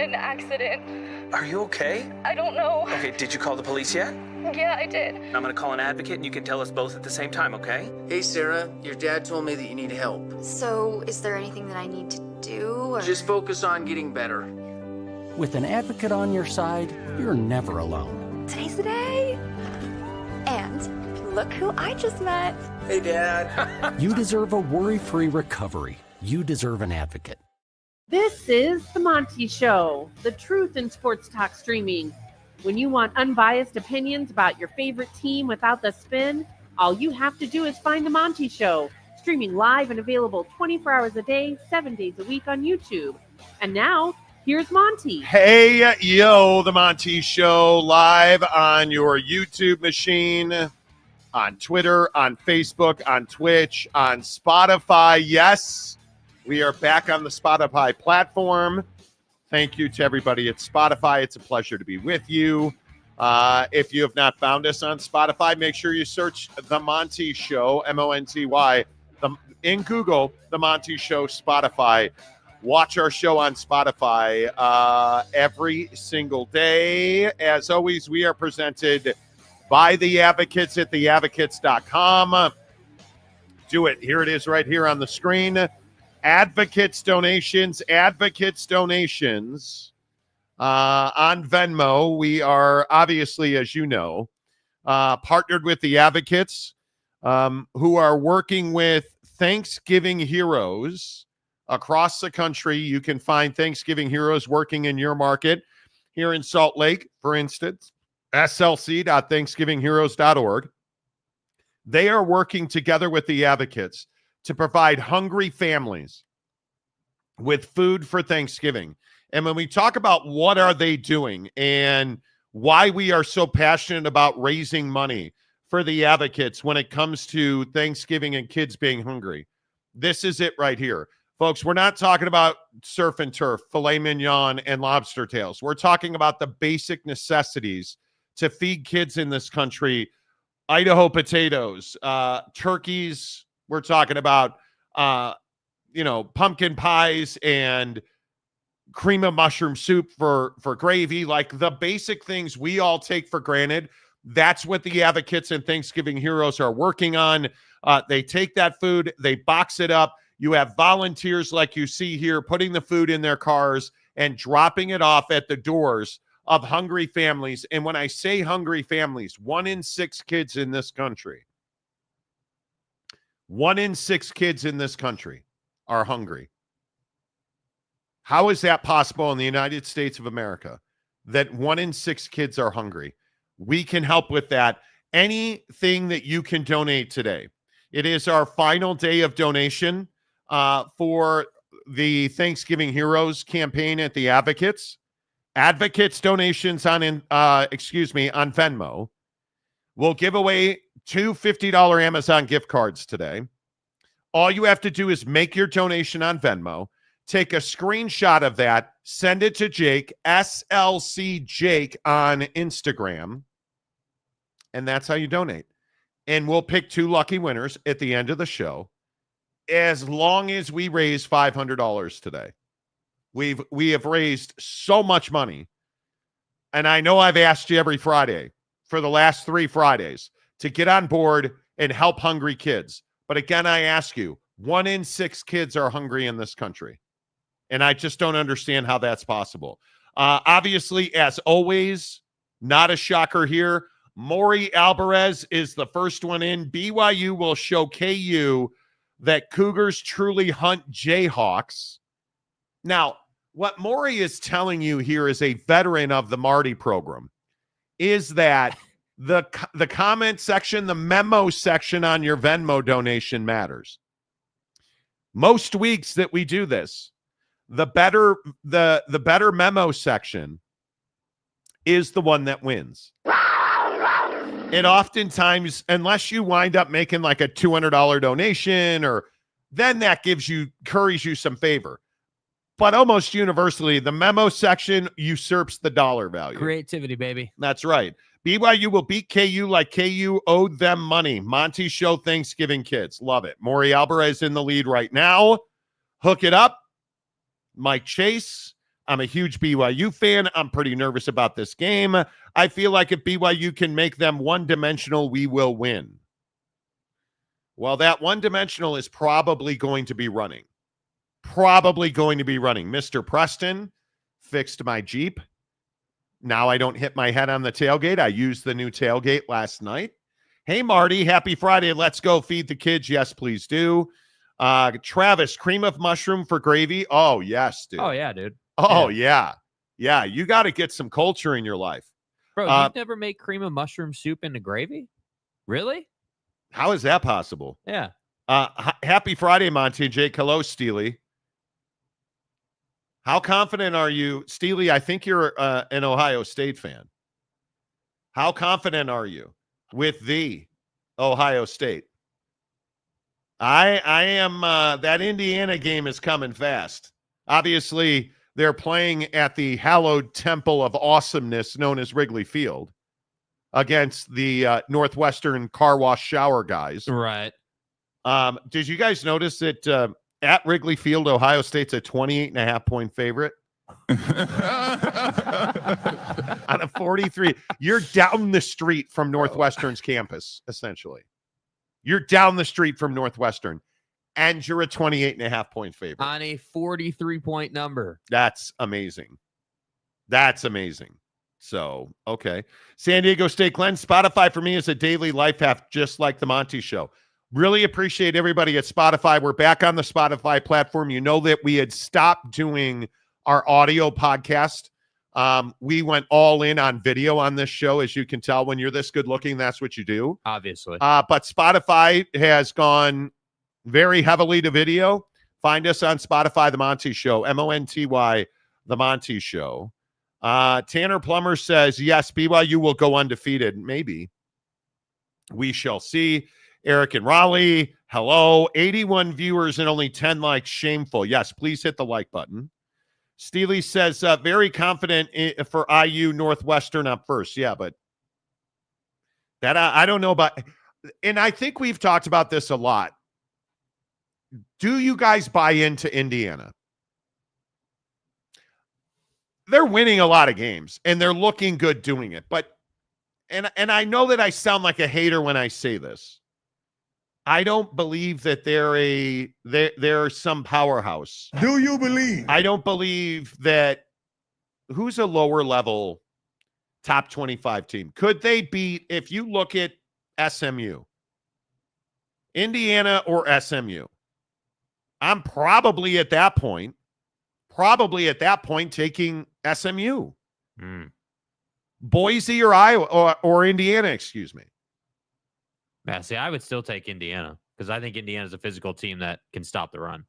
an accident. Are you okay? I don't know. Okay, did you call the police yet? Yeah, I did. I'm gonna call an advocate and you can tell us both at the same time, okay? Hey, Sarah, your dad told me that you need help. So, is there anything that I need to do? Or... Just focus on getting better. With an advocate on your side, you're never alone. Today's the day. And look who I just met. Hey, Dad. You deserve a worry-free recovery. You deserve an advocate. This is The Monty Show, the truth in sports talk streaming. When you want unbiased opinions about your favorite team without the spin, all you have to do is find The Monty Show, streaming live and available 24 hours a day, 7 days a week on YouTube. And now, here's Monty. Hey, yo, The Monty Show, live on your YouTube machine, on Twitter, on Facebook, on Twitch, on Spotify. Yes, we are back on the Spotify platform. Thank you to everybody at Spotify. It's a pleasure to be with you. If you have not found us on Spotify, make sure you search The Monty Show, M-O-N-T-Y, in Google, The Monty Show, Spotify. Watch our show on Spotify every single day. As always, we are presented by The Advocates at theadvocates.com. Do it. Here it is right here on the screen. Advocates donations on Venmo. We are obviously, as you know, partnered with the Advocates, who are working with Thanksgiving heroes across the country. You can find Thanksgiving heroes working in your market. Here in Salt Lake, for instance, slc.thanksgivingheroes.org. They are working together with the Advocates to provide hungry families with food for Thanksgiving. And when we talk about what are they doing and why we are so passionate about raising money for the Advocates when it comes to Thanksgiving and kids being hungry, this is it right here. Folks, we're not talking about surf and turf, filet mignon, and lobster tails. We're talking about the basic necessities to feed kids in this country. Idaho potatoes, turkeys. We're talking about, pumpkin pies and cream of mushroom soup for gravy, like the basic things we all take for granted. That's what the Advocates and Thanksgiving Heroes are working on. They take that food, they box it up. You have volunteers like you see here putting the food in their cars and dropping it off at the doors of hungry families. And when I say hungry families, 1 in 6 kids in this country, 1 in 6 kids in this country are hungry. How is that possible in the United States of America that 1 in 6 kids are hungry? We can help with that. Anything that you can donate today. It is our final day of donation for the Thanksgiving Heroes campaign at the Advocates. Advocates donations on Venmo. We'll give away 2 $50 Amazon gift cards today. All you have to do is make your donation on Venmo, take a screenshot of that, send it to Jake, SLC Jake on Instagram, and that's how you donate. And we'll pick 2 lucky winners at the end of the show, as long as we raise $500 today. We have raised so much money, and I know I've asked you every Friday for the last 3 Fridays to get on board and help hungry kids. But again, I ask you, 1 in 6 kids are hungry in this country. And I just don't understand how that's possible. Obviously, as always, not a shocker here. Maury Alvarez is the first one in. BYU will show KU that Cougars truly hunt Jayhawks. Now, what Maury is telling you here is a veteran of the Marty program, is that the comment section, the memo section on your Venmo donation matters. Most weeks that we do this, the better memo section is the one that wins. And oftentimes, unless you wind up making like a $200 donation, or then that curries you some favor. But almost universally, the memo section usurps the dollar value. Creativity, baby. That's right. BYU will beat KU like KU owed them money. Monty Show Thanksgiving kids. Love it. Maury Alvarez in the lead right now. Hook it up. Mike Chase. I'm a huge BYU fan. I'm pretty nervous about this game. I feel like if BYU can make them one-dimensional, we will win. Well, that one-dimensional is probably going to be running. Mr. Preston fixed my Jeep. Now I don't hit my head on the tailgate. I used the new tailgate last night. Hey, Marty, happy Friday. Let's go feed the kids. Yes, please do. Travis, cream of mushroom for gravy. Oh, yes, dude. Oh, yeah, dude. Oh, yeah. Yeah, you got to get some culture in your life. Bro, you've never made cream of mushroom soup into gravy? Really? How is that possible? Yeah. Happy Friday, Monty and Jake. Hello, Steely. How confident are you? Steely, I think you're an Ohio State fan. How confident are you with the Ohio State? I am. That Indiana game is coming fast. Obviously, they're playing at the hallowed temple of awesomeness known as Wrigley Field against the Northwestern car wash shower guys. Right. Did you guys notice that at Wrigley Field, Ohio State's a 28.5-point favorite? On a 43. You're down the street from Northwestern's campus, essentially. You're down the street from Northwestern, and you're a 28.5-point favorite. On a 43-point number. That's amazing. That's amazing. So, okay. San Diego State, Glenn, Spotify for me is a daily life hack, just like the Monty Show. Really appreciate everybody at Spotify. We're back on the Spotify platform. You know that we had stopped doing our audio podcast. We went all in on video on this show. As you can tell, when you're this good looking, that's what you do. Obviously. But Spotify has gone very heavily to video. Find us on Spotify, The Monty Show, Monty, The Monty Show. Tanner Plummer says, yes, BYU will go undefeated. Maybe. We shall see. Eric and Raleigh, hello. 81 viewers and only 10 likes. Shameful. Yes, please hit the like button. Steely says, very confident for IU Northwestern up first. Yeah, but that I don't know about. And I think we've talked about this a lot. Do you guys buy into Indiana? They're winning a lot of games, and they're looking good doing it. But, and I know that I sound like a hater when I say this. I don't believe that they're some powerhouse. Do you believe? I don't believe that. Who's a lower level top 25 team? Could they beat, if you look at SMU, Indiana or SMU? I'm probably at that point taking SMU. Boise or Iowa or Indiana, excuse me. Yeah, see, I would still take Indiana because I think Indiana's a physical team that can stop the run.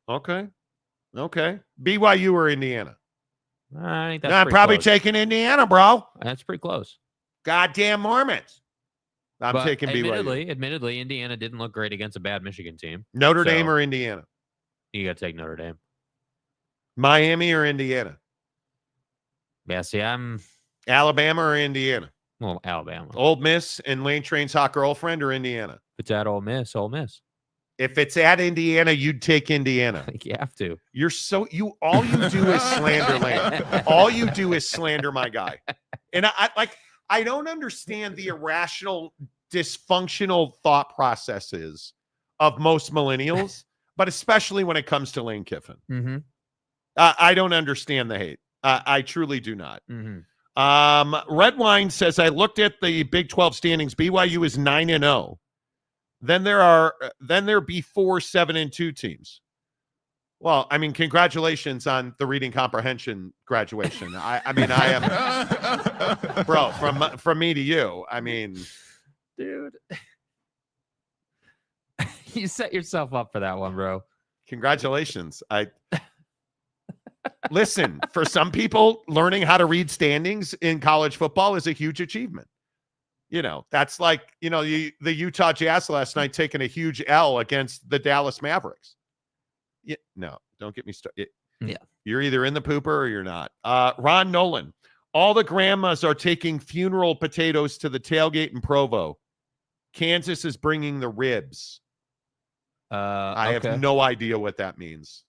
Okay. BYU or Indiana? I think that's I'm probably close. taking Indiana, bro. That's pretty close. Goddamn Mormons. I'm taking BYU. Admittedly, Indiana didn't look great against a bad Michigan team. Notre Dame or Indiana? You got to take Notre Dame. Miami or Indiana? Yeah, see, I'm Alabama or Indiana? Well, Alabama. Ole Miss and Lane Train's hot girlfriend or Indiana? If it's at Ole Miss, Ole Miss. If it's at Indiana, you'd take Indiana. I think you have to. All you do is slander Lane. All you do is slander my guy. And I don't understand the irrational, dysfunctional thought processes of most millennials, but especially when it comes to Lane Kiffin. Mm-hmm. I don't understand the hate. I truly do not. Mm-hmm. Red Wine says, I looked at the Big 12 standings. BYU is 9-0. Then there be 4 7-2 teams. Well, I mean, congratulations on the reading comprehension graduation. I mean, I am, bro, from me to you. I mean, dude, you set yourself up for that one, bro. Congratulations. Listen, for some people, learning how to read standings in college football is a huge achievement. You know, that's like, the Utah Jazz last night taking a huge L against the Dallas Mavericks. Yeah, no, don't get me started. Yeah. You're either in the pooper or you're not. Ron Nolan, all the grandmas are taking funeral potatoes to the tailgate in Provo. Kansas is bringing the ribs. I have no idea what that means.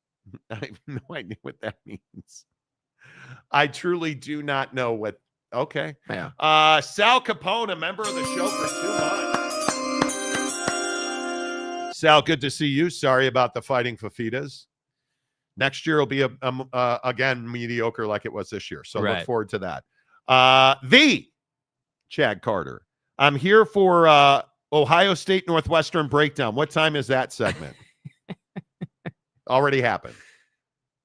I have no idea what that means. I truly do not know what. Okay. Yeah. Sal Capone, a member of the show for 2 months. Sal, good to see you. Sorry about the Fighting Fafitas. Next year will be again mediocre like it was this year. So look forward to that. The Chad Carter. I'm here for Ohio State Northwestern breakdown. What time is that segment? Already happened.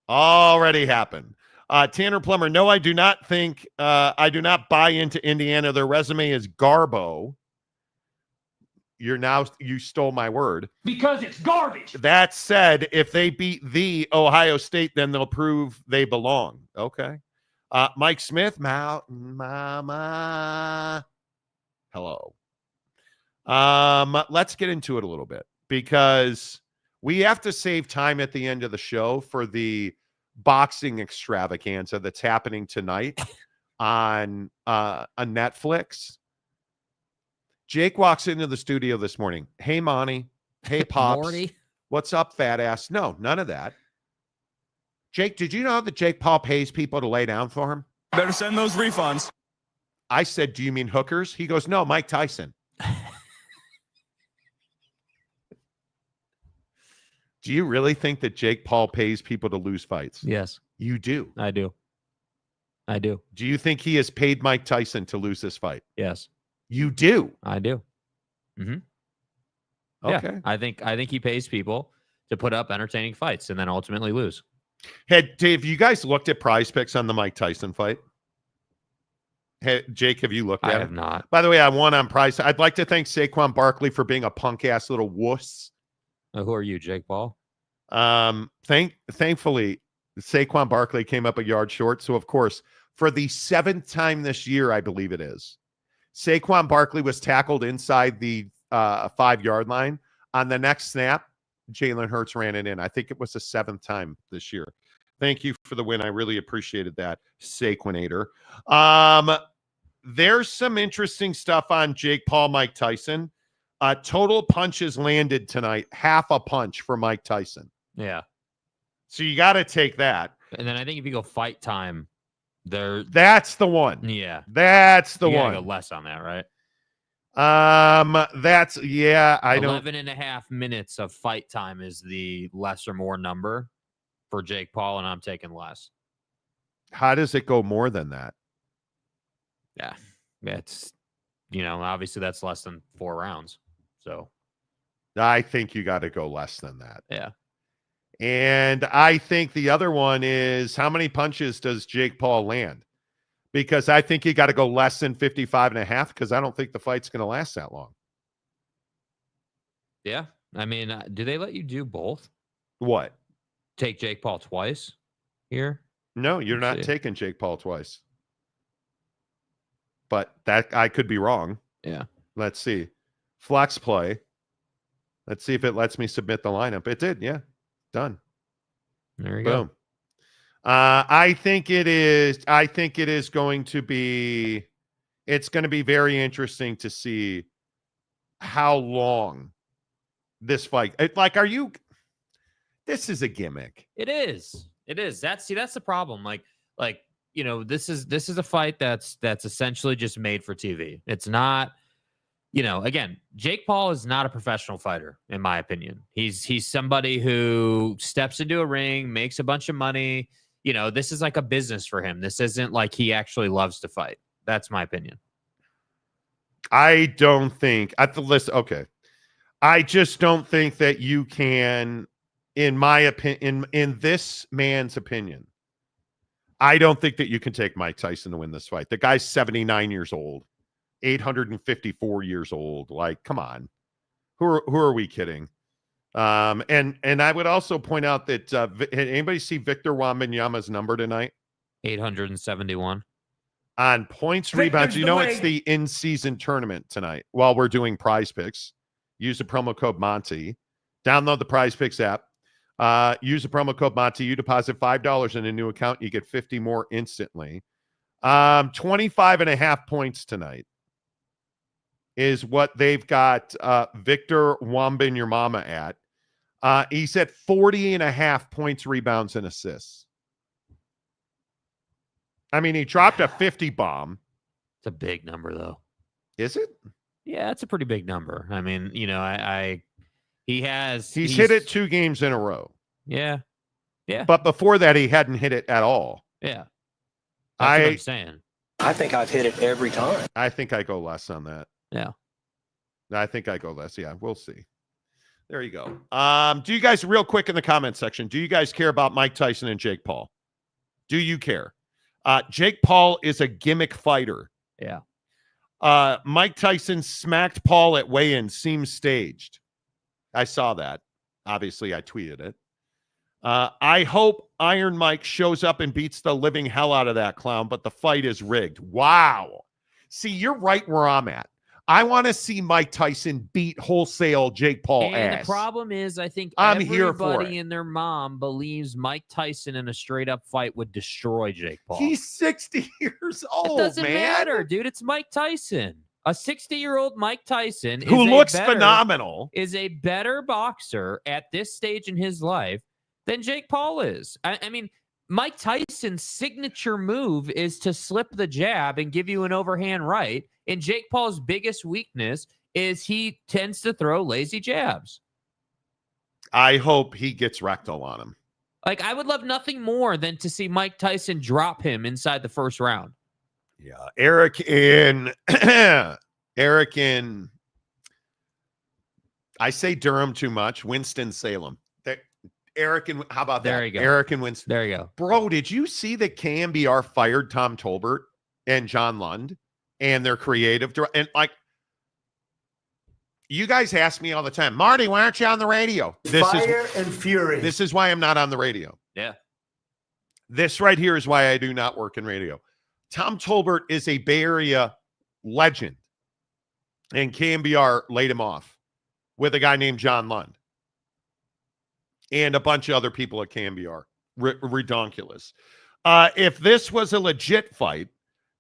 Tanner Plummer. No, I do not think I do not buy into Indiana. Their resume is garbo. You stole my word. Because it's garbage. That said, if they beat the Ohio State, then they'll prove they belong. Okay. Mike Smith, Mountain Mama. Hello. Let's get into it a little bit because we have to save time at the end of the show for the boxing extravaganza that's happening tonight on Netflix. Jake walks into the studio this morning. Hey, Monty. Hey, Pops. Morty. What's up, fat ass? No, none of that. Jake, did you know that Jake Paul pays people to lay down for him? Better send those refunds. I said, do you mean hookers? He goes, no, Mike Tyson. Do you really think that Jake Paul pays people to lose fights? Yes. You do? I do. Do you think he has paid Mike Tyson to lose this fight? Yes. You do? I do. Okay. Yeah, I think he pays people to put up entertaining fights and then ultimately lose. Hey, Dave, you guys looked at Prize Picks on the Mike Tyson fight? Hey, Jake, have you looked at it? I have not. By the way, I won on Prize. I'd like to thank Saquon Barkley for being a punk-ass little wuss. Who are you, Jake Paul? Thankfully, Saquon Barkley came up a yard short. So, of course, for the 7th time this year, I believe it is, Saquon Barkley was tackled inside the 5-yard line. On the next snap, Jalen Hurts ran it in. I think it was the 7th time this year. Thank you for the win. I really appreciated that, Saquonator. There's some interesting stuff on Jake Paul, Mike Tyson. Total punches landed tonight, half a punch for Mike Tyson. Yeah. So you got to take that. And then I think if you go fight time, that's the one. Yeah. That's the one. Go less on that, right? That's I 11 and a half minutes of fight time is the less or more number for Jake Paul, and I'm taking less. How does it go more than that? Yeah. It's, obviously that's less than 4 rounds. So I think you got to go less than that. Yeah. And I think the other one is how many punches does Jake Paul land? Because I think you got to go less than 55 and a half because I don't think the fight's going to last that long. Yeah. I mean, do they let you do both? What? Take Jake Paul twice here? No, you're not taking Jake Paul twice. But that I could be wrong. Yeah. Let's see. Flex play. Let's see if it lets me submit the lineup. It did. Yeah. Done. There you Boom. go. I think it is going to be, it's going to be very interesting to see how long this fight, this is a gimmick. It is. That's the problem. This is a fight that's essentially just made for TV. It's not, again, Jake Paul is not a professional fighter, in my opinion. He's somebody who steps into a ring, makes a bunch of money. This is like a business for him. This isn't like he actually loves to fight. That's my opinion. I don't think at the list. Okay. I just don't think that you can, in my opinion, in this man's opinion, I don't think that you can take Mike Tyson to win this fight. The guy's 79 years old, 854 years old. Like, come on. Who are we kidding? And I would also point out that anybody see Victor Wembanyama's number tonight? 871 on points, rebounds. It's the in-season tournament tonight. While we're doing Prize Picks, use the promo code Monty. Download the Prize Picks app. Use the promo code Monty. You deposit $5 in a new account, you get 50 more instantly. 25 and a half points tonight is what they've got Victor Wembanyama at. He's at 40 and a half points, rebounds, and assists. I mean, he dropped a 50 bomb. It's a big number, though. Is it? Yeah, it's a pretty big number. I mean, he's hit it 2 games in a row. Yeah. Yeah. But before that, he hadn't hit it at all. Yeah. That's what I'm saying. I think I've hit it every time. I think I go less on that. Yeah. I think I go less. Yeah, we'll see. There you go. Do you guys, real quick in the comment section, do you guys care about Mike Tyson and Jake Paul? Do you care? Jake Paul is a gimmick fighter. Yeah. Mike Tyson smacked Paul at weigh-in, seems staged. I saw that. Obviously, I tweeted it. I hope Iron Mike shows up and beats the living hell out of that clown, but the fight is rigged. Wow. See, you're right where I'm at. I want to see Mike Tyson beat wholesale Jake Paul And ass. the problem is, I think I'm here for everybody it. and their mom believes Mike Tyson in a straight-up fight would destroy Jake Paul. He's 60 years old, It doesn't man. matter, dude. It's Mike Tyson. A 60-year-old Mike Tyson Who looks phenomenal. Is a better boxer at this stage in his life than Jake Paul is. I mean, Mike Tyson's signature move is to slip the jab and give you an overhand right. And Jake Paul's biggest weakness is he tends to throw lazy jabs. I hope he gets rectal on him. Like, I would love nothing more than to see Mike Tyson drop him inside the first round. Yeah. Eric in I say Durham too much. Winston-Salem. Eric and how about that? There you go. Eric and Winston. There you go. Bro, did you see that KMBR fired Tom Tolbert and John Lund and their creative and like you guys ask me all the time, Marty, why aren't you on the radio? Fire and fury. This is why I'm not on the radio. Yeah. This right here is why I do not work in radio. Tom Tolbert is a Bay Area legend, and KMBR laid him off with a guy named John Lund and a bunch of other people at KMBR. Redonkulous. If this was a legit fight,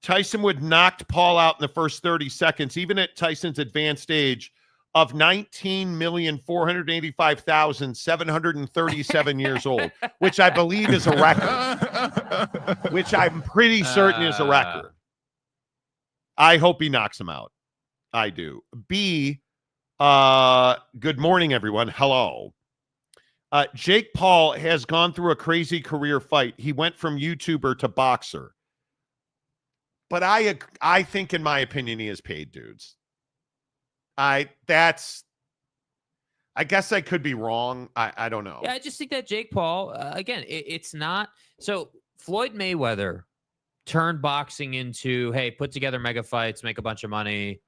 Tyson would knock Paul out in the first 30 seconds, even at Tyson's advanced age of 19,485,737 years old, which I believe is a record, which I'm pretty certain is a record. I hope he knocks him out. I do. B, good morning, everyone. Hello. Jake Paul has gone through a crazy career fight. He went from YouTuber to boxer. But I think, in my opinion, he has paid dudes. I guess I could be wrong. I don't know. Yeah, I just think that Jake Paul, again, it's not. So Floyd Mayweather turned boxing into, hey, put together mega fights, make a bunch of money,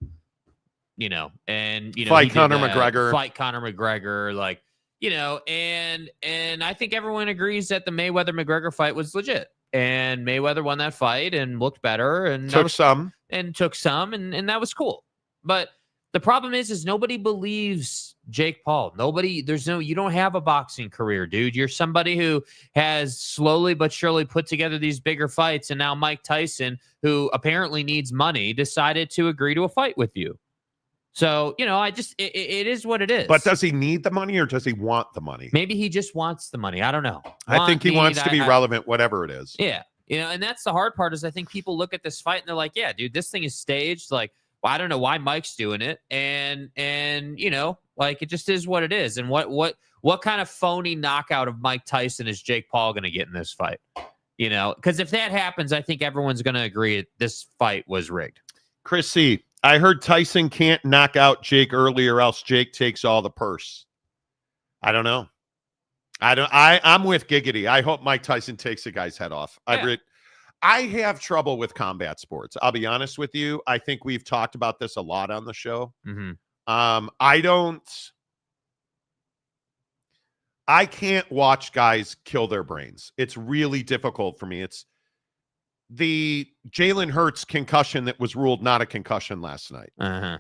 and fight Conor McGregor. Fight Conor McGregor, like, and I think everyone agrees that the Mayweather-McGregor fight was legit. And Mayweather won that fight and looked better and took some, and that was cool. But the problem is nobody believes Jake Paul. You don't have a boxing career, dude. You're somebody who has slowly but surely put together these bigger fights. And now Mike Tyson, who apparently needs money, decided to agree to a fight with you. So, it is what it is. But does he need the money or does he want the money? Maybe he just wants the money. I don't know. I think he wants to be relevant, whatever it is. Yeah. And that's the hard part is I think people look at this fight and they're like, yeah, dude, this thing is staged. Like, well, I don't know why Mike's doing it. And like, it just is what it is. And what kind of phony knockout of Mike Tyson is Jake Paul going to get in this fight? Because if that happens, I think everyone's going to agree this fight was rigged. Chris C., I heard Tyson can't knock out Jake early or else Jake takes all the purse. I don't know. I'm with Giggity. I hope Mike Tyson takes the guy's head off. Yeah. I have trouble with combat sports. I'll be honest with you. I think we've talked about this a lot on the show. Mm-hmm. I can't watch guys kill their brains. It's really difficult for me. It's the Jalen Hurts concussion that was ruled not a concussion last night. Uh-huh.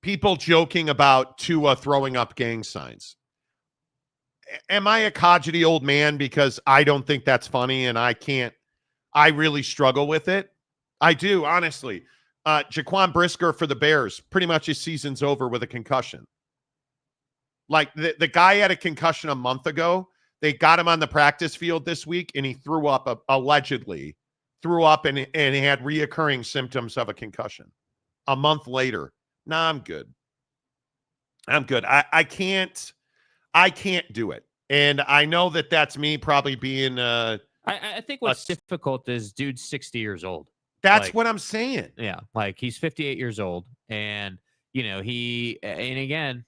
People joking about Tua throwing up gang signs. Am I a codgety old man because I don't think that's funny and I really struggle with it? I do, honestly. Jaquan Brisker for the Bears, pretty much his season's over with a concussion. Like the guy had a concussion a month ago. They got him on the practice field this week and he threw up allegedly threw up and he had reoccurring symptoms of a concussion. A month later, I'm good. I can't do it. And I know that that's me probably being I think what's difficult is dude's 60 years old. That's what I'm saying. Yeah, like he's 58 years old, and again,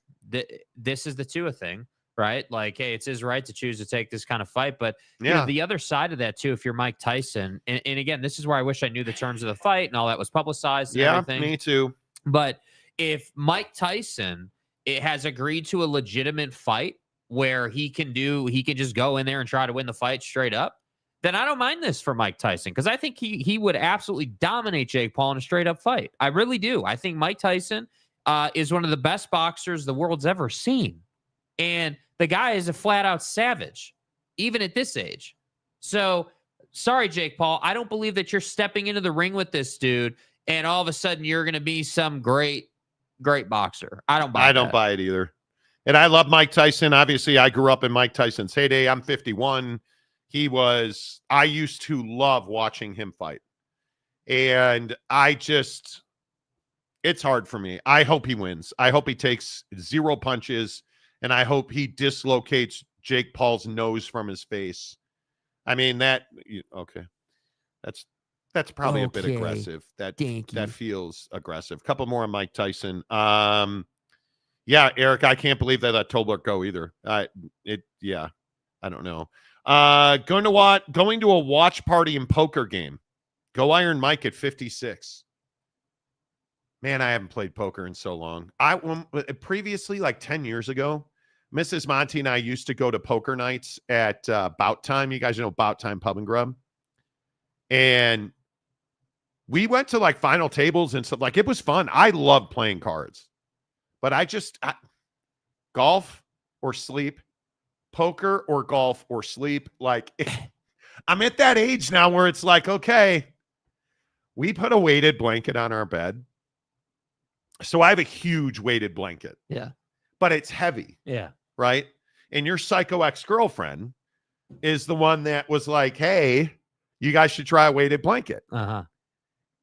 this is the Tua thing, right? Like, hey, it's his right to choose to take this kind of fight, but the other side of that too, if you're Mike Tyson, and again, this is where I wish I knew the terms of the fight and all that was publicized. And everything. Me too. But if Mike Tyson has agreed to a legitimate fight where he can just go in there and try to win the fight straight up, then I don't mind this for Mike Tyson, because I think he would absolutely dominate Jake Paul in a straight up fight. I really do. I think Mike Tyson is one of the best boxers the world's ever seen. And the guy is a flat out savage, even at this age. So sorry, Jake Paul. I don't believe that you're stepping into the ring with this dude and all of a sudden you're going to be some great boxer. I don't buy it either. And I love Mike Tyson. Obviously, I grew up in Mike Tyson's heyday. I'm 51. I used to love watching him fight. And it's hard for me. I hope he wins. I hope he takes 0 punches, and I hope he dislocates Jake Paul's nose from his face. I mean, that's probably a bit aggressive. That feels aggressive. Couple more on Mike Tyson. Yeah, Eric, I can't believe they let Tolbert go either. I don't know. Going to a watch party and poker game. Go Iron Mike at 56. Man, I haven't played poker in so long. Previously, like 10 years ago, Mrs. Monty and I used to go to poker nights at Bout Time. You guys know Bout Time Pub and Grub. And we went to like final tables and stuff. Like, it was fun. I love playing cards. But golf or sleep, poker or golf or sleep. Like, I'm at that age now where it's like, okay, we put a weighted blanket on our bed. So I have a huge weighted blanket. Yeah. But it's heavy. Yeah. Right? And your psycho ex-girlfriend is the one that was like, hey, you guys should try a weighted blanket. Uh-huh.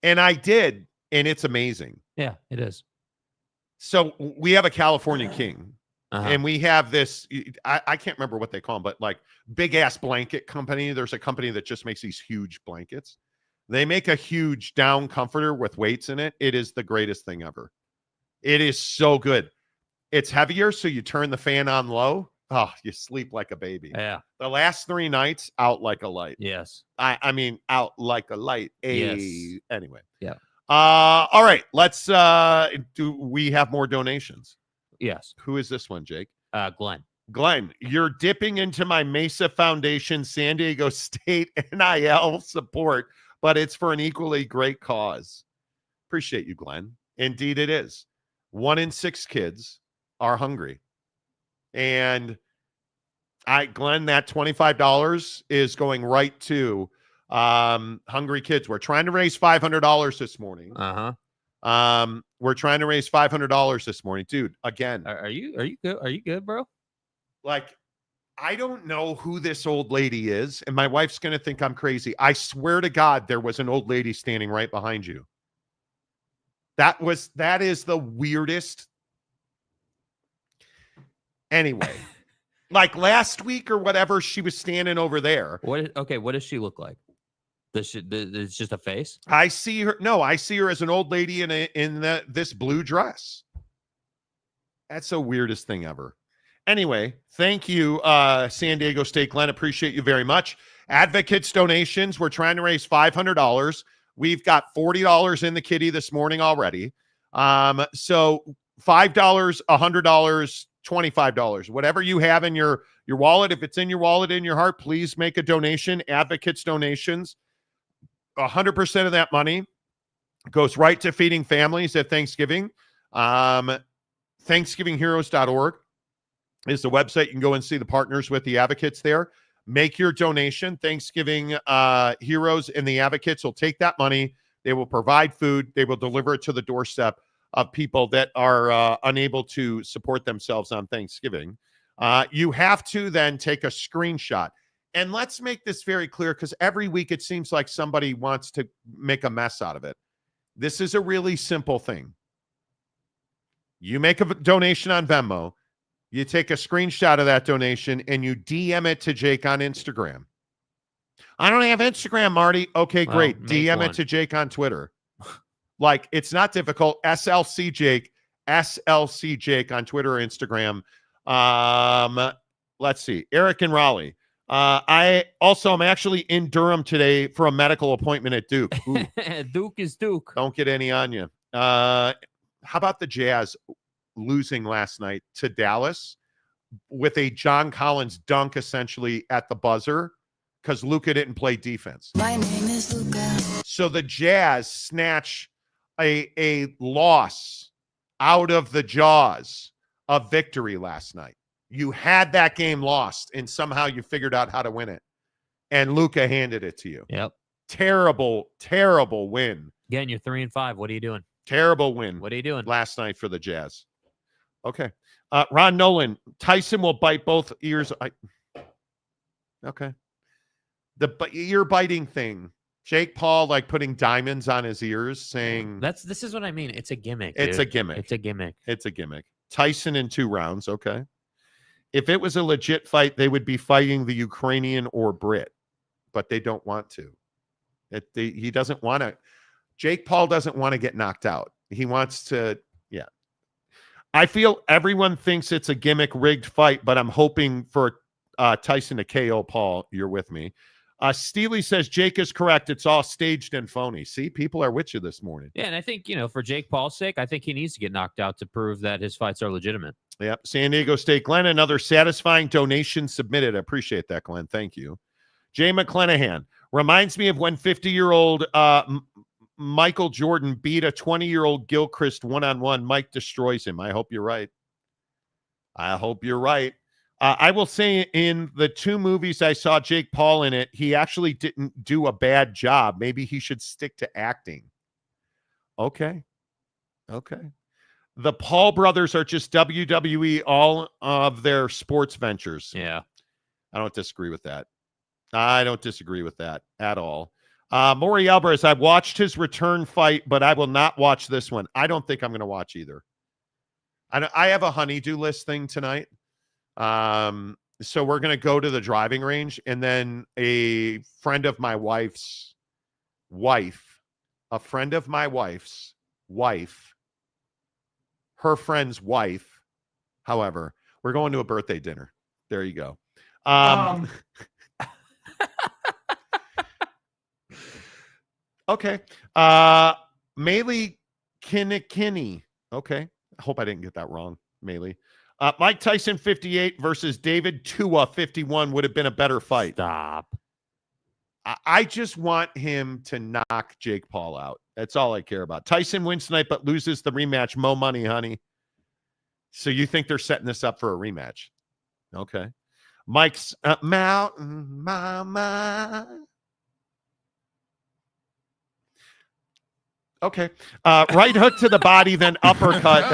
And I did. And it's amazing. Yeah, it is. So we have a California King. Uh-huh. And we have this, I can't remember what they call them, but like big ass blanket company. There's a company that just makes these huge blankets. They make a huge down comforter with weights in it. It is the greatest thing ever. It is so good. It's heavier, so you turn the fan on low. Oh, you sleep like a baby. Yeah. The last 3 nights, out like a light. Yes. I mean, out like a light. Yes. Anyway. Yeah. All right. Let's do we have more donations? Yes. Who is this one, Jake? Glenn, you're dipping into my Mesa Foundation San Diego State NIL support, but it's for an equally great cause. Appreciate you, Glenn. Indeed, it is. 1 in 6 kids are hungry. And Glenn, that $25 is going right to hungry kids. We're trying to raise $500 this morning. Uh-huh. We're trying to raise $500 this morning. Dude, again. Are you good? Are you good, bro? Like, I don't know who this old lady is, and my wife's going to think I'm crazy. I swear to God, there was an old lady standing right behind you. That is the weirdest. Anyway, like last week or whatever, she was standing over there. What does she look like? It's just a face? I see her. No, I see her as an old lady in this blue dress. That's the weirdest thing ever. Anyway, thank you, San Diego State Glenn. Appreciate you very much. Advocates donations. We're trying to raise $500. We've got $40 in the kitty this morning already. So $5, $100, $25, whatever you have in your wallet. If it's in your wallet, in your heart, please make a donation. Advocates donations. 100% of that money goes right to feeding families at Thanksgiving. ThanksgivingHeroes.org is the website. You can go and see the partners with the advocates there. Make your donation. Thanksgiving Heroes and the advocates will take that money. They will provide food. They will deliver it to the doorstep of people that are unable to support themselves on Thanksgiving. You have to then take a screenshot. And let's make this very clear, because every week it seems like somebody wants to make a mess out of it. This is a really simple thing. You make a donation on Venmo, you take a screenshot of that donation, and you DM it to Jake on Instagram. I don't have Instagram, Marty. Okay, great. DM it to Jake on Twitter. Like, it's not difficult. SLC Jake on Twitter or Instagram. Let's see. Eric and Raleigh. I'm actually in Durham today for a medical appointment at Duke. Duke is Duke. Don't get any on you. How about the Jazz losing last night to Dallas with a John Collins dunk essentially at the buzzer because Luka didn't play defense? My name is Luka. So the Jazz snatch a loss out of the jaws of victory last night. You had that game lost, and somehow you figured out how to win it. And Luka handed it to you. Yep. Terrible, terrible win. Again, you're 3-5. What are you doing? Terrible win. What are you doing? Last night for the Jazz. Okay. Ron Nolan, Tyson will bite both ears. Okay. The ear biting thing. Jake Paul like putting diamonds on his ears saying. This is what I mean. It's a gimmick. It's a gimmick. It's a gimmick. It's a gimmick. Tyson in 2 rounds. Okay. If it was a legit fight, they would be fighting the Ukrainian or Brit, but they don't want to. He doesn't want to. Jake Paul doesn't want to get knocked out. He wants to, yeah. I feel everyone thinks it's a gimmick rigged fight, but I'm hoping for Tyson to KO Paul. You're with me. Steely says Jake is correct. It's all staged and phony. See, people are with you this morning. Yeah, and I think, for Jake Paul's sake, I think he needs to get knocked out to prove that his fights are legitimate. Yep. San Diego State. Glenn, another satisfying donation submitted. I appreciate that, Glenn. Thank you. Jay McClenahan. Reminds me of when 50-year-old Michael Jordan beat a 20-year-old Gilchrist one-on-one. Mike destroys him. I hope you're right. I hope you're right. I will say in the 2 movies I saw Jake Paul in it, he actually didn't do a bad job. Maybe he should stick to acting. Okay. The Paul brothers are just WWE all of their sports ventures. Yeah. I don't disagree with that. I don't disagree with that at all. Maury Alvarez, I've watched his return fight, but I will not watch this one. I don't think I'm going to watch either. I have a honeydew list thing tonight. So we're going to go to the driving range, and then a friend of my wife's wife, her friend's wife, however, we're going to a birthday dinner. There you go. Okay. Maylee Kinnikinny. Okay. I hope I didn't get that wrong, Maylee. Mike Tyson 58 versus David Tua 51 would have been a better fight. Stop. I just want him to knock Jake Paul out. That's all I care about. Tyson wins tonight but loses the rematch. Mo money, honey. So you think they're setting this up for a rematch? Okay. Mike's Mountain Mama. Okay. Right hook to the body, then uppercut.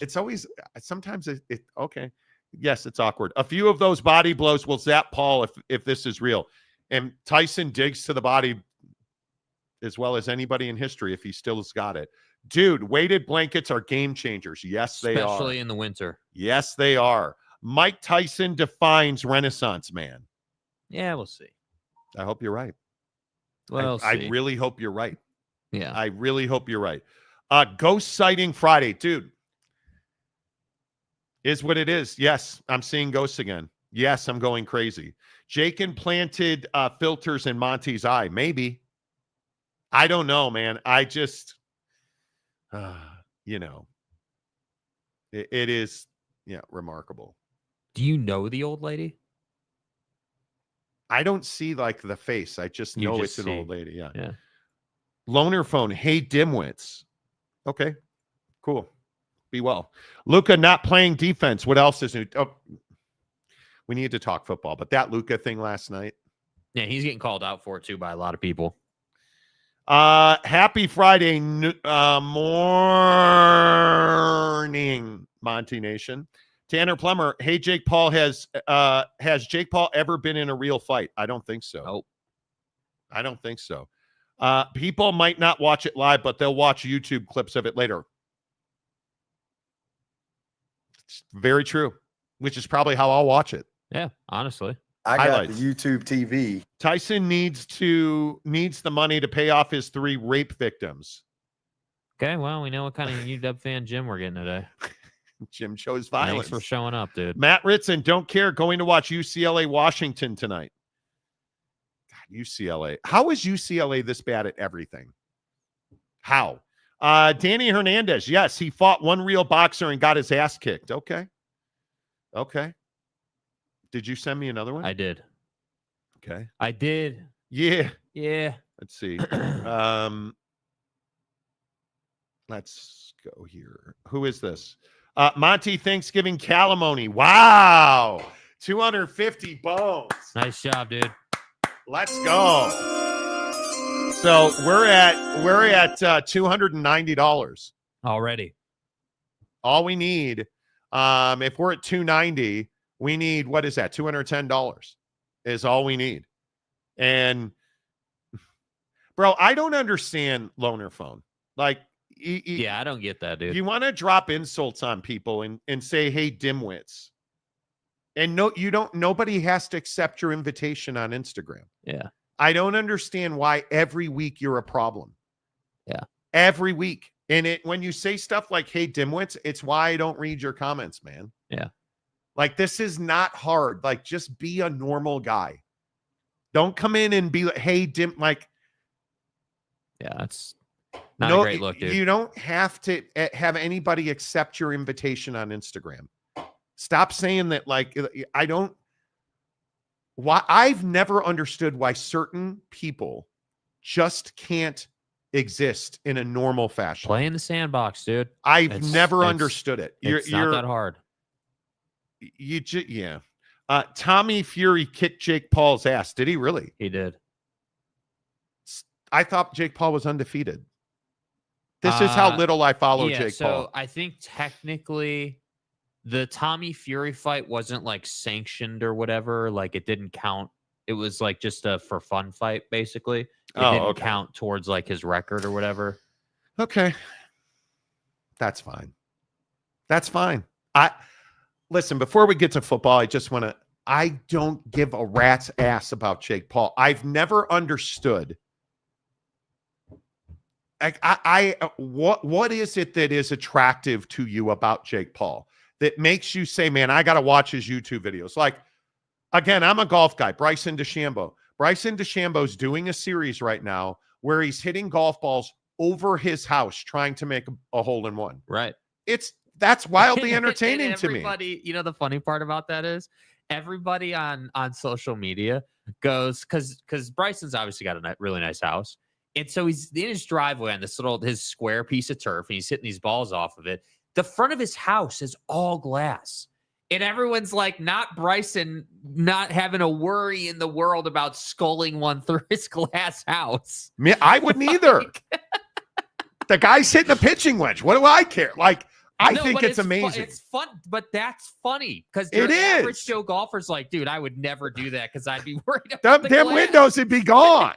It's always, sometimes it okay. Yes, it's awkward. A few of those body blows will zap Paul if this is real. And Tyson digs to the body as well as anybody in history if he still has got it. Dude, weighted blankets are game changers. Yes, they are. Especially in the winter. Yes, they are. Mike Tyson defines Renaissance man. Yeah, we'll see. I hope you're right. Well, I really hope you're right. Yeah. I really hope you're right. Ghost sighting Friday. Dude, is what it is. Yes, I'm seeing ghosts again. Yes, I'm going crazy. Jake implanted filters in Monty's eye. Maybe. I don't know, man. I just, it is, remarkable. Do you know the old lady? I don't see like the face. I just know it's an old lady. Yeah. Yeah. Loner phone. Hey, dimwits. Okay, cool. Be well. Luka not playing defense. What else is new? Oh, we need to talk football, but that Luka thing last night. Yeah, he's getting called out for it too by a lot of people. Happy Friday morning, Monty Nation. Tanner Plummer, hey, Jake Paul has Jake Paul ever been in a real fight? I don't think so. Nope. I don't think so. People might not watch it live, but they'll watch YouTube clips of it later. It's very true, which is probably how I'll watch it. Yeah, honestly. I got Highlights. the YouTube TV. Tyson needs the money to pay off his 3 rape victims. Okay, well, we know what kind of UW fan Jim we're getting today. Jim chose violence. Thanks for showing up, dude. Matt Ritson, don't care. Going to watch UCLA Washington tonight. God, UCLA. How is UCLA this bad at everything? How? Danny Hernandez. Yes, he fought one real boxer and got his ass kicked. Okay. Did you send me another one? I did. Okay. I did. Yeah. Yeah. Let's see. Let's go here. Who is this? Monty Thanksgiving Calamoni. Wow. 250 bones. Nice job, dude. Let's go. So we're at $290 Already. all we need. If we're at 290, we need, what is that? $210 is all we need. And bro, I don't understand loaner phone. Like, Yeah, I don't get that, dude. you want to drop insults on people and say, hey, dimwits. And no, you don't, nobody has to accept your invitation on Instagram. Yeah. I don't understand why every week you're a problem. Yeah. Every week. And when you say stuff like, hey, dimwits, it's why I don't read your comments, man. Yeah. Like, this is not hard. Like, just be a normal guy. Don't come in and be like, hey, like. Yeah, that's not a great look, dude. You don't have to have anybody accept your invitation on Instagram. Stop saying that, like, I've never understood why certain people just can't exist in a normal fashion. Play in the sandbox, dude. I've never understood it. It's not that hard. Yeah. Tommy Fury kicked Jake Paul's ass. Did he really? He did. I thought Jake Paul was undefeated. This is how little I follow Jake Paul. So I think technically the Tommy Fury fight wasn't like sanctioned or whatever. Like, it didn't count. It was like just a for fun fight, basically. It didn't count towards like his record or whatever. Okay. That's fine. Listen, before we get to football, I don't give a rat's ass about Jake Paul. I've never understood. What is it that is attractive to you about Jake Paul that makes you say, man, I got to watch his YouTube videos? Like, again, I'm a golf guy, Bryson DeChambeau. Bryson DeChambeau's doing a series right now where he's hitting golf balls over his house trying to make a hole in one. Right. That's wildly entertaining to me. You know, the funny part about that is everybody on social media goes, because Bryson's obviously got a really nice house. And so he's in his driveway on his square piece of turf, and he's hitting these balls off of it. The front of his house is all glass. And everyone's like, not Bryson, not having a worry in the world about sculling one through his glass house. I wouldn't either. The guy's hitting a pitching wedge. What do I care? Like, I think it's amazing. It's fun, but that's funny because it is. Average Joe golfer's like, dude, I would never do that because I'd be worried about them windows would be gone.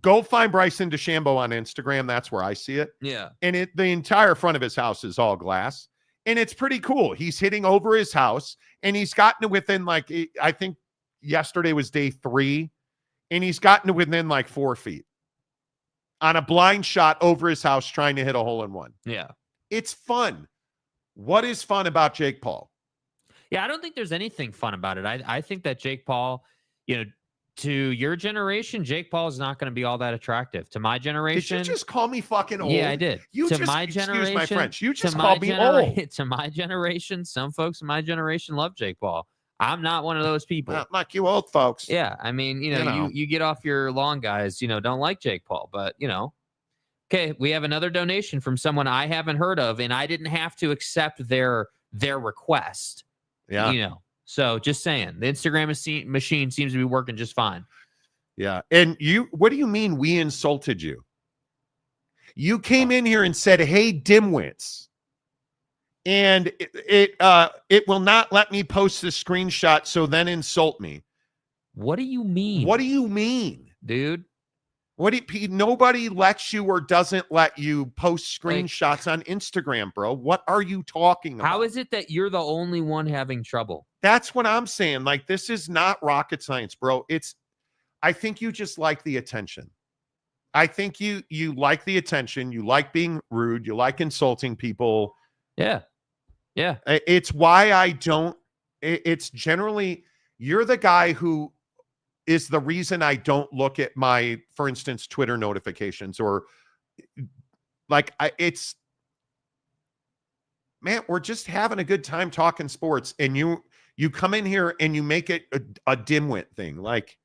Go find Bryson DeChambeau on Instagram. That's where I see it. Yeah. And the entire front of his house is all glass. And it's pretty cool. He's hitting over his house, and he's gotten to within, like, I think yesterday was day 3, and he's gotten to within like 4 feet on a blind shot over his house trying to hit a hole in one. Yeah. It's fun. What is fun about Jake Paul? Yeah, I don't think there's anything fun about it. I think that Jake Paul, to your generation, Jake Paul is not going to be all that attractive. To my generation. Did you just call me fucking old? Yeah, I did. My generation. Excuse my French. You just called me old. To my generation, some folks in my generation love Jake Paul. I'm not one of those people. Not like you old folks. Yeah, I mean, you get off your lawn, guys, don't like Jake Paul, but, Okay, we have another donation from someone I haven't heard of, and I didn't have to accept their request. Yeah. So just saying, the Instagram machine seems to be working just fine. Yeah. And what do you mean we insulted you? You came in here and said, hey, dimwits. and it will not let me post the screenshot, so then insult me. What do you mean? What do you mean, dude? Nobody lets you or doesn't let you post screenshots on Instagram, bro. What are you talking about? How is it that you're the only one having trouble? That's what I'm saying. Like, this is not rocket science, bro. I think you just like the attention. I think you like the attention. You like being rude. You like insulting people. Yeah. Yeah. It's why I don't. It's generally, you're the guy who is the reason I don't look at my, for instance, Twitter notifications, or like it's, man, we're just having a good time talking sports, and you come in here and you make it a dimwit thing. Like,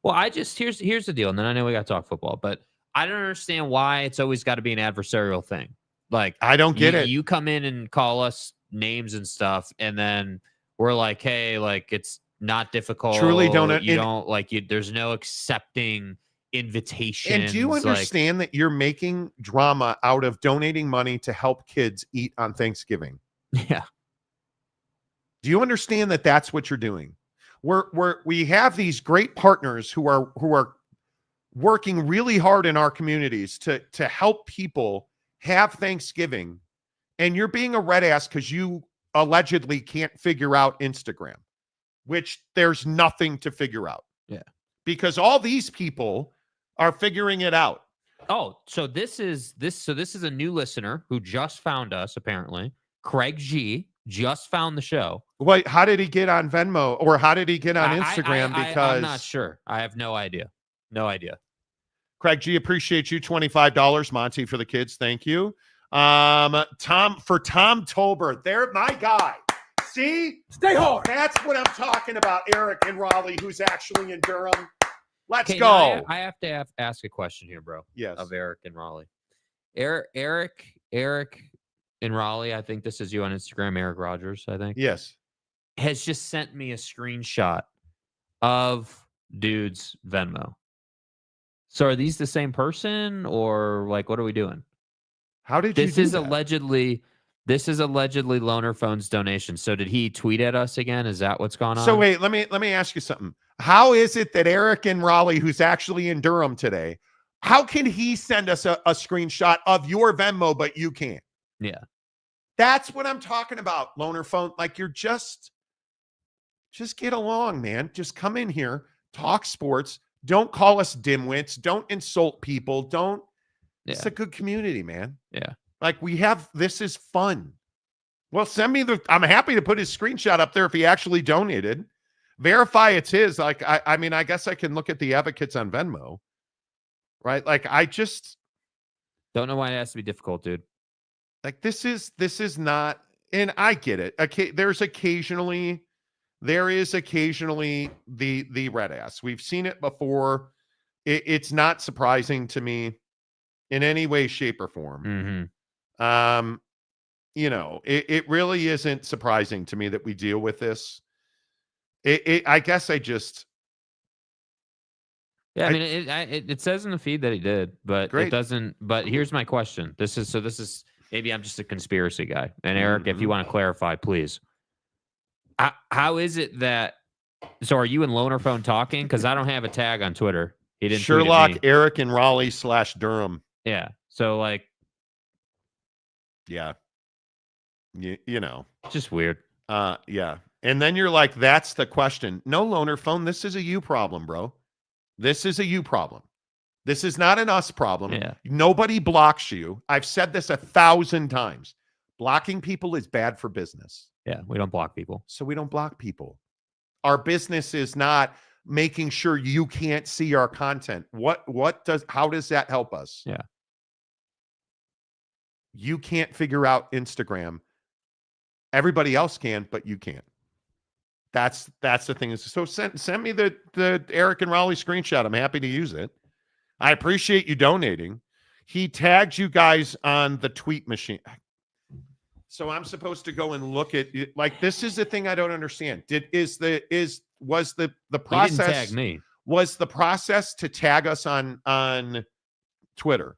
well, here's the deal, and then I know we got to talk football, but I don't understand why it's always got to be an adversarial thing. Like, I don't get it. You come in and call us names and stuff, and then we're like, hey, like, it's not difficult. Truly don't. You don't like you. There's no accepting invitations. And do you understand that you're making drama out of donating money to help kids eat on Thanksgiving? Yeah. Do you understand that that's what you're doing? We have these great partners who are working really hard in our communities to help people have Thanksgiving, and you're being a red ass because you allegedly can't figure out Instagram, which there's nothing to figure out. Yeah. Because all these people are figuring it out. Oh, so this is a new listener who just found us, apparently. Craig G just found the show. Wait, how did he get on Venmo, or how did he get on Instagram? Because I'm not sure. I have no idea. No idea. Craig G, appreciate you. $25, Monty, for the kids. Thank you. Tom Tolbert. There, my guy. See? Stay hard. That's what I'm talking about. Eric in Raleigh, who's actually in Durham. Let's go. Now I have to ask a question here, bro. Yes. Of Eric in Raleigh. Eric in Raleigh, I think this is you on Instagram, Eric Rogers, I think. Yes. Has just sent me a screenshot of dude's Venmo. So are these the same person, or like, what are we doing? How did you do that? This is allegedly Loner Phone's donation. So did he tweet at us again? Is that what's going on? So wait, let me ask you something. How is it that Eric in Raleigh, who's actually in Durham today, how can he send us a screenshot of your Venmo, but you can't? Yeah. That's what I'm talking about, Loner Phone. Like, you're just get along, man. Just come in here, talk sports. Don't call us dimwits. Don't insult people. It's a good community, man. Yeah. Like, this is fun. Well, send me I'm happy to put his screenshot up there if he actually donated. Verify it's his. Like, I mean, I guess I can look at the advocates on Venmo, right? Like, I just don't know why it has to be difficult, dude. Like, this is not, and I get it. Okay, there is occasionally the red ass. We've seen it before. It's not surprising to me in any way, shape, or form. Mm-hmm. It really isn't surprising to me that we deal with this. I guess I just. Yeah, I mean, it says in the feed that he did, but great. It doesn't. But here's my question. This is maybe I'm just a conspiracy guy. And Eric, if you want to clarify, please. How is it that? So are you and Loner Phone talking? Because I don't have a tag on Twitter. He didn't. Sherlock Eric in Raleigh /Durham. Yeah. So like. Yeah. You know. Just weird. Yeah. And then you're like, that's the question. No, Loner Phone. This is a you problem, bro. This is a you problem. This is not an us problem. Yeah. Nobody blocks you. I've said this 1,000 times. Blocking people is bad for business. Yeah, we don't block people. So we don't block people. Our business is not making sure you can't see our content. How does that help us? Yeah. You can't figure out Instagram. Everybody else can, but you can't. That's the thing. So send me the Eric and Raleigh screenshot. I'm happy to use it. I appreciate you donating. He tagged you guys on the tweet machine. So I'm supposed to go and look at it. Like, this is the thing I don't understand. Was the process? You didn't tag me. Was the process to tag us on Twitter?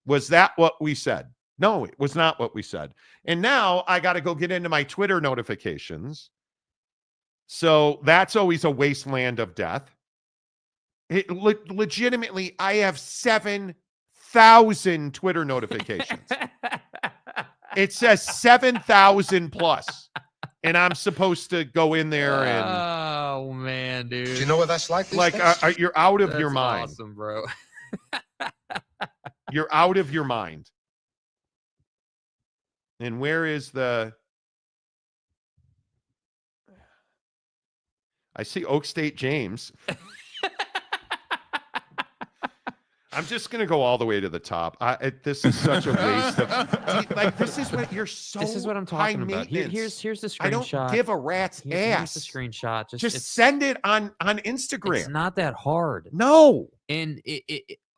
Was that what we said? No, it was not what we said. And now I got to go get into my Twitter notifications. So that's always a wasteland of death. Legitimately, I have 7,000 Twitter notifications. It says 7,000 plus. And I'm supposed to go in there and... Oh, man, dude. Do you know what that's like? You're out of your mind. Awesome, bro. You're out of your mind. And where is the... I see Oak State James. I'm just going to go all the way to the top. This is such a waste of... this is what you're so... This is what I'm talking about. Here's the screenshot. I don't give a rat's ass. Here's the screenshot. Just send it on Instagram. It's not that hard. No. And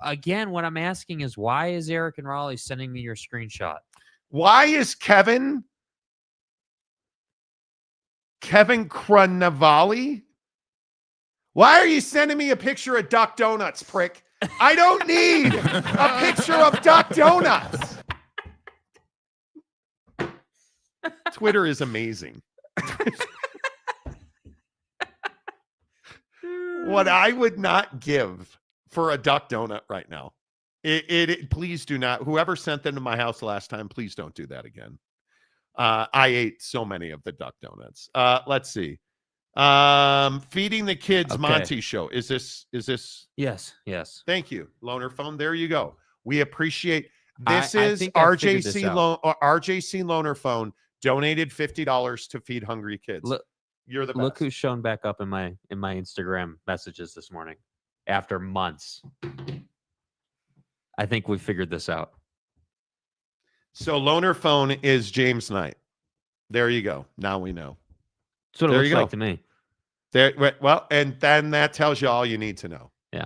again, what I'm asking is, why is Eric and Raleigh sending me your screenshot? Why is Kevin Cronavali? Why are you sending me a picture of Duck Donuts, prick? I don't need a picture of Duck Donuts. Twitter is amazing. What I would not give for a Duck Donut right now. Please do not. Whoever sent them to my house last time, please don't do that again. I ate so many of the Duck Donuts. Let's see. Feeding the kids, okay. Monty Show. Is this? Yes. Thank you, Loner Phone. There you go. We appreciate. This is RJC Loner Phone donated $50 to feed hungry kids. You're the best. Look who's shown back up in my Instagram messages this morning after months. I think we figured this out. So Loner Phone is James Knight. There you go. Now we know. That's what it looks like to me. Well, and then that tells you all you need to know. Yeah.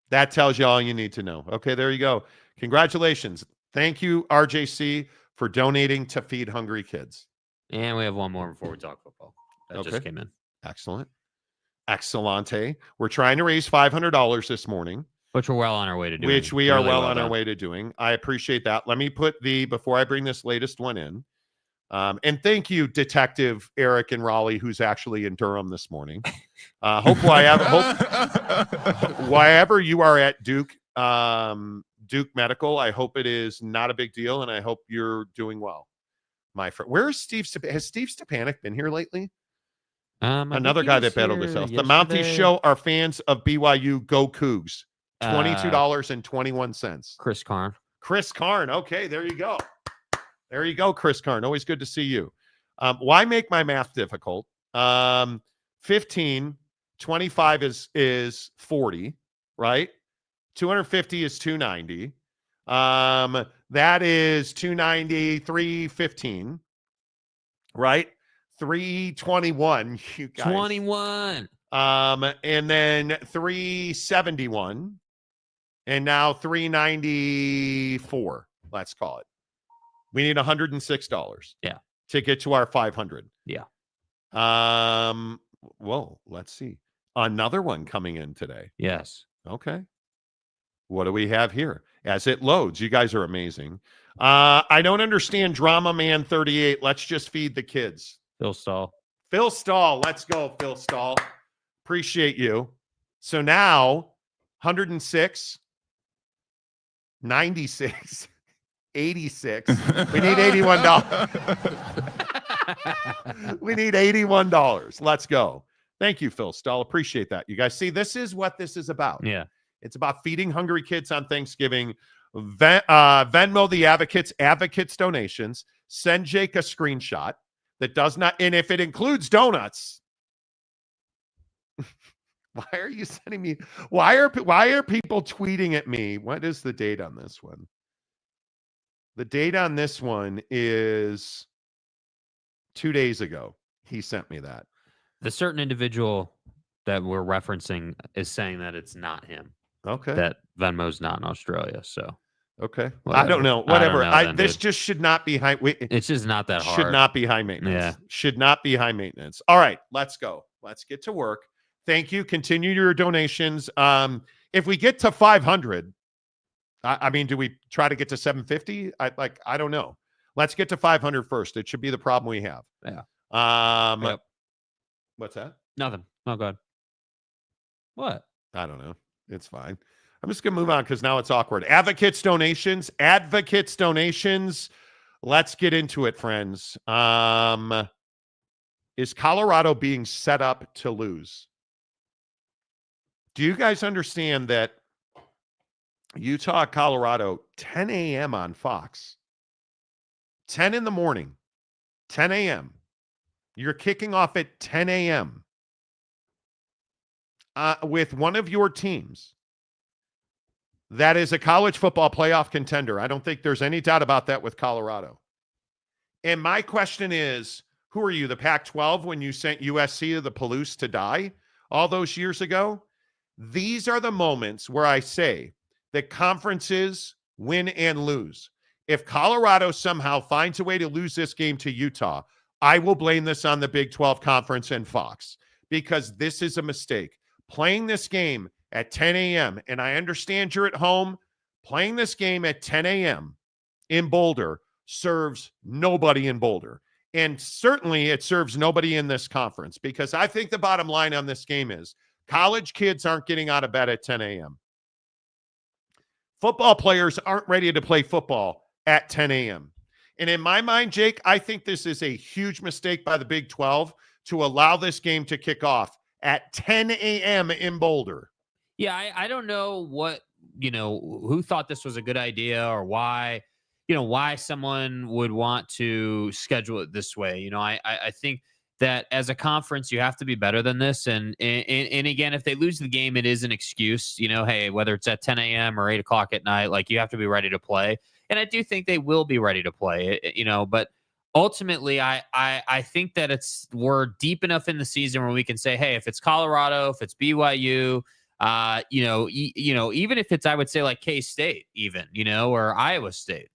That tells you all you need to know. Okay, there you go. Congratulations. Thank you, RJC, for donating to feed hungry kids. And we have one more before we talk football. That just came in. Excellent. Excellente. We're trying to raise $500 this morning. Which we're well on our way to doing. Which we are well on our way to doing. I appreciate that. Let me put before I bring this latest one in. And thank you, Detective Eric and Raleigh, who's actually in Durham this morning. Wherever you are at Duke Medical, I hope it is not a big deal, and I hope you're doing well, my friend. Where is Steve? Has Steve Stepanek been here lately? Another guy that battled himself. The Monty Show are fans of BYU. Go Cougs. $22.21. Chris Karn. Okay, there you go. There you go, Chris Karn. Always good to see you. Why make my math difficult? 15, 25 is 40, right? 250 is 290. That is 290, 315, right? 321, you guys. 21. And then 371. And now 394, let's call it. We need $106. Yeah. To get to our 500. Yeah. Well, let's see. Another one coming in today. Yes. Okay. What do we have here? As it loads, you guys are amazing. I don't understand Drama Man 38. Let's just feed the kids. Phil Stahl. Let's go, Phil Stahl. Appreciate you. So now 106, 96, 86. We need $81. We need $81. Let's go. Thank you, Phil Stahl. Appreciate that. You guys see, this is what this is about. Yeah. It's about feeding hungry kids on Thanksgiving. Venmo the Advocates donations. Send Jake a screenshot that does not, and if it includes donuts, why are you sending me? Why are people tweeting at me? What is the date on this one? The date on this one is 2 days ago. He sent me that. The certain individual that we're referencing is saying that it's not him. Okay. That Venmo's not in Australia. So. Okay. Whatever. I don't know. Whatever. This dude. just should not be high. It's just not that hard. Should not be high maintenance. Yeah. Should not be high maintenance. All right. Let's go. Let's get to work. Thank you. Continue your donations. If we get to 500, I mean, do we try to get to 750? I don't know. Let's get to 500 first. It should be the problem we have. Yeah. Yep. What's that? Nothing. Oh, God. What? I don't know. It's fine. I'm just going to move on because now it's awkward. Advocates donations. Let's get into it, friends. Is Colorado being set up to lose? Do you guys understand that Utah, Colorado, 10 a.m. on Fox? 10 in the morning, 10 a.m. You're kicking off at 10 a.m. With one of your teams that is a college football playoff contender. I don't think there's any doubt about that with Colorado. And my question is, who are you, the Pac-12, when you sent USC to the Palouse to die all those years ago? These are the moments where I say that conferences win and lose. If Colorado somehow finds a way to lose this game to Utah, I will blame this on the Big 12 Conference and Fox, because this is a mistake. Playing this game at 10 a.m., and I understand you're at home, playing this game at 10 a.m. in Boulder serves nobody in Boulder. And certainly it serves nobody in this conference, because I think the bottom line on this game is college kids aren't getting out of bed at 10 a.m. Football players aren't ready to play football at 10 a.m. And in my mind, Jake, I think this is a huge mistake by the Big 12 to allow this game to kick off at 10 a.m. in Boulder. Yeah, I don't know who thought this was a good idea, or why someone would want to schedule it this way. I think that as a conference, you have to be better than this. And again, if they lose the game, it is an excuse, hey, whether it's at 10 a.m. or 8 o'clock at night, like, you have to be ready to play. And I do think they will be ready to play, but ultimately I think that we're deep enough in the season where we can say, hey, if it's Colorado, if it's BYU, even if it's, I would say, like K-State even, or Iowa State,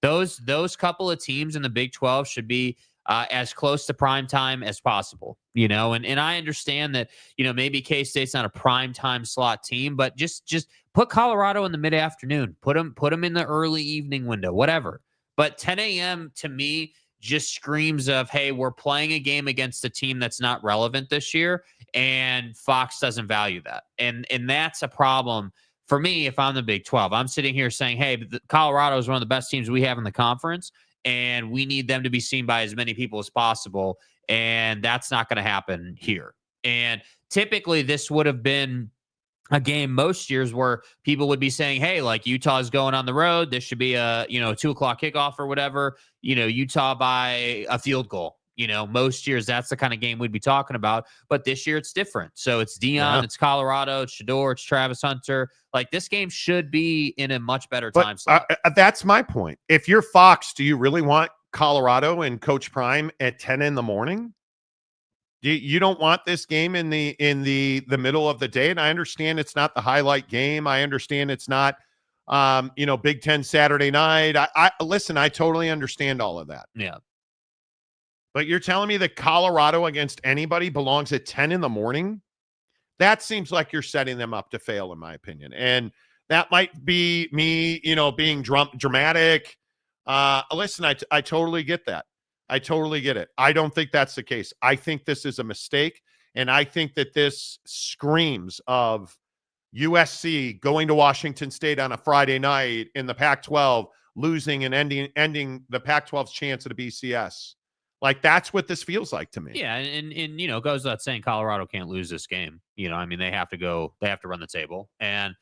those couple of teams in the Big 12 should be as close to prime time as possible, and I understand that, maybe K-State's not a prime time slot team, but just put Colorado in the mid-afternoon, put them in the early evening window, whatever. But 10 a.m. to me just screams of, hey, we're playing a game against a team that's not relevant this year, and Fox doesn't value that. And that's a problem for me if I'm the Big 12. I'm sitting here saying, hey, Colorado is one of the best teams we have in the conference, and we need them to be seen by as many people as possible, and that's not going to happen here. And typically this would have been a game most years where people would be saying, hey, like, Utah's going on the road, this should be a 2 o'clock kickoff or whatever, Utah by a field goal. Most years that's the kind of game we'd be talking about, but this year it's different. So it's Dion, it's Colorado, it's Shedeur, it's Travis Hunter. Like, this game should be in a much better time slot. That's my point. If you're Fox, do you really want Colorado and Coach Prime at 10 in the morning? You don't want this game in the middle of the day. And I understand it's not the highlight game. I understand it's not, Big Ten Saturday night. Listen, I totally understand all of that. Yeah. But you're telling me that Colorado against anybody belongs at 10 in the morning? That seems like you're setting them up to fail, in my opinion. And that might be me, being dramatic. Listen, I totally get that. I totally get it. I don't think that's the case. I think this is a mistake, and I think that this screams of USC going to Washington State on a Friday night in the Pac-12, losing and ending the Pac-12's chance at a BCS. Like, that's what this feels like to me. Yeah, and it goes without saying Colorado can't lose this game. They have to run the table. And,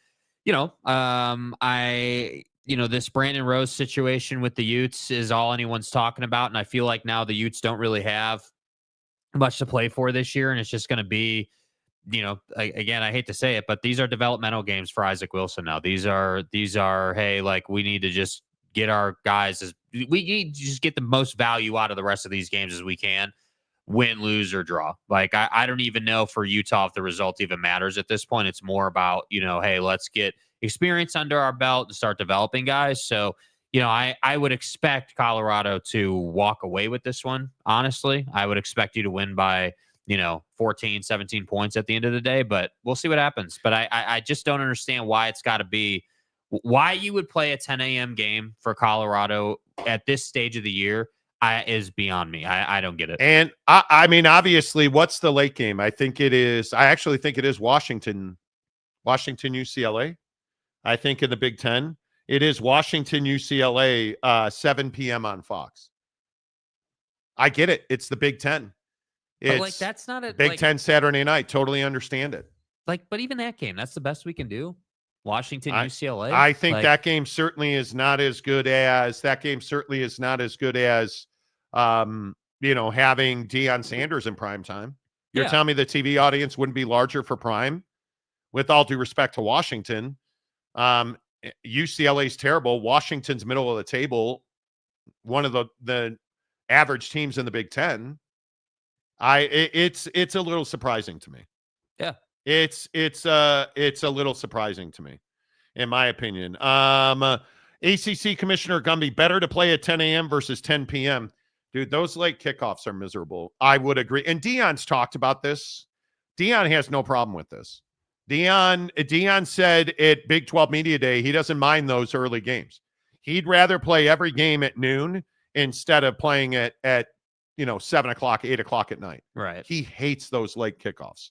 this Brandon Rose situation with the Utes is all anyone's talking about. And I feel like now the Utes don't really have much to play for this year. And it's just going to be, again, I hate to say it, but these are developmental games for Isaac Wilson now. These are, hey, like, we need to just get our guys, we need to just get the most value out of the rest of these games as we can, win, lose, or draw. Like, I don't even know for Utah if the result even matters at this point. It's more about, hey, let's get experience under our belt and start developing guys. So, I would expect Colorado to walk away with this one. Honestly, I would expect you to win by, 14, 17 points at the end of the day, but we'll see what happens. But I just don't understand why it's got to be Why you would play a 10 a.m. game for Colorado at this stage of the year is beyond me. I don't get it. And I mean, obviously, what's the late game? I actually think it is Washington, UCLA. I think in the Big Ten, it is Washington, UCLA, 7 p.m. on Fox. I get it. It's the Big Ten. But like, that's not a Big Ten Saturday night. Totally understand it. Like, but even that game, that's the best we can do. Washington, UCLA. I think that game certainly is not as good as having Deion Sanders in prime time. You're telling me the TV audience wouldn't be larger for prime? With all due respect to Washington, UCLA's terrible. Washington's middle of the table, one of the average teams in the Big Ten. It's a little surprising to me. Yeah. It's a little surprising to me, in my opinion. ACC Commissioner Gumby, better to play at 10 a.m. versus 10 p.m. Dude, those late kickoffs are miserable. I would agree. And Deion's talked about this. Deion has no problem with this. Deion said at Big 12 Media Day he doesn't mind those early games. He'd rather play every game at noon instead of playing at 7 o'clock, 8 o'clock at night. Right. He hates those late kickoffs.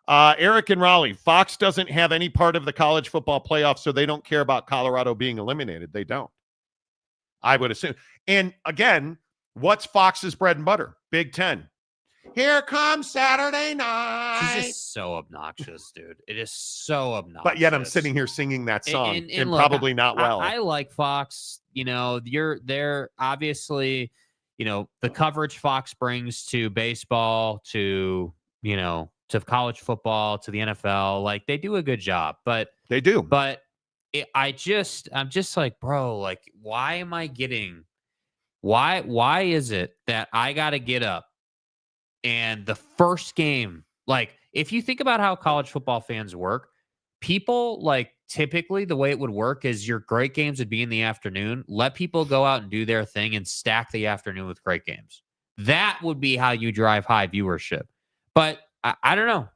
Eric and Raleigh, Fox doesn't have any part of the college football playoff, so they don't care about Colorado being eliminated. They don't. I would assume. And again, what's Fox's bread and butter? Big Ten. Here comes Saturday night. It's just so obnoxious, dude. It is so obnoxious. But yet I'm sitting here singing that song and look, probably not well. I like Fox. They're obviously, the coverage Fox brings to baseball, to college football, to the NFL. Like, they do a good job, but they do. But I'm just like, bro, like, why is it that I got to get up and the first game, like, if you think about how college football fans work, people, like, typically the way it would work is your great games would be in the afternoon. Let people go out and do their thing and stack the afternoon with great games. That would be how you drive high viewership. But I don't know.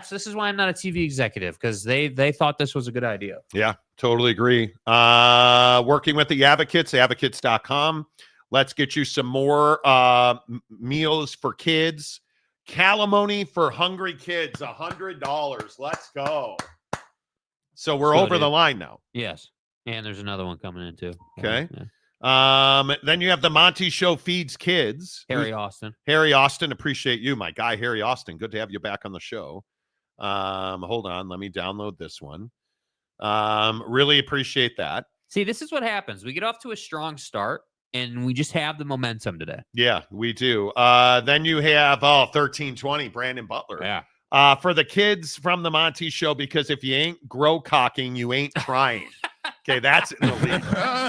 This is why I'm not a TV executive, because they thought this was a good idea. Yeah, totally agree. Working with the Advocates, advocates.com. Let's get you some more meals for kids. Calamoni for hungry kids, $100. Let's go. So we're over the line now. Yes. And there's another one coming in too. Okay. Yeah. Then you have the Monty Show feeds kids. Harry Austin, appreciate you, my guy, Harry Austin. Good to have you back on the show. Hold on. Let me download this one. Really appreciate that. See, this is what happens. We get off to a strong start, and we just have the momentum today. Yeah, we do. Then you have 1320, Brandon Butler. Yeah. For the kids from the Monty Show, because if you ain't grow cocking, you ain't trying. Okay, that's in the lead.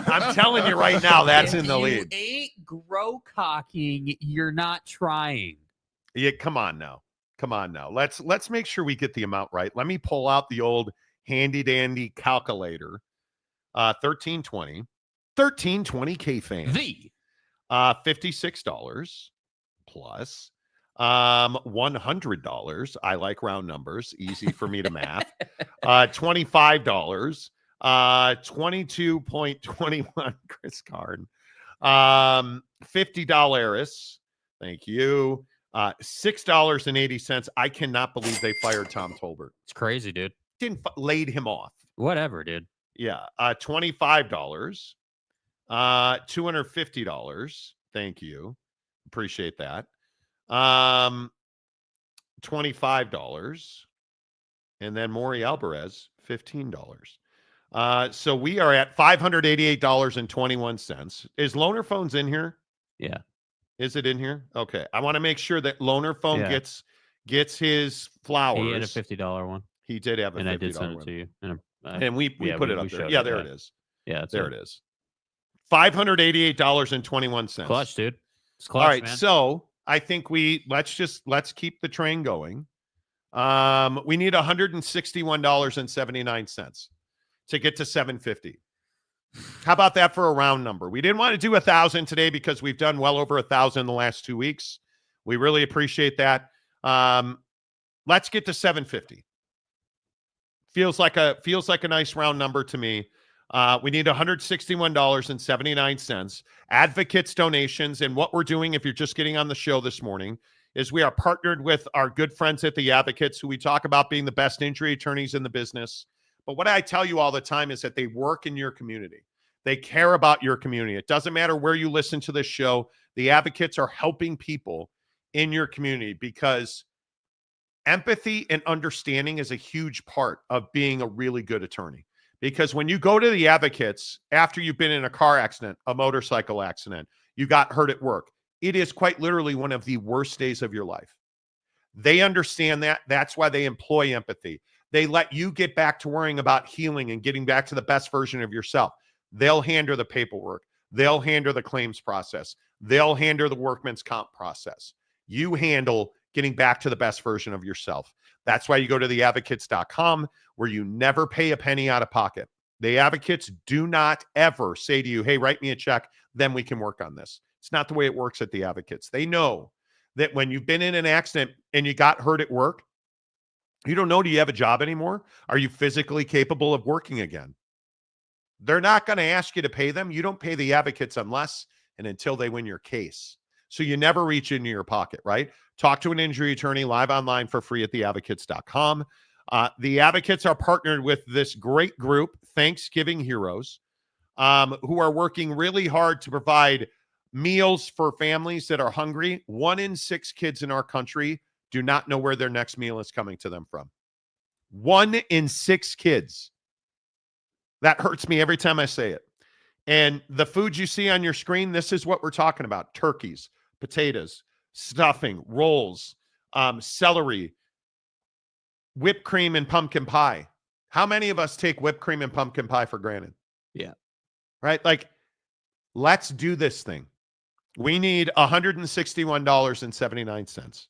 I'm telling you right now, that's in the lead. If you ain't grow cocking, you're not trying. Yeah, come on now. Let's make sure we get the amount right. Let me pull out the old handy dandy calculator. 1320 K-fan. The $56 plus $100. I like round numbers, easy for me to math. $25. 22.21 Chris Carn. $50. Thank you. $6.80. I cannot believe they fired Tom Tolbert. It's crazy, dude. Laid him off. Whatever, dude. Yeah. $25. $250. Thank you. Appreciate that. $25. And then Maury Alvarez, $15. So we are at $588.21. Is Loner Phones in here? Yeah. Is it in here? Okay. I want to make sure that Loner Phone gets his flowers. He had a $50 one. He did have a $50 one. And I did send it to you. And we put it up there. Yeah, there it is. Yeah, there it is. $588.21. Clutch, dude. It's clutch, all right, man. So I think let's keep the train going. We need $161.79 to get to 750. How about that for a round number? We didn't want to do 1,000 today because we've done well over 1,000 the last 2 weeks. We really appreciate that. Let's get to 750. Feels like a nice round number to me. We need $161.79. Advocates donations. And what we're doing, if you're just getting on the show this morning, is we are partnered with our good friends at the Advocates, who we talk about being the best injury attorneys in the business. But what I tell you all the time is that they work in your community. They care about your community. It doesn't matter where you listen to this show. The Advocates are helping people in your community, because empathy and understanding is a huge part of being a really good attorney. Because when you go to the Advocates after you've been in a car accident, a motorcycle accident, you got hurt at work, it is quite literally one of the worst days of your life. They understand that. That's why they employ empathy. They let you get back to worrying about healing and getting back to the best version of yourself. They'll handle the paperwork. They'll handle the claims process. They'll handle the workman's comp process. You handle getting back to the best version of yourself. That's why you go to theadvocates.com, where you never pay a penny out of pocket. The Advocates do not ever say to you, hey, write me a check, then we can work on this. It's not the way it works at the Advocates. They know that when you've been in an accident and you got hurt at work, you don't know, do you have a job anymore? Are you physically capable of working again? They're not going to ask you to pay them. You don't pay the Advocates unless and until they win your case. So you never reach into your pocket, right? Talk to an injury attorney live online for free at theadvocates.com. The Advocates are partnered with this great group, Thanksgiving Heroes, who are working really hard to provide meals for families that are hungry. 1 in 6 kids in our country do not know where their next meal is coming to them from. 1 in 6 kids. That hurts me every time I say it. And the food you see on your screen, this is what we're talking about. Turkeys, potatoes, stuffing, rolls, celery, whipped cream, and pumpkin pie. How many of us take whipped cream and pumpkin pie for granted? Yeah. Right? Like, let's do this thing. We need $161.79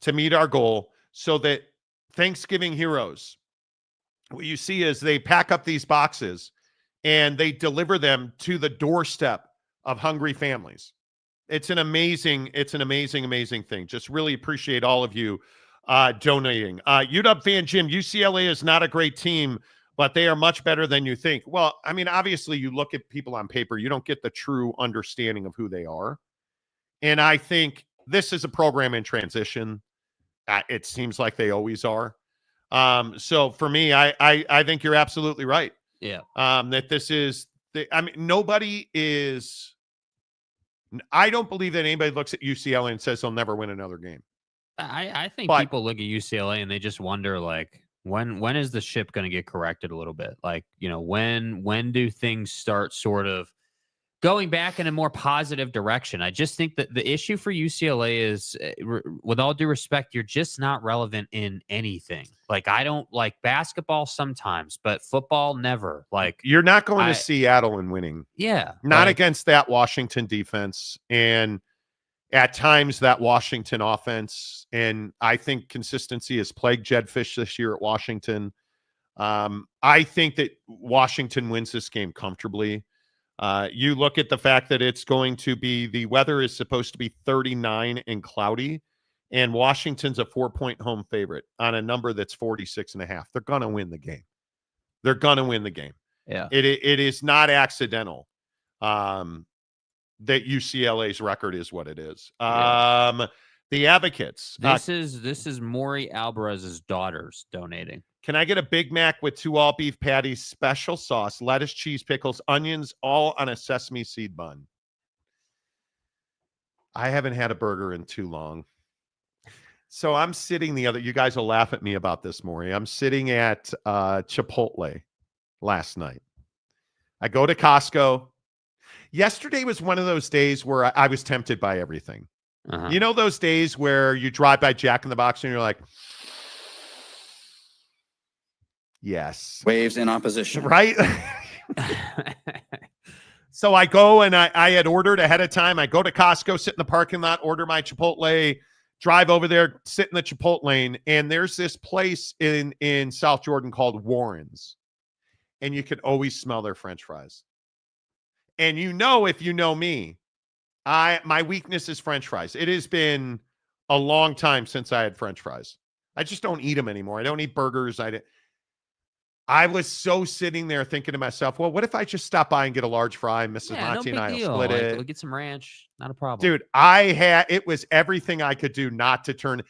to meet our goal, so that Thanksgiving Heroes, what you see is they pack up these boxes and they deliver them to the doorstep of hungry families. It's an amazing thing. Just really appreciate all of you donating. UW fan Jim, UCLA is not a great team, but they are much better than you think. Well, I mean, obviously you look at people on paper, you don't get the true understanding of who they are. And I think this is a program in transition. It seems like they always are. So for me, I think you're absolutely right. Yeah. That this is, nobody is, I don't believe that anybody looks at UCLA and says they'll never win another game. I think people look at UCLA and they just wonder, like, when is the ship going to get corrected a little bit? Like, you know, when do things start sort of going back in a more positive direction? I just think that the issue for UCLA is, with all due respect, you're just not relevant in anything. Like, I don't like basketball sometimes, but football never. Like, you're not going to Seattle and winning. Yeah. Not against that Washington defense. And at times that Washington offense, and I think consistency has plagued Jed Fish this year at Washington. I think that Washington wins this game comfortably. You look at the fact that it's going to be, the weather is supposed to be 39 and cloudy, and Washington's a 4-point home favorite on a number that's 46.5. They're going to win the game. They're going to win the game. Yeah. It is not accidental that UCLA's record is what it is. The Advocates. This is Maury Alvarez's daughters donating. Can I get a Big Mac with 2 all beef patties, special sauce, lettuce, cheese, pickles, onions, all on a sesame seed bun? I haven't had a burger in too long. So I'm sitting you guys will laugh at me about this, Maury. I'm sitting at Chipotle last night. I go to Costco. Yesterday was one of those days where I was tempted by everything. Uh-huh. You know those days where you drive by Jack in the Box and you're like, yes. Waves in opposition. Right? So I go and I had ordered ahead of time. I go to Costco, sit in the parking lot, order my Chipotle, drive over there, sit in the Chipotle lane, and there's this place in South Jordan called Warren's. And you can always smell their French fries. And you know, if you know me, my weakness is French fries. It has been a long time since I had French fries. I just don't eat them anymore. I don't eat burgers. I was so sitting there thinking to myself, well, what if I just stop by and get a large fry? Mrs. Monty and I will split it. We'll get some ranch. Not a problem. Dude, it was everything I could do not to turn.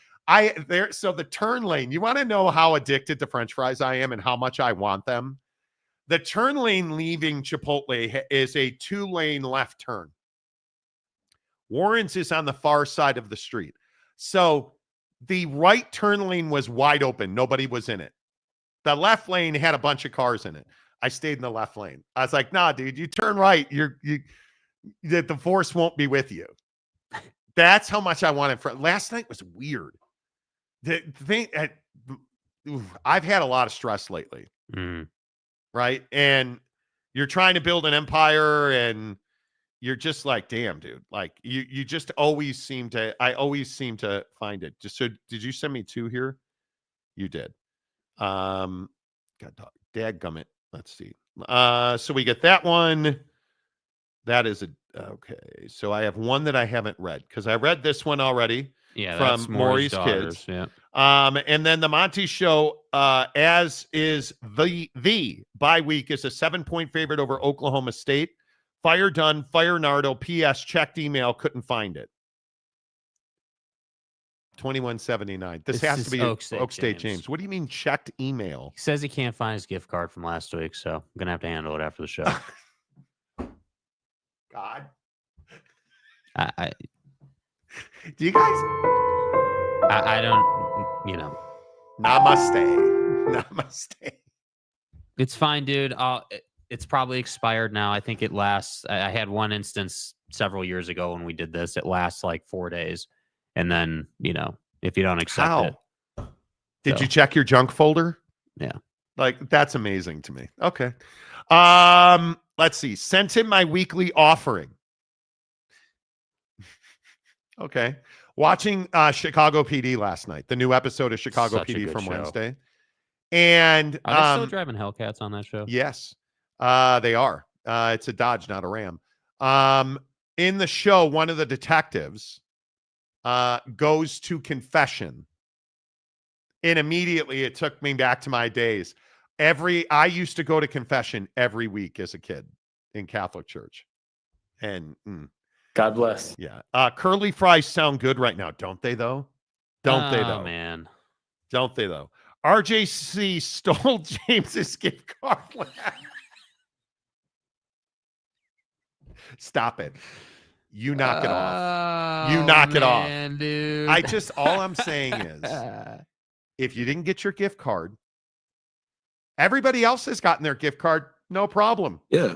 So the turn lane, you want to know how addicted to French fries I am and how much I want them? The turn lane leaving Chipotle is a 2-lane left turn. Warren's is on the far side of the street. So the right turn lane was wide open. Nobody was in it. The left lane had a bunch of cars in it. I stayed in the left lane. I was like, nah, dude, you turn right. The force won't be with you. That's how much I wanted. Last night was weird. The thing, I've had a lot of stress lately. Right. And you're trying to build an empire and you're just like, damn, dude, like you just I always seem to find it. So did you send me 2 here? You did. God, dadgummit. Let's see. So we get that one. That is okay. So I have one that I haven't read because I read this one already. Yeah, from Maury's kids. Yeah. And then the Monty Show, as is the bye week, is a 7-point favorite over Oklahoma State. Fire done, fire Nardo. P.S. Checked email, couldn't find it. 2179. This has to be Oak State James. What do you mean checked email? He says he can't find his gift card from last week, so I'm gonna have to handle it after the show. God. Do you guys? I don't. Namaste. It's fine, dude. It's probably expired now. I think it lasts. I had one instance several years ago when we did this. It lasts like 4 days, and then if you don't accept it. Did you check your junk folder? Yeah. Like that's amazing to me. Okay. Let's see. Sent him my weekly offering. Okay. Watching Chicago PD last night, the new episode of Chicago PD from Wednesday. And are they still driving Hellcats on that show? Yes, they are. It's a Dodge, not a Ram. In the show, one of the detectives goes to confession. And immediately it took me back to my days. I used to go to confession every week as a kid in Catholic church. And God bless. Yeah. Curly fries sound good right now, don't they, though? Don't they, though? Man. Don't they, though? RJC stole James's gift card. Stop it. You knock it off. You knock it off. Dude. All I'm saying is, if you didn't get your gift card, everybody else has gotten their gift card. No problem. Yeah.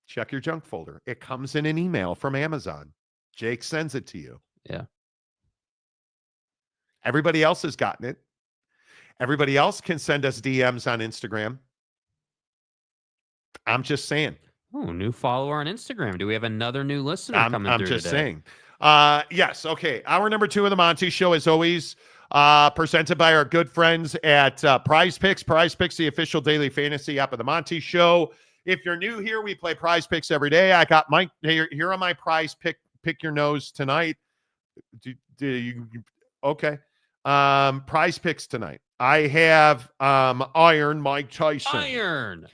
Check your junk folder. It comes in an email from Amazon. Jake sends it to you. Yeah. Everybody else has gotten it. Everybody else can send us DMs on Instagram. I'm just saying. Oh, new follower on Instagram. Do we have another new listener coming through I'm just today? saying. Yes. Okay. Hour number 2 of the Monty Show, as always, presented by our good friends at Prize Picks. Prize Picks, the official daily fantasy app of the Monty Show. If you're new here, we play Prize Picks every day. I got Mike here on my Prize Pick your nose tonight. Okay. Prize Picks tonight. I have Iron Mike Tyson. Iron.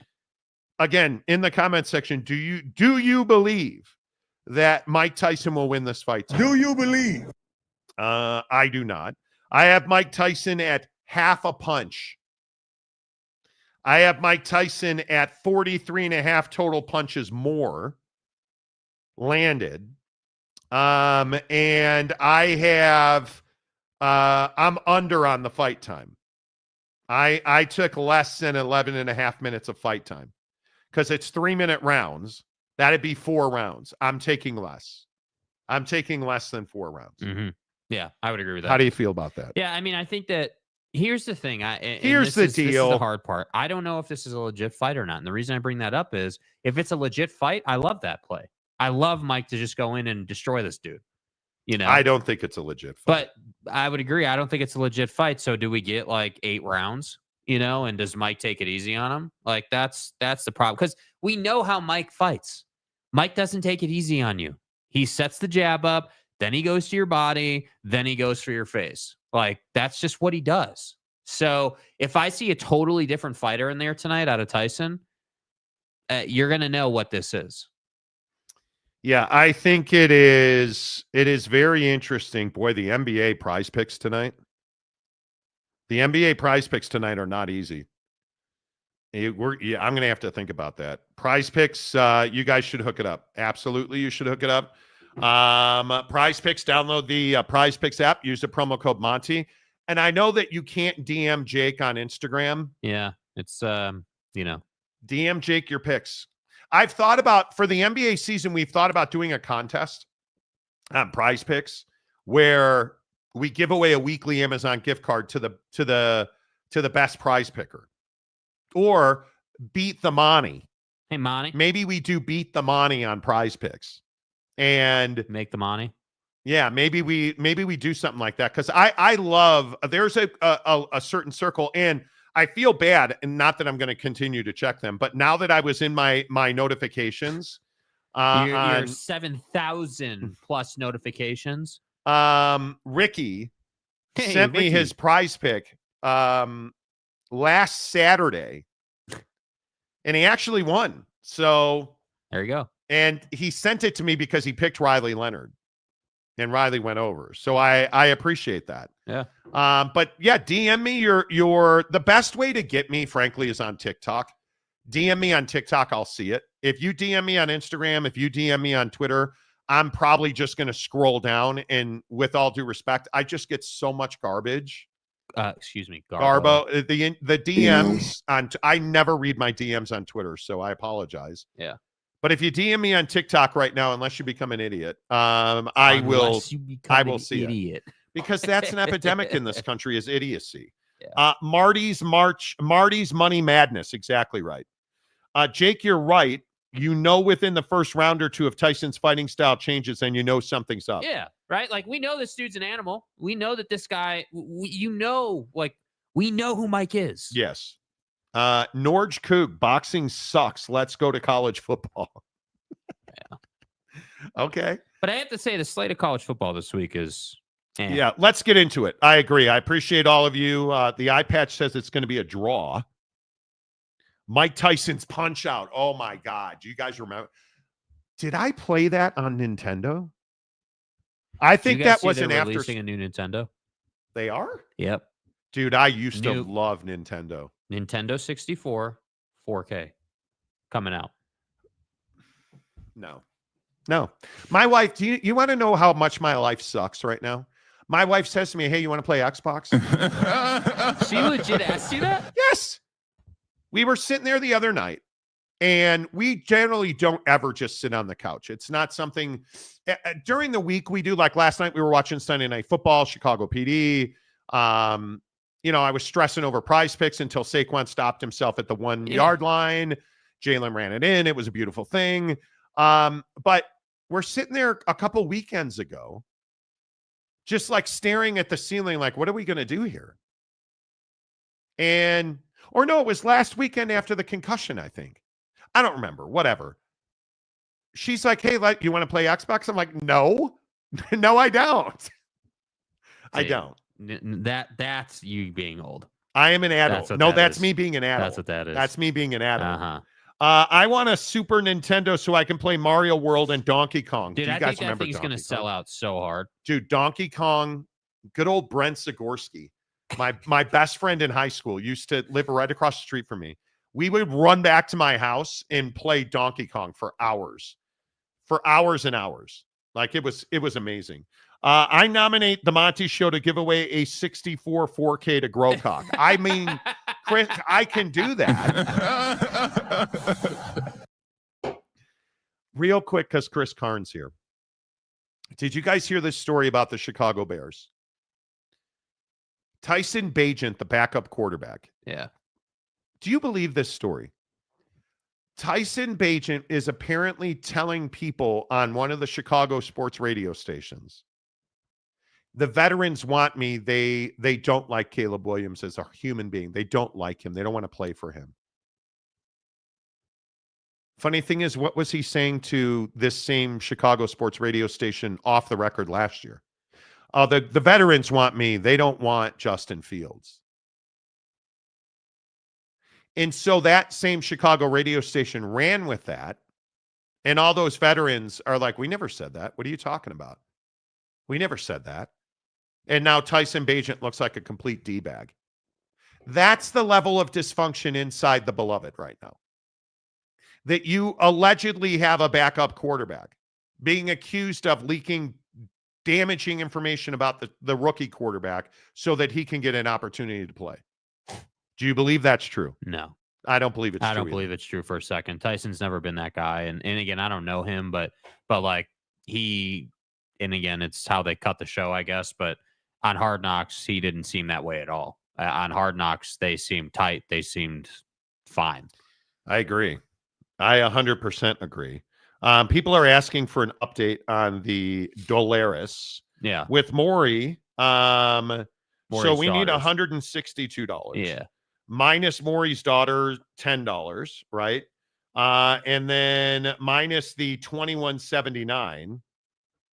Again, in the comment section, do you believe that Mike Tyson will win this fight tonight? Do you believe? I do not. I have Mike Tyson at half a punch. I have Mike Tyson at 43.5 total punches more landed. And I have I'm under on the fight time. I took less than 11.5 minutes of fight time because it's 3-minute rounds. That'd be 4 rounds. I'm taking less. I'm taking less than 4 rounds. Mm-hmm. Yeah, I would agree with that. How do you feel about that? Yeah, I mean, I think that here's the thing. Here's the deal. This is the hard part. I don't know if this is a legit fight or not. And the reason I bring that up is if it's a legit fight, I love that play. I love Mike to just go in and destroy this dude. I don't think it's a legit fight. But I would agree. I don't think it's a legit fight. So do we get like 8 rounds? And does Mike take it easy on him? Like that's the problem. Because we know how Mike fights. Mike doesn't take it easy on you. He sets the jab up, then he goes to your body, then he goes for your face. Like that's just what he does. So if I see a totally different fighter in there tonight out of Tyson, you're going to know what this is. Yeah, I think it is. It is very interesting. Boy, the NBA prize picks tonight. The NBA prize picks tonight are not easy. I'm going to have to think about that. Prize picks, you guys should hook it up. Absolutely, you should hook it up. Prize picks, download the Prize Picks app. Use the promo code Monty. And I know that you can't DM Jake on Instagram. Yeah, it's, DM Jake your picks. I've thought about, for the NBA season, we've thought about doing a contest on Prize Picks where we give away a weekly Amazon gift card to the best prize picker, or beat the Monty. Hey, Monty. Maybe we do beat the Monty on Prize Picks and make the Monty. Yeah, maybe we do something like that, because I love, there's a certain circle, and I feel bad, and not that I'm going to continue to check them, but now that I was in my notifications, your 7,000 plus notifications. Ricky sent me his prize pick last Saturday, and he actually won. So there you go. And he sent it to me because he picked Riley Leonard, and Riley went over. So I appreciate that. Yeah. But yeah, DM me your the best way to get me, frankly, is on TikTok. DM me on TikTok, I'll see it. If you DM me on Instagram, if you DM me on Twitter, I'm probably just going to scroll down, and with all due respect, I just get so much garbage. Excuse me, Garbo. The DMs on I never read my DMs on Twitter, so I apologize. Yeah. But if you DM me on TikTok right now, unless you become an idiot, I will see it, because that's an epidemic in this country, is idiocy. Yeah. Marty's Money Madness. Exactly right. Jake, you're right. You know, within the first round or two, if Tyson's fighting style changes, then you know something's up. Yeah, right? Like, we know this dude's an animal. We know that this guy, we know who Mike is. Yes. Norge Koog, boxing sucks. Let's go to college football. Yeah. Okay. But I have to say, the slate of college football this week is... Yeah, let's get into it. I agree. I appreciate all of you. The eye patch says it's going to be a draw. Mike Tyson's Punch Out. Oh, my God. Do you guys remember? Did I play that on Nintendo? I think that was an after. Releasing a new Nintendo. They are? Yep. Dude, I used to love Nintendo. Nintendo 64, 4K coming out. No. My wife, do you want to know how much my life sucks right now? My wife says to me, hey, you want to play Xbox? She legit asked you that? Yes. We were sitting there the other night, and we generally don't ever just sit on the couch. It's not something during the week we do. Like last night, we were watching Sunday Night Football, Chicago PD. I was stressing over Prize Picks until Saquon stopped himself at the 1 yard line. Jalen ran it in. It was a beautiful thing. But we're sitting there a couple weekends ago, just like staring at the ceiling, like, what are we going to do here? It was last weekend after the concussion, I think. I don't remember, whatever. She's like, hey, you want to play Xbox? I'm like, no, no, I don't. I don't. That's you being old. I am an adult. That's me being an adult. That's what that is. That's me being an adult. Uh-huh. I want a Super Nintendo so I can play Mario World and Donkey Kong. Dude, Do you I guys think that remember thing's going to sell out so hard. Dude, Donkey Kong, good old Brent Zagorski. My best friend in high school used to live right across the street from me. We would run back to my house and play Donkey Kong for hours and hours. Like, it was amazing. I nominate the Monty Show to give away a 64 4K to Growcock. I mean, Chris, I can do that. Real quick, because Chris Karn's here. Did you guys hear this story about the Chicago Bears? Tyson Bagent, the backup quarterback. Yeah. Do you believe this story? Tyson Bagent is apparently telling people on one of the Chicago sports radio stations, the veterans want me. They don't like Caleb Williams as a human being. They don't like him. They don't want to play for him. Funny thing is, what was he saying to this same Chicago sports radio station off the record last year? The veterans want me. They don't want Justin Fields. And so that same Chicago radio station ran with that. And all those veterans are like, we never said that. What are you talking about? We never said that. And now Tyson Bagent looks like a complete D-bag. That's the level of dysfunction inside the Beloved right now. That you allegedly have a backup quarterback being accused of leaking damaging information about the rookie quarterback so that he can get an opportunity to play. Do you believe that's true? No. I don't believe it's true. I don't believe it's true for a second. Tyson's never been that guy. And again, I don't know him, but like and again, it's how they cut the show, I guess. But on Hard Knocks, he didn't seem that way at all. On Hard Knocks, they seemed tight. They seemed fine. I agree. I 100% agree. People are asking for an update on the Dolaris. Yeah. With Maury. So we need $162. Yeah. Minus Maury's daughter, $10, right? And then minus the $21.79.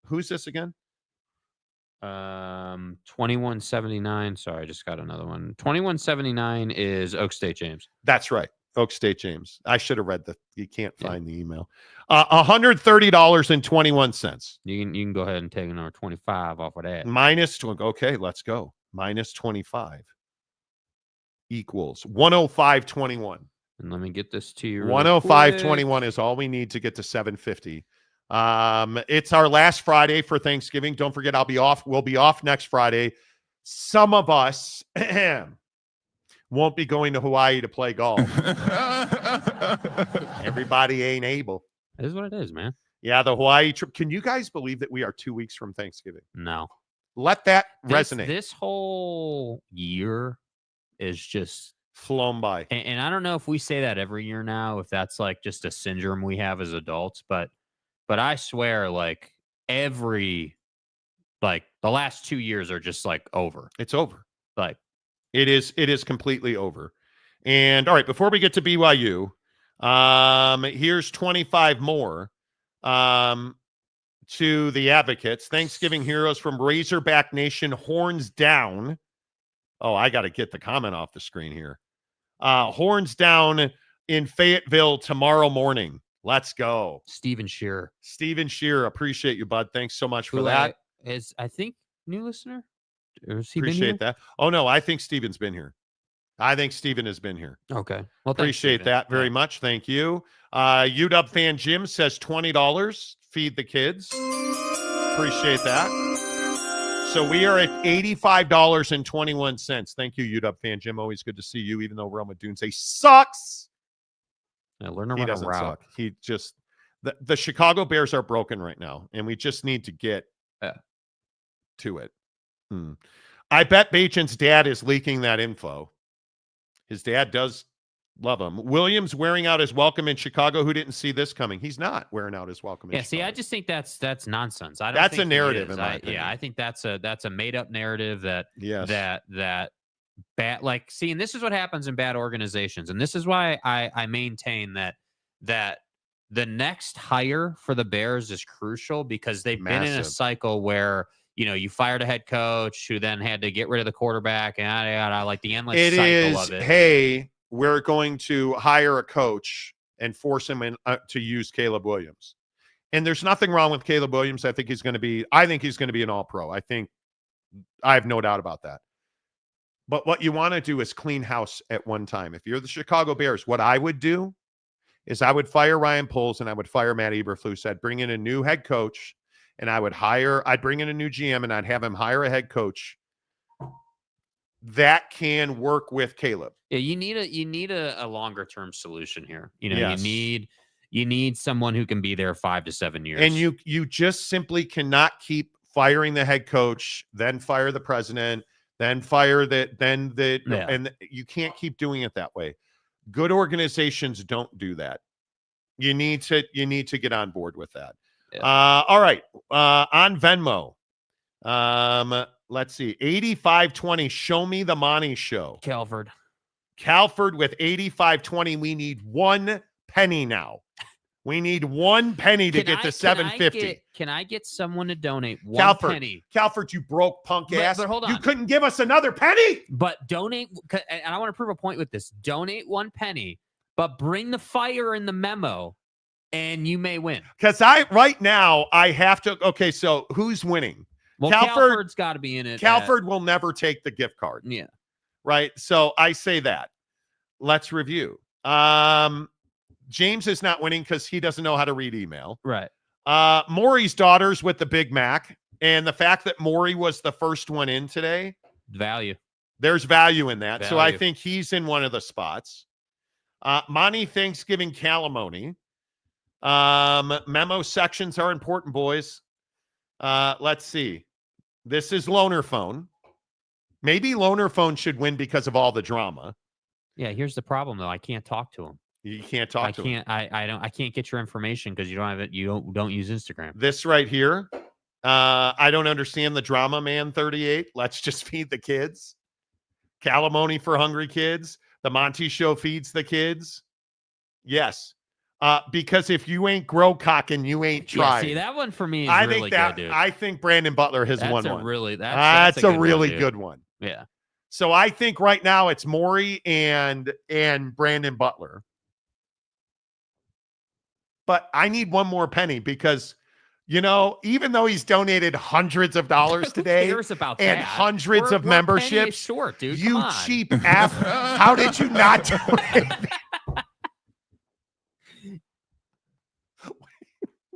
Who's this again? 2179. Sorry, I just got another one. 2179 is Oak State James. That's right. Oak State James. I should have read you can't find the email. $130.21. You can go ahead and take another 25 off of that. Okay, let's go. Minus 25 equals 105.21. And let me get this to you. 105.21 is all we need to get to 750. It's our last Friday for Thanksgiving. Don't forget, I'll be off. We'll be off next Friday. Some of us won't be going to Hawaii to play golf. Everybody ain't able. It is what it is, man. Yeah, the Hawaii trip. Can you guys believe that we are 2 weeks from Thanksgiving? No. Let that resonate. This whole year is just flown by. And I don't know if we say that every year now, if that's like just a syndrome we have as adults, but I swear, like the last 2 years are just like over. It's over. Like it is completely over. And all right, before we get to BYU, here's 25 more to the Advocates. Thanksgiving heroes from Razorback Nation, horns down. Oh, I got to get the comment off the screen here. Horns down in Fayetteville tomorrow morning. Let's go. Steven Shearer, appreciate you, bud. Thanks so much for that. I think, new listener. Appreciate that. Oh, no, I think Steven's been here. I think Steven has been here. Okay. Well, appreciate that very much. Thank you. UW fan Jim says $20. Feed the kids. Appreciate that. So we are at $85.21. Thank you, UW fan Jim. Always good to see you, even though Roma Dunze sucks. Yeah, learn to he run doesn't a route. suck. He just the Chicago Bears are broken right now, and we just need to get to it. I bet Bachan's dad is leaking that info. His dad does love him. Williams wearing out his welcome in Chicago. Who didn't see this coming? He's not wearing out his welcome. In Chicago. See, I just think that's nonsense. I don't. That's think a narrative. In my opinion. Yeah, I think that's a made up narrative that bad. Like, see, and this is what happens in bad organizations, and this is why I maintain that the next hire for the Bears is crucial because they've been in a cycle where you fired a head coach who then had to get rid of the quarterback and like the endless cycle of it. Hey, we're going to hire a coach and force him to use Caleb Williams. And there's nothing wrong with Caleb Williams. I think he's going to be an all-pro. I have no doubt about that. But what you want to do is clean house at one time. If you're the Chicago Bears, what I would do is I would fire Ryan Poles and I would fire Matt Eberflus. I'd bring in a new head coach and I'd bring in a new GM and I'd have him hire a head coach that can work with Caleb. Yeah, you need a longer term solution here. Yes. You need someone who can be there 5 to 7 years. And you just simply cannot keep firing the head coach, then fire the president, then fire and you can't keep doing it that way. Good organizations don't do that. You need to get on board with that. Yeah. All right. On Venmo. Let's see. 8520. Show me the Monty Show. Calford with 8520. We need 1 penny now. We need 1 penny to get to 750. Can I get someone to donate 1 penny? Calford, you broke punk ass. But hold on. You couldn't give us another penny? But donate, and I want to prove a point with this. Donate 1 penny, but bring the fire in the memo, and you may win. Because right now, I have to. Okay, so who's winning? Well, Calford's got to be in it. Calford will never take the gift card. Yeah. Right? So I say that. Let's review. James is not winning because he doesn't know how to read email. Right. Maury's daughter's with the Big Mac. And the fact that Maury was the first one in today. Value. There's value in that. Value. So I think he's in one of the spots. Monty Thanksgiving Calamoni. Memo sections are important, boys. Let's see. This is Loner Phone. Maybe Loner Phone should win because of all the drama. Yeah, here's the problem though. I can't talk to him. You can't talk to him. I can't get your information because you don't have it. You don't use Instagram. This right here. I don't understand the drama, man. 38. Let's just feed the kids. Calamoni for hungry kids. The Monty Show feeds the kids. Yes. Because if you ain't grow cocking, you ain't trying. Yeah, see, that one for me is really good, dude. I think Brandon Butler has won one. That's a really good one. Yeah. So I think right now it's Maury and Brandon Butler. But I need 1 more penny because, even though he's donated hundreds of dollars today and hundreds of memberships, short, dude. You cheap ass. How did you not donate?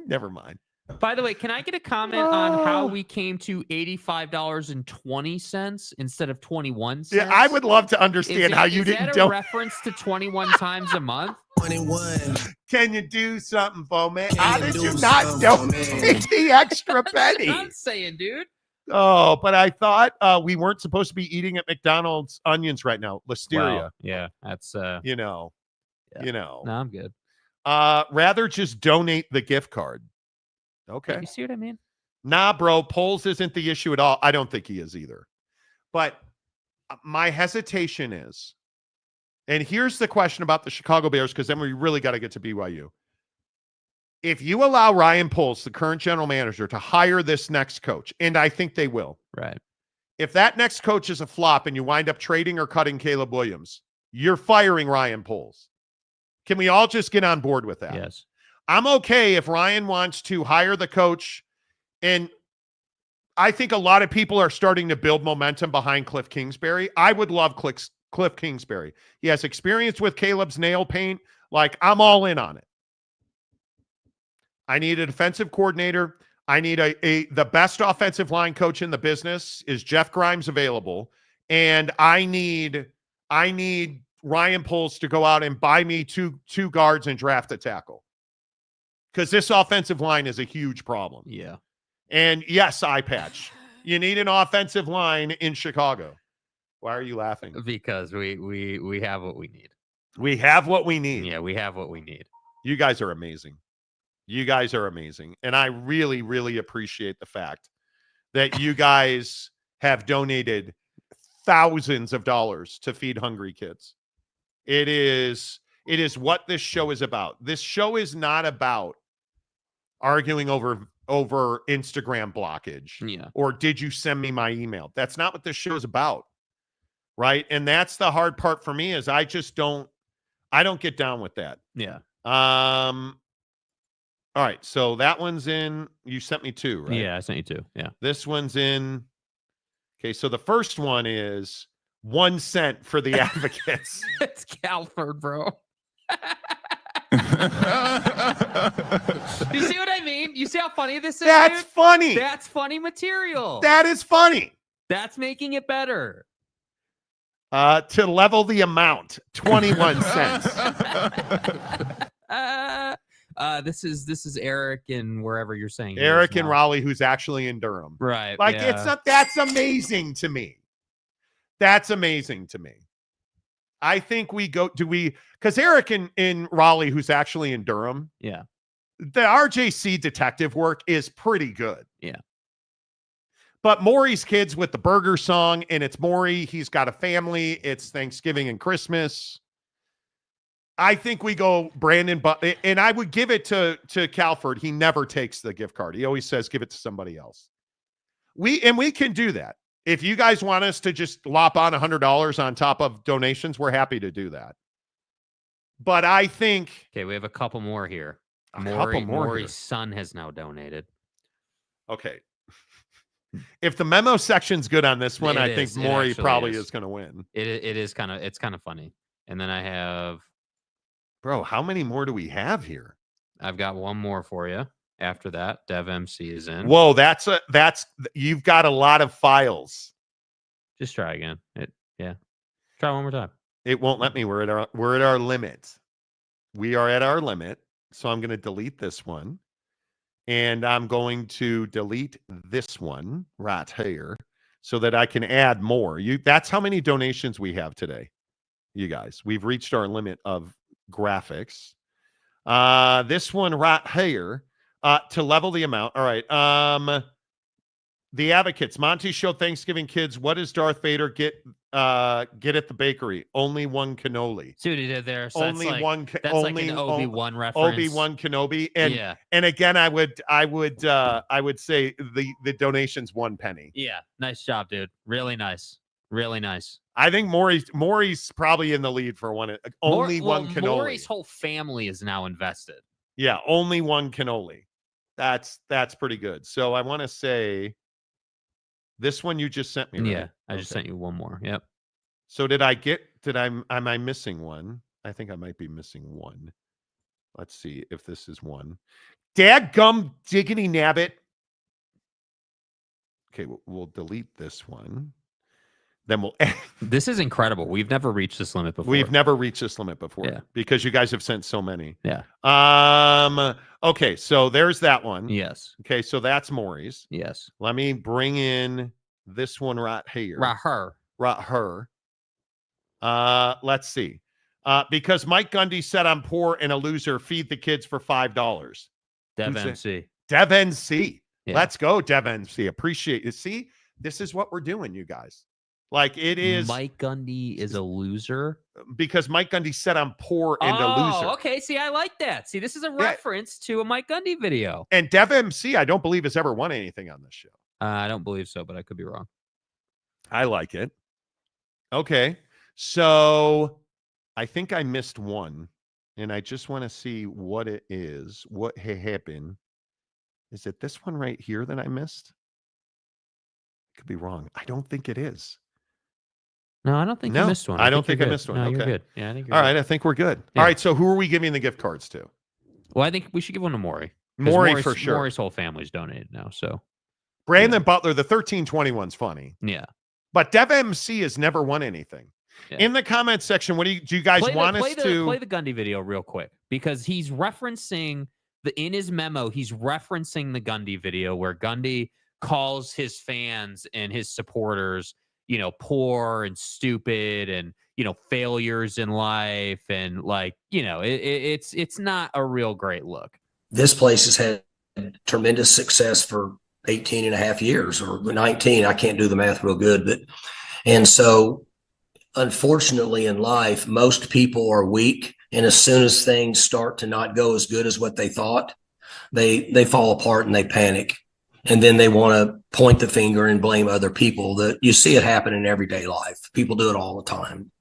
Never mind. By the way, can I get a comment on how we came to $85.20 instead of 21 cents? Yeah, I would love to understand how you didn't donate. Reference to 21 times a month? 21. Can you do something for me? How did you not donate the extra penny? That's what I'm saying, dude. Oh, but I thought we weren't supposed to be eating at McDonald's onions right now. Listeria. Wow. Yeah, that's No, I'm good. Rather just donate the gift card. Okay. You see what I mean? Nah, bro. Polls isn't the issue at all. I don't think he is either. But my hesitation is, and here's the question about the Chicago Bears, because then we really got to get to BYU. If you allow Ryan Poles, the current general manager, to hire this next coach, and I think they will. Right. If that next coach is a flop and you wind up trading or cutting Caleb Williams, you're firing Ryan Poles. Can we all just get on board with that? Yes. I'm okay if Ryan wants to hire the coach, and I think a lot of people are starting to build momentum behind Cliff Kingsbury. I would love Cliff Kingsbury. He has experience with Caleb's nail paint. Like, I'm all in on it. I need a defensive coordinator. I need the best offensive line coach in the business. Is Jeff Grimes available? And I need Ryan Poles to go out and buy me two guards and draft a tackle. Because this offensive line is a huge problem. Yeah. And yes, eye patch. You need an offensive line in Chicago. Why are you laughing? Because we have what we need. We have what we need. Yeah, we have what we need. You guys are amazing. You guys are amazing. And I really, really appreciate the fact that you guys have donated thousands of dollars to feed hungry kids. It is what this show is about. This show is not about arguing over Instagram blockage. Yeah. Or did you send me my email? That's not what this show is about. Right? And that's the hard part for me is I don't get down with that. Yeah. All right. So that one's in. You sent me 2, right? Yeah, I sent you 2. Yeah. This one's in. Okay. So the first one is 1 cent for the Advocates. It's Calford, bro. You see what I mean? You see how funny this is? That's dude? funny. That's funny material. That is funny. That's making it better. To level the amount, 21 cents. This is Eric and wherever you're saying. Eric in Raleigh, who's actually in Durham. Right. Like yeah. it's not. That's amazing to me. That's amazing to me. I think because Eric in Raleigh, who's actually in Durham. Yeah. The RJC detective work is pretty good. Yeah. But Maury's kids with the burger song, and it's Maury. He's got a family. It's Thanksgiving and Christmas. I think we go Brandon, and I would give it to Calford. He never takes the gift card. He always says, give it to somebody else. We can do that. If you guys want us to just lop on $100 on top of donations, we're happy to do that. But I think... Okay, we have a couple more here. Maury's son has now donated. Okay. If the memo section's good on this one, I think Maury probably is going to win. It's kind of funny. And then I have... Bro, how many more do we have here? I've got one more for you. After that, Dev MC is in. Whoa, you've got a lot of files. Just try again. Try one more time. It won't let me. We're at our limit. We are at our limit. So I'm going to delete this one. And I'm going to delete this one right here so that I can add more. That's how many donations we have today, you guys. We've reached our limit of graphics. This one right here. To level the amount. All right. The Advocates. Monty Show Thanksgiving Kids. What does Darth Vader get at the bakery? Only one cannoli. See what he did there. So only that's one. That's like an Obi-Wan reference. Obi-Wan Kenobi. And again, I would say the donation's 1 penny. Yeah. Nice job, dude. Really nice. Really nice. I think Maury's probably in the lead for one. Only one cannoli. Maury's whole family is now invested. Yeah, only one cannoli. That's pretty good. So I want to say this one you just sent me, right? Yeah, I just sent you one more. Yep. So am I missing one? I think I might be missing one. Let's see if this is one. Dadgum diggity nabbit. Okay, we'll delete this one. Then we'll... This is incredible. We've never reached this limit before. Yeah. Because you guys have sent so many. Yeah. Okay, so there's that one. Yes. Okay, so that's Maury's. Yes. Let me bring in this one right here. Right here. Let's see. Because Mike Gundy said I'm poor and a loser, feed the kids for $5. Dev MC. Dev MC. Yeah. Let's go, Dev MC. Appreciate it. See, this is what we're doing, you guys. Like it is. Mike Gundy is a loser because Mike Gundy said I'm poor and a loser. Okay. See, I like that. See, this is a reference to a Mike Gundy video. And Dev MC, I don't believe has ever won anything on this show. I don't believe so, but I could be wrong. I like it. Okay. So I think I missed one and I just want to see what it is. What happened? Is it this one right here that I missed? Could be wrong. I don't think it is. No, I don't think you missed one. I don't think I missed one. No, okay. You're good. Yeah, I think you're all good. right. I think we're good. Yeah. All right. So who are we giving the gift cards to? Well, I think we should give one to Maury. Maury for sure. Maury's whole family's donated now. So Brandon Butler, the 1321's funny. Yeah. But Dev MC has never won anything. Yeah. In the comment section, what do you guys want us to play the Gundy video real quick? Because he's referencing in his memo, he's referencing the Gundy video where Gundy calls his fans and his supporters, poor and stupid and, failures in life. And it's not a real great look. This place has had tremendous success for 18 and a half years or 19. I can't do the math real good, and so unfortunately in life, most people are weak. And as soon as things start to not go as good as what they thought, they fall apart and they panic. And then they want to point the finger and blame other people. You see it happen in everyday life. People do it all the time.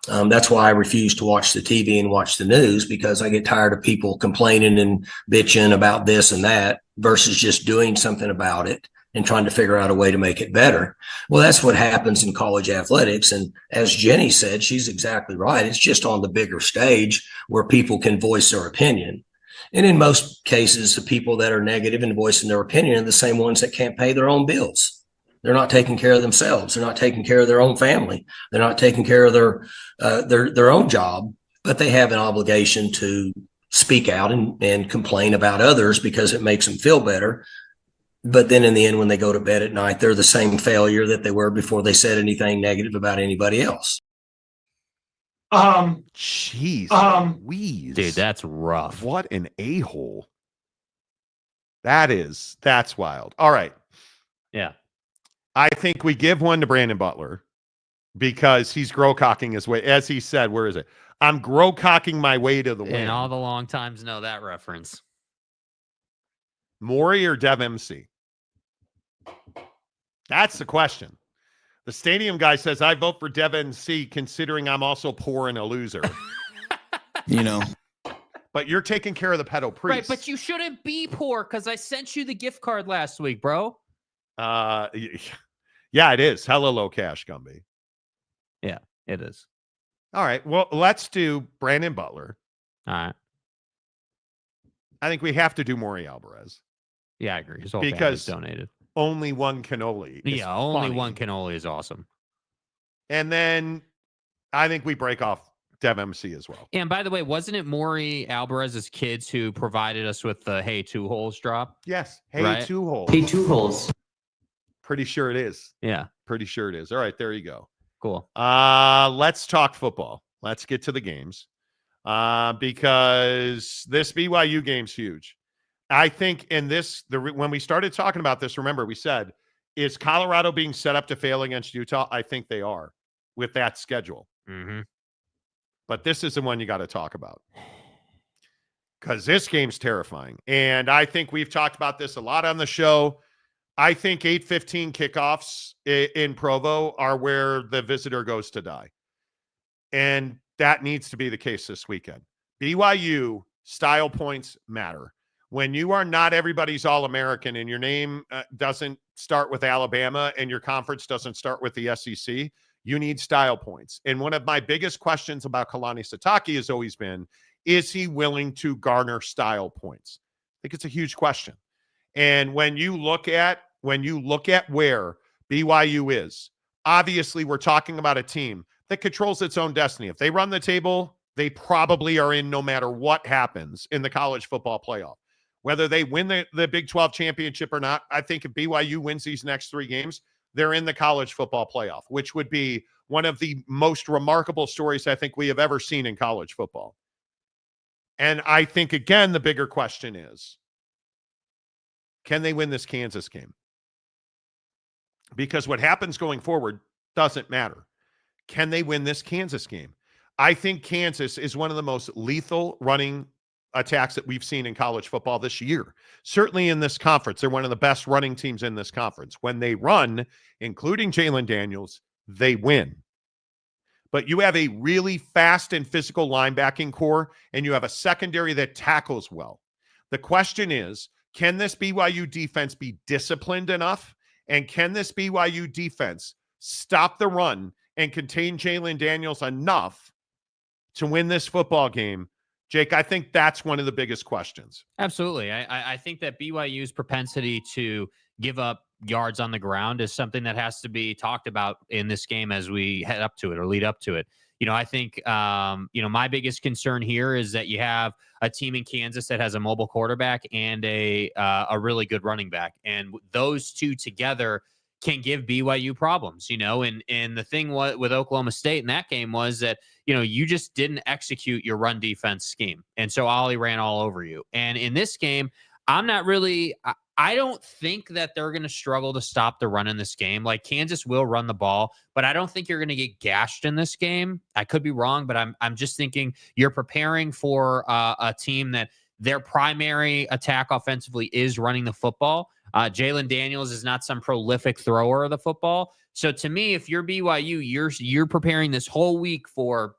That's why I refuse to watch the TV and watch the news, because I get tired of people complaining and bitching about this and that versus just doing something about it and trying to figure out a way to make it better. Well, that's what happens in college athletics. And as Jenny said, she's exactly right. It's just on the bigger stage where people can voice their opinion. And in most cases, the people that are negative and voicing their opinion are the same ones that can't pay their own bills. They're not taking care of themselves. They're not taking care of their own family. They're not taking care of their own job, but they have an obligation to speak out and complain about others because it makes them feel better. But then in the end, when they go to bed at night, they're the same failure that they were before they said anything negative about anybody else. Jeez, Louise. Dude, that's rough. What an a-hole. That's wild. All right. Yeah. I think we give one to Brandon Butler because he's grow-cocking his way. As he said, where is it? I'm Grococking my way to the win. And all the long times know that reference. Maury or Dev MC? That's the question. The stadium guy says, I vote for Dev MC considering I'm also poor and a loser. You know. But you're taking care of the pedo priest. Right, but you shouldn't be poor because I sent you the gift card last week, bro. Yeah, it is. Hella low cash, Gumby. Yeah, it is. All right. Well, let's do Brandon Butler. All right. I think we have to do Maury Alvarez. Yeah, I agree. His whole because family's donated. Only one cannoli. Yeah, only one cannoli is awesome. And then I think we break off Dev MC as well. And by the way, wasn't it Maury Alvarez's kids who provided us with the Hey Two Holes drop? Yes. Hey, right? 2 holes. Hey, 2 holes. Pretty sure it is. Yeah. Pretty sure it is. All right, there you go. Cool. Let's talk football. Let's get to the games. Because this BYU game's huge. I think in this, when we started talking about this, remember we said, is Colorado being set up to fail against Utah? I think they are with that schedule. Mm-hmm. But this is the one you got to talk about because this game's terrifying. And I think we've talked about this a lot on the show. I think 8:15 kickoffs in Provo are where the visitor goes to die. And that needs to be the case this weekend. BYU style points matter. When you are not everybody's All-American and your name doesn't start with Alabama and your conference doesn't start with the SEC, you need style points. And one of my biggest questions about Kalani Sitake has always been, is he willing to garner style points? I think it's a huge question. And when you look at where BYU is, obviously we're talking about a team that controls its own destiny. If they run the table, they probably are in no matter what happens in the college football playoff. Whether they win the Big 12 championship or not, I think if BYU wins these next 3 games, they're in the college football playoff, which would be one of the most remarkable stories I think we have ever seen in college football. And I think, again, the bigger question is, can they win this Kansas game? Because what happens going forward doesn't matter. Can they win this Kansas game? I think Kansas is one of the most lethal running attacks that we've seen in college football this year. Certainly in this conference, they're one of the best running teams in this conference. When they run, including Jalen Daniels, they win. But you have a really fast and physical linebacking core, and you have a secondary that tackles well. The question is, can this BYU defense be disciplined enough? And can this BYU defense stop the run and contain Jalen Daniels enough to win this football game? Jake, I think that's one of the biggest questions. Absolutely. I think that BYU's propensity to give up yards on the ground is something that has to be talked about in this game as we head up to it or lead up to it. I think, my biggest concern here is that you have a team in Kansas that has a mobile quarterback and a really good running back. And those two together can give BYU problems, and the thing with Oklahoma State in that game was that, you just didn't execute your run defense scheme. And so Ollie ran all over you. And in this game, I don't think that they're going to struggle to stop the run in this game. Like Kansas will run the ball, but I don't think you're going to get gashed in this game. I could be wrong, but I'm just thinking you're preparing for a team that their primary attack offensively is running the football. Jalen Daniels is not some prolific thrower of the football. So to me, if you're BYU, you're preparing this whole week for,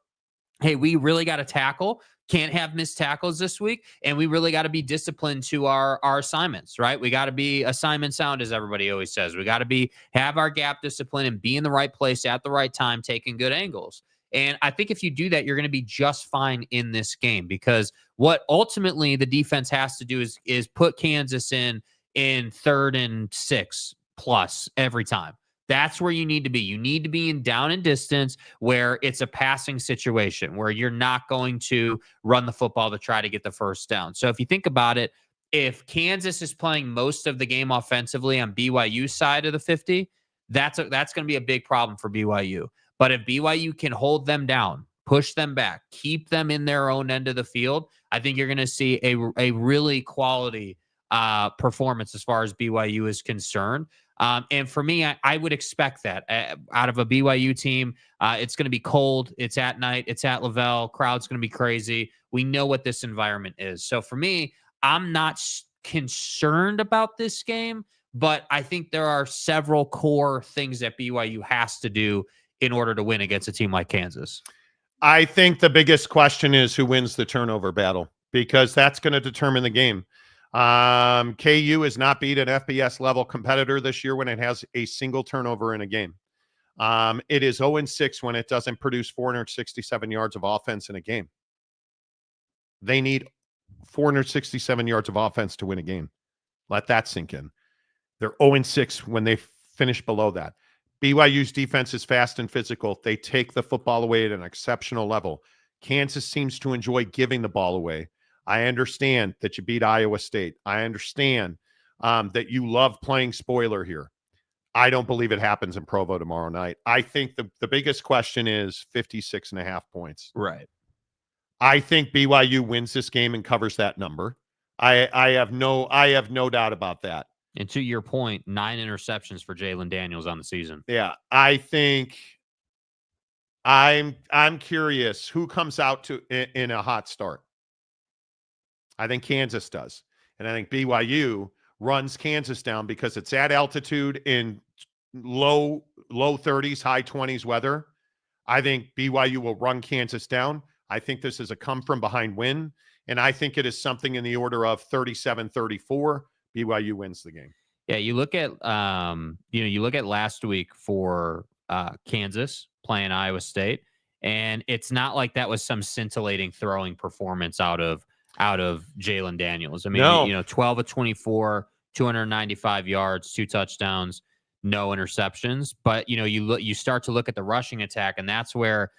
hey, we really got to tackle. Can't have missed tackles this week, and we really got to be disciplined to our assignments, right? We got to be assignment sound, as everybody always says. We got to have our gap discipline and be in the right place at the right time, taking good angles. And I think if you do that, you're going to be just fine in this game, because what ultimately the defense has to do is put Kansas in 3rd and 6 plus every time. That's where you need to be. You need to be in down and distance where it's a passing situation, where you're not going to run the football to try to get the first down. So if you think about it, if Kansas is playing most of the game offensively on BYU's side of the 50, that's going to be a big problem for BYU. But if BYU can hold them down, push them back, keep them in their own end of the field, I think you're going to see a really quality performance as far as BYU is concerned. And for me, I would expect that out of a BYU team. It's going to be cold. It's at night. It's at Lavelle. Crowd's going to be crazy. We know what this environment is. So for me, I'm not concerned about this game, but I think there are several core things that BYU has to do in order to win against a team like Kansas. I think the biggest question is who wins the turnover battle, because that's going to determine the game. KU has not beat an FBS level competitor this year when it has a single turnover in a game. It is 0-6 when it doesn't produce 467 yards of offense in a game. They need 467 yards of offense to win a game. Let that sink in. They're 0-6 when they finish below that. BYU's defense is fast and physical. They take the football away at an exceptional level. Kansas seems to enjoy giving the ball away. I understand that you beat Iowa State. I understand that you love playing spoiler here. I don't believe it happens in Provo tomorrow night. I think the biggest question is 56.5 points. Right. I think BYU wins this game and covers that number. I have no doubt about that. And to your point, 9 interceptions for Jalen Daniels on the season. Yeah, I think I'm curious who comes out in a hot start. I think Kansas does. And I think BYU runs Kansas down because it's at altitude in low 30s, high 20s weather. I think BYU will run Kansas down. I think this is a come from behind win. And I think it is something in the order of 37-34. BYU wins the game. Yeah, you look at you look at last week for Kansas playing Iowa State, and it's not like that was some scintillating throwing performance out of Jalen Daniels. I mean, 12 of 24, 295 yards, 2 touchdowns, no interceptions. But you start to look at the rushing attack, and that's where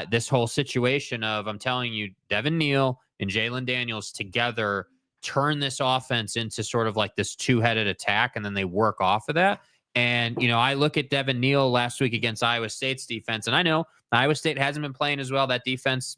this whole situation of, I'm telling you, Devin Neal and Jalen Daniels together turn this offense into sort of like this two-headed attack, and then they work off of that. And, I look at Devin Neal last week against Iowa State's defense, and I know Iowa State hasn't been playing as well. That defense,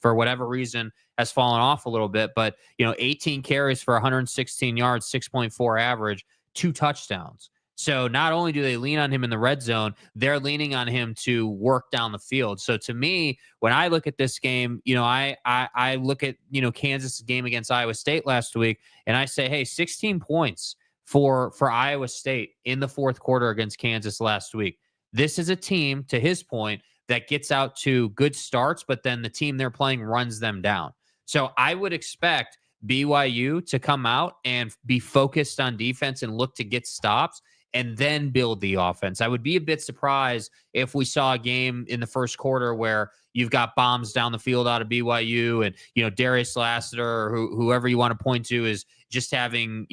for whatever reason, has fallen off a little bit. But, 18 carries for 116 yards, 6.4 average, 2 touchdowns. So not only do they lean on him in the red zone, they're leaning on him to work down the field. So to me, when I look at this game, I look at, Kansas' game against Iowa State last week, and I say, hey, 16 points for Iowa State in the fourth quarter against Kansas last week. This is a team, to his point, that gets out to good starts, but then the team they're playing runs them down. So I would expect BYU to come out and be focused on defense and look to get stops and then build the offense. I would be a bit surprised if we saw a game in the first quarter where you've got bombs down the field out of BYU and, Darius Lassiter or whoever you want to point to is just having,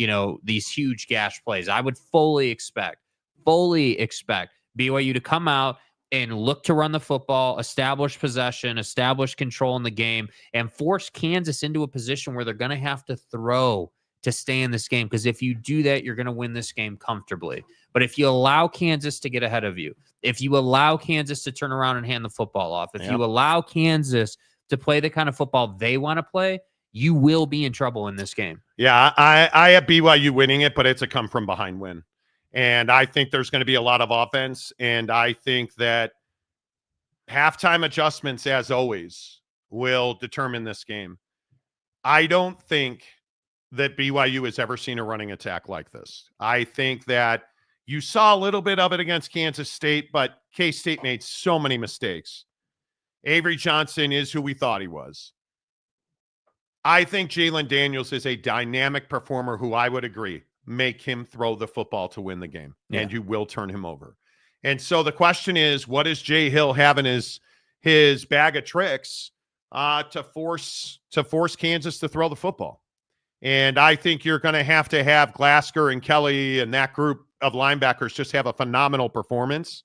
these huge gash plays. I would fully expect BYU to come out and look to run the football, establish possession, establish control in the game, and force Kansas into a position where they're going to have to throw to stay in this game. Because if you do that, you're going to win this game comfortably. But if you allow Kansas to get ahead of you, if you allow Kansas to turn around and hand the football off, if you allow Kansas to play the kind of football they want to play, you will be in trouble in this game. Yeah, I have BYU winning it, but it's a come from behind win. And I think there's going to be a lot of offense. And I think that halftime adjustments, as always, will determine this game. I don't think that BYU has ever seen a running attack like this. I think that you saw a little bit of it against Kansas State, but K-State made so many mistakes. Avery Johnson is who we thought he was. I think Jalen Daniels is a dynamic performer who I would agree, make him throw the football to win the game, and you will turn him over. And so the question is, what does Jay Hill have in his bag of tricks to force Kansas to throw the football? And I think you're going to have Glasgow and Kelly and that group of linebackers just have a phenomenal performance.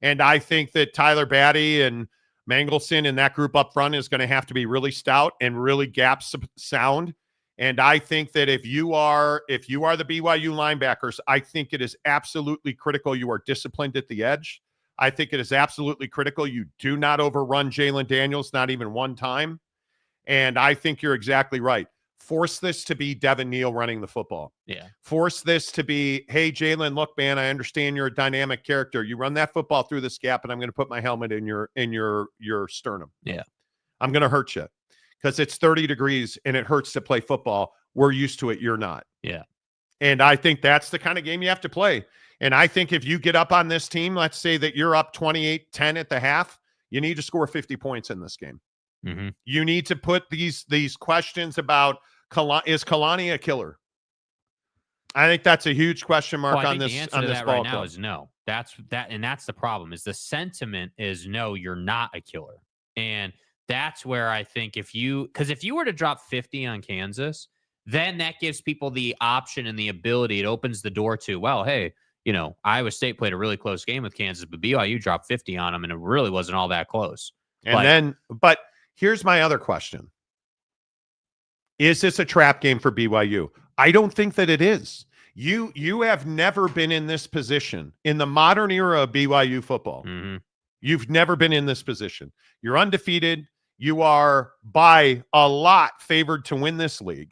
And I think that Tyler Batty and Mangelson and that group up front is going to have to be really stout and really gap sound. And I think that if you are the BYU linebackers, I think it is absolutely critical you are disciplined at the edge. I think it is absolutely critical you do not overrun Jalen Daniels, not even one time. And I think you're exactly right. Force this to be Devin Neal running the football. Yeah. Force this to be, hey, Jalen, look, man, I understand you're a dynamic character. You run that football through this gap, and I'm going to put my helmet in your sternum. Yeah. I'm going to hurt you because it's 30 degrees and it hurts to play football. We're used to it. You're not. Yeah. And I think that's the kind of game you have to play. And I think if you get up on this team, let's say that you're up 28-10 at the half, you need to score 50 points in this game. Mm-hmm. You need to put these questions about is Kalani a killer? I think that's a huge question mark on this. The answer on to this that ball right now club. is no. That's the problem. Is the sentiment is no, you're not a killer, and that's where I think if you were to drop 50 on Kansas, then that gives people the option and the ability. It opens the door to, well, hey, Iowa State played a really close game with Kansas, but BYU dropped 50 on them, and it really wasn't all that close. But here's my other question. Is this a trap game for BYU? I don't think that it is. You have never been in this position in the modern era of BYU football. Mm-hmm. You've never been in this position. You're undefeated. You are by a lot favored to win this league.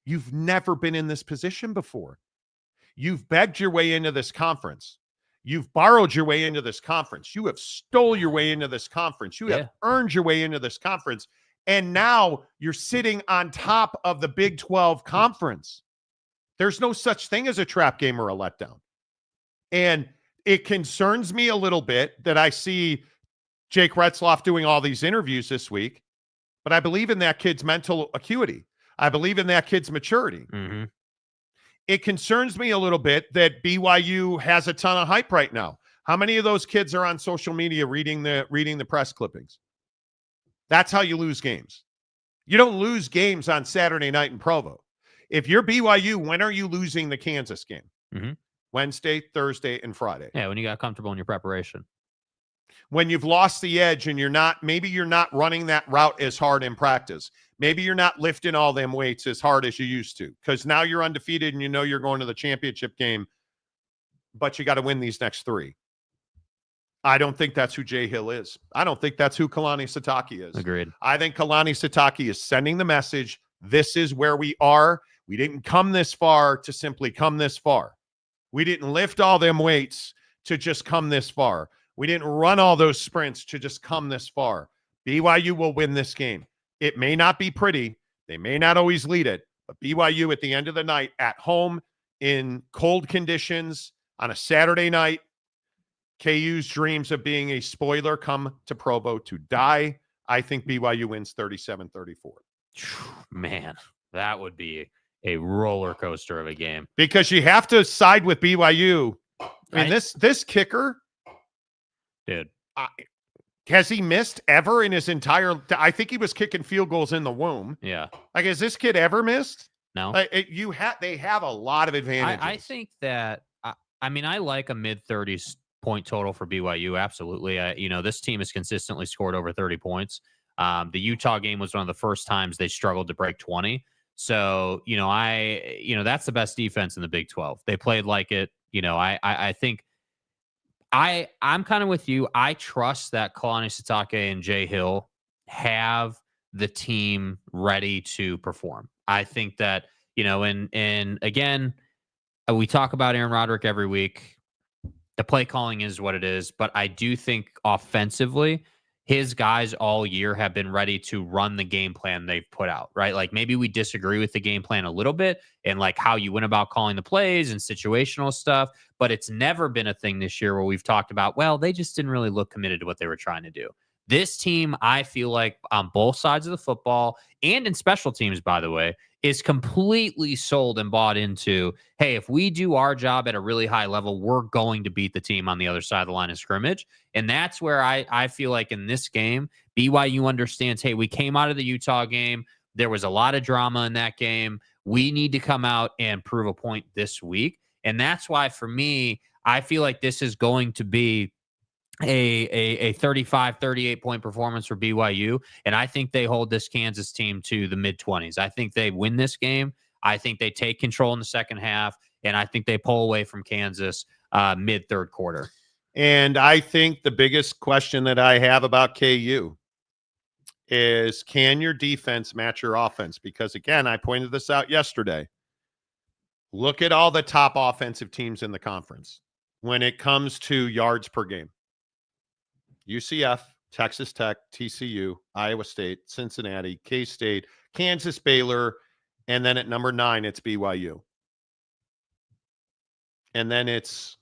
You've never been in this position before. You've begged your way into this conference. You've borrowed your way into this conference. You have stole your way into this conference. You have earned your way into this conference. And now you're sitting on top of the Big 12 conference. There's no such thing as a trap game or a letdown. And it concerns me a little bit that I see Jake Retzloff doing all these interviews this week, but I believe in that kid's mental acuity. I believe in that kid's maturity. Mm-hmm. It concerns me a little bit that BYU has a ton of hype right now. How many of those kids are on social media reading the press clippings? That's how you lose games. You don't lose games on Saturday night in Provo. If you're BYU, when are you losing the Kansas game? Mm-hmm. Wednesday, Thursday, and Friday. Yeah, when you got comfortable in your preparation. When you've lost the edge and maybe you're not running that route as hard in practice. Maybe you're not lifting all them weights as hard as you used to because now you're undefeated and you're going to the championship game, but you got to win these next three. I don't think that's who Jay Hill is. I don't think that's who Kalani Sitake is. Agreed. I think Kalani Sitake is sending the message, this is where we are. We didn't come this far to simply come this far. We didn't lift all them weights to just come this far. We didn't run all those sprints to just come this far. BYU will win this game. It may not be pretty. They may not always lead it, but BYU at the end of the night at home in cold conditions on a Saturday night, KU's dreams of being a spoiler come to Provo to die. I think BYU wins 37-34. Man, that would be a roller coaster of a game. Because you have to side with BYU. I mean, this kicker, dude, has he missed ever in his entire? I think he was kicking field goals in the womb. Yeah. Like, has this kid ever missed? No. They have a lot of advantages. I think that. I mean, I like a mid-30s point total for BYU. Absolutely. This team has consistently scored over 30 points. The Utah game was one of the first times they struggled to break 20. So, that's the best defense in the Big 12. They played like it. I think I'm kind of with you. I trust that Kalani Sitake and Jay Hill have the team ready to perform. I think that, and again, we talk about Aaron Roderick every week. The play calling is what it is, but I do think offensively, his guys all year have been ready to run the game plan they've put out, right? Like maybe we disagree with the game plan a little bit and like how you went about calling the plays and situational stuff, but it's never been a thing this year where we've talked about, well, they just didn't really look committed to what they were trying to do. This team, I feel like on both sides of the football and in special teams, by the way, is completely sold and bought into, hey, if we do our job at a really high level, we're going to beat the team on the other side of the line of scrimmage. And that's where I feel like in this game, BYU understands, hey, we came out of the Utah game. There was a lot of drama in that game. We need to come out and prove a point this week. And that's why, for me, I feel like this is going to be a 35, 38 point performance for BYU. And I think they hold this Kansas team to the mid-20s. I think they win this game. I think they take control in the second half. And I think they pull away from Kansas mid-third quarter. And I think the biggest question that I have about KU is, can your defense match your offense? Because, again, I pointed this out yesterday. Look at all the top offensive teams in the conference when it comes to yards per game. UCF, Texas Tech, TCU, Iowa State, Cincinnati, K-State, Kansas, Baylor, and then at number 9, it's BYU. And then it's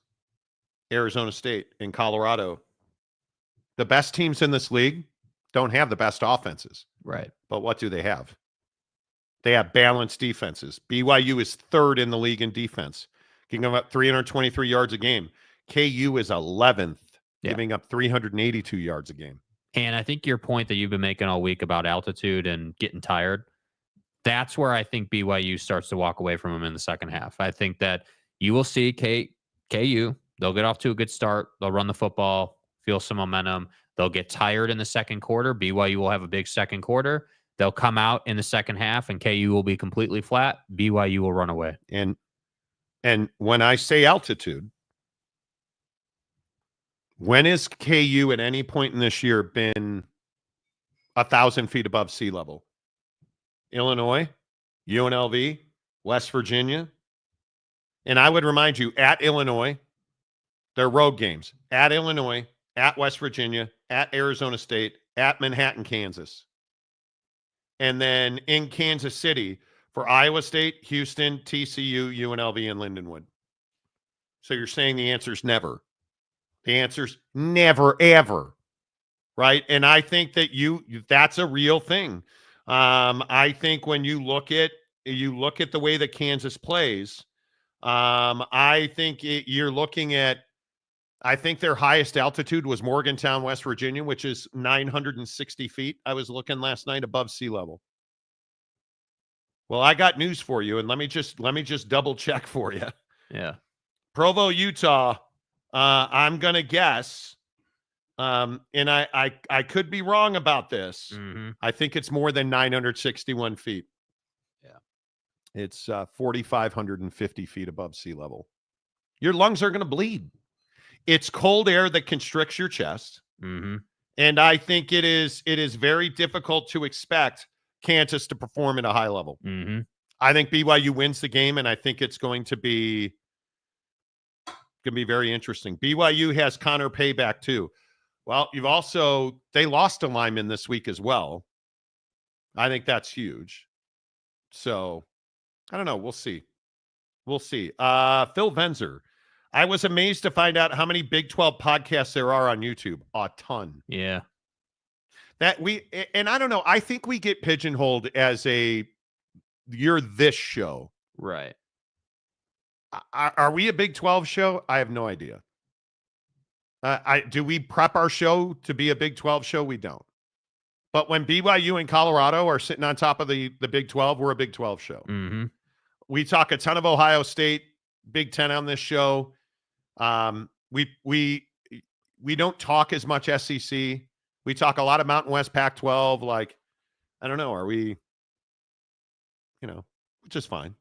Arizona State and Colorado. The best teams in this league don't have the best offenses. Right. But what do they have? They have balanced defenses. BYU is 3rd in the league in defense, giving up 323 yards a game. KU is 11th, giving up 382 yards a game. And I think your point that you've been making all week about altitude and getting tired, that's where I think BYU starts to walk away from them in the second half. I think that you will see KU, they'll get off to a good start. They'll run the football, feel some momentum. They'll get tired in the second quarter. BYU will have a big second quarter. They'll come out in the second half, and KU will be completely flat. BYU will run away. And when I say altitude, when has KU at any point in this year been 1,000 feet above sea level? Illinois, UNLV, West Virginia. And I would remind you, at Illinois, they're road games. At Illinois, at West Virginia, at Arizona State, at Manhattan, Kansas. And then in Kansas City for Iowa State, Houston, TCU, UNLV, and Lindenwood. So you're saying the answer's never. The answer's never, ever. Right? And I think that that's a real thing. I think when you look at the way that Kansas plays, I think you're looking at, I think their highest altitude was Morgantown, West Virginia, which is 960 feet. I was looking last night above sea level. Well, I got news for you, and let me just double check for you. Yeah. Provo, Utah. I'm gonna guess, and I could be wrong about this. Mm-hmm. I think it's more than 961 feet. Yeah. It's 4,550 feet above sea level. Your lungs are going to bleed. It's cold air that constricts your chest. Mm-hmm. And I think it is very difficult to expect Kansas to perform at a high level. Mm-hmm. I think BYU wins the game, and I think it's going to be very interesting. BYU has Connor Payback too. Well, they lost a lineman this week as well. I think that's huge. So I don't know. We'll see. Phil Venzer. I was amazed to find out how many Big 12 podcasts there are on YouTube. A ton. Yeah. And I don't know. I think we get pigeonholed as you're this show. Right. Are we a Big 12 show? I have no idea. Do we prep our show to be a Big 12 show? We don't. But when BYU and Colorado are sitting on top of the Big 12, we're a Big 12 show. Mm-hmm. We talk a ton of Ohio State, Big 10 on this show. We don't talk as much SEC. We talk a lot of Mountain West Pac-12. Like, I don't know. Are we, which is fine.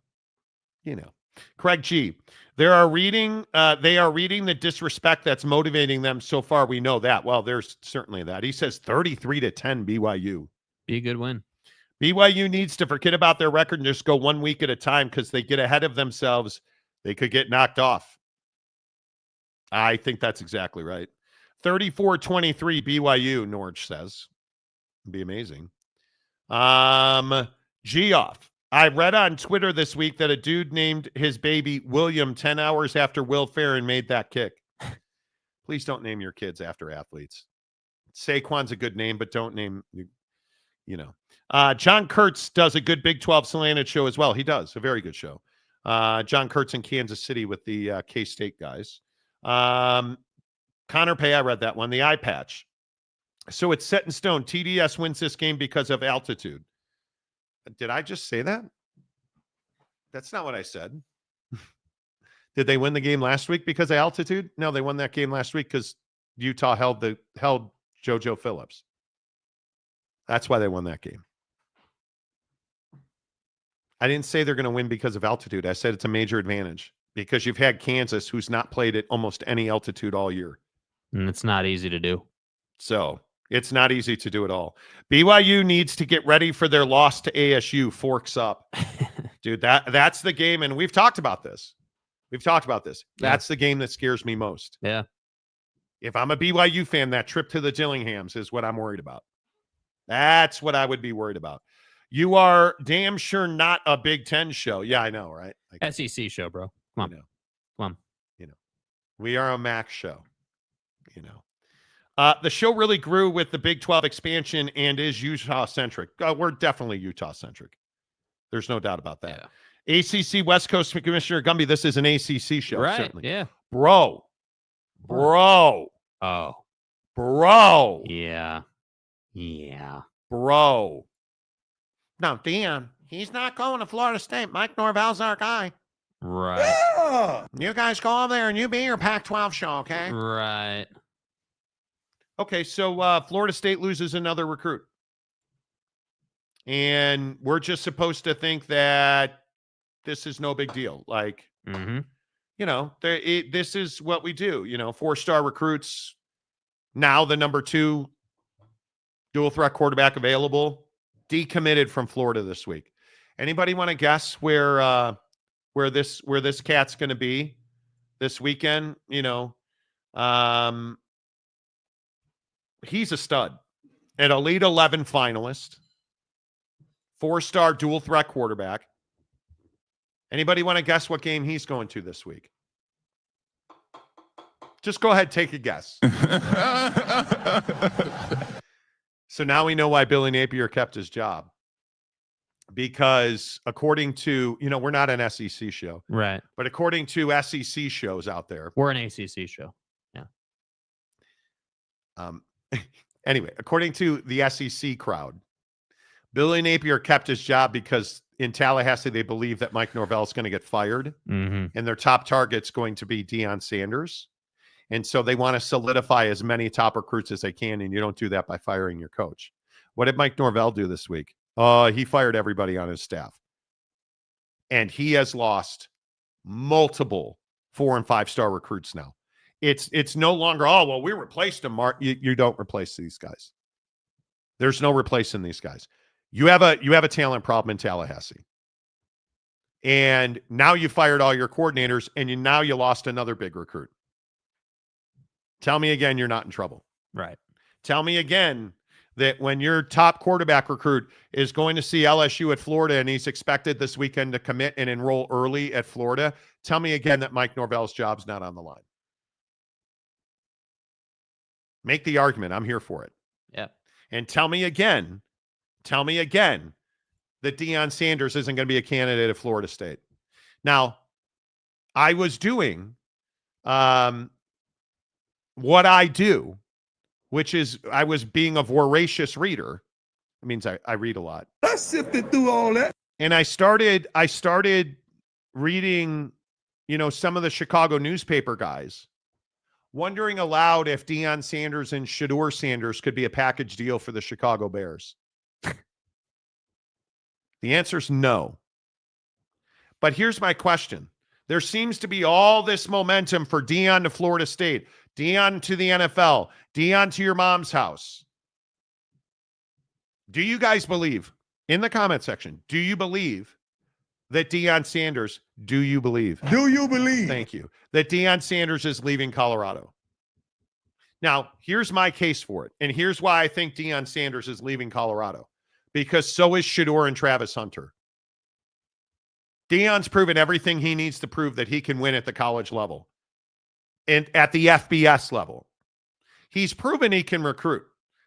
Craig G. They are reading the disrespect that's motivating them so far. We know that. Well, there's certainly that. He says 33-10 BYU. Be a good win. BYU needs to forget about their record and just go 1 week at a time because they get ahead of themselves. They could get knocked off. I think that's exactly right. 34-23 BYU, Norge says. It'd be amazing. Geoff. I read on Twitter this week that a dude named his baby William 10 hours after Will Ferrin made that kick. Please don't name your kids after athletes. Saquon's a good name, but don't name, John Kurtz does a good Big 12 slanted show as well. He does a very good show. John Kurtz in Kansas City with the K-State guys. Connor Pay, I read that one. The eye patch. So it's set in stone. TDS wins this game because of altitude. Did I just say that? That's not what I said. Did they win the game last week because of altitude? No, they won that game last week because Utah held JoJo Phillips. That's why they won that game. I didn't say they're going to win because of altitude. I said it's a major advantage because you've had Kansas, who's not played at almost any altitude all year. And it's not easy to do. So It's not easy to do it all. BYU needs to get ready for their loss to ASU. Forks up. Dude, that's the game, and we've talked about this. That's the game that scares me most. Yeah. If I'm a BYU fan, that trip to the Dillinghams is what I'm worried about. That's what I would be worried about. You are damn sure not a Big Ten show. Yeah, I know, right? SEC show, bro. Come on. You know. Come on. You know, we are a MAC show. You know. The show really grew with the Big 12 expansion and is Utah-centric. We're definitely Utah-centric. There's no doubt about that. Yeah. ACC West Coast Commissioner Gumby, this is an ACC show. Right, certainly. yeah. Bro. Oh. Bro. Yeah. Yeah. Bro. Now, Dion, he's not going to Florida State. Mike Norvell's our guy. Right. Yeah. You guys go over there and you be your Pac-12 show, okay? Right. Okay, so Florida State loses another recruit. And we're just supposed to think that this is no big deal. Like, you know, this is what we do. You know, 4-star recruits, now the number 2 dual threat quarterback available, decommitted from Florida this week. Anybody want to guess where this cat's going to be this weekend? You know, he's a stud, an Elite 11 finalist, 4-star dual threat quarterback. Anybody want to guess what game he's going to this week? Just go ahead, take a guess. So now we know why Billy Napier kept his job. Because according to, you know, we're not an SEC show. Right. But according to SEC shows out there. We're an ACC show. Yeah. Anyway, according to the SEC crowd, Billy Napier kept his job because in Tallahassee, they believe that Mike Norvell is going to get fired. And their top target's going to be Deion Sanders. And so they want to solidify as many top recruits as they can, and you don't do that by firing your coach. What did Mike Norvell do this week? He fired everybody on his staff. And he has lost multiple 4- and 5-star recruits now. It's no longer, we replaced them, Mark. You don't replace these guys. There's no replacing these guys. You have a talent problem in Tallahassee. And now you fired all your coordinators, and now you lost another big recruit. Tell me again you're not in trouble. Right. Tell me again that when your top quarterback recruit is going to see LSU at Florida and he's expected this weekend to commit and enroll early at Florida, tell me again that Mike Norvell's job's not on the line. Make the argument. I'm here for it. Yeah. And tell me again that Dion Sanders isn't going to be a candidate at Florida State. Now, I was doing what I do, which is I was being a voracious reader. It means I read a lot. I sifted through all that. And I started reading, you know, some of the Chicago newspaper guys, wondering aloud if Deion Sanders and Shedeur Sanders could be a package deal for the Chicago Bears. The answer is no. But here's my question. There seems to be all this momentum for Deion to Florida State, Deion to the NFL, Deion to your mom's house. Do you guys believe, in the comment section, do you believe that Deion Sanders, Do you believe? Thank you. That Deion Sanders is leaving Colorado? Now, here's my case for it. And here's why I think Deion Sanders is leaving Colorado. Because so is Shedeur and Travis Hunter. Deion's proven everything he needs to prove that he can win at the college level and at the FBS level. He's proven he can recruit.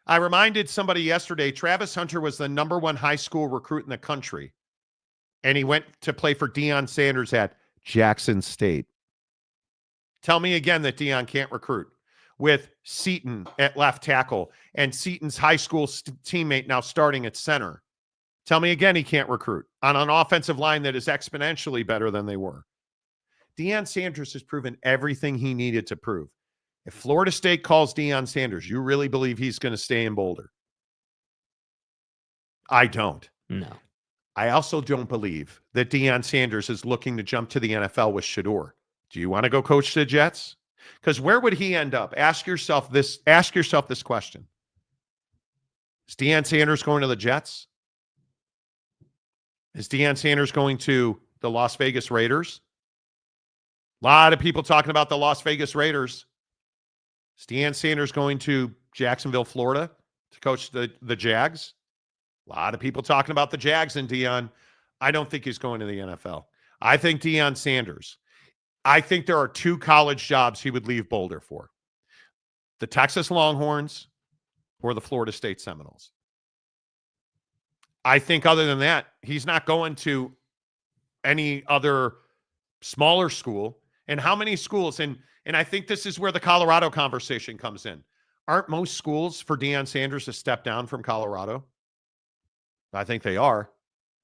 I reminded somebody yesterday, Travis Hunter was the #1 high school recruit in the country. And he went to play for Deion Sanders at Jackson State. Tell me again that Deion can't recruit with Seaton at left tackle and Seaton's high school teammate now starting at center. Tell me again he can't recruit on an offensive line that is exponentially better than they were. Deion Sanders has proven everything he needed to prove. If Florida State calls Deion Sanders, you really believe he's going to stay in Boulder? I don't. No. I also don't believe that Deion Sanders is looking to jump to the NFL with Shedeur. Do you want to go coach the Jets? Because where would he end up? Ask yourself this question. Is Deion Sanders going to the Jets? Is Deion Sanders going to the Las Vegas Raiders? A lot of people talking about the Las Vegas Raiders. Is Deion Sanders going to Jacksonville, Florida to coach the Jags? A lot of people talking about the Jags and Deion. I don't think he's going to the NFL. I think Deion Sanders. I think there are 2 college jobs he would leave Boulder for. The Texas Longhorns or the Florida State Seminoles. I think other than that, he's not going to any other smaller school. And how many schools? And I think this is where the Colorado conversation comes in. Aren't most schools for Deion Sanders a step down from Colorado? I think they are.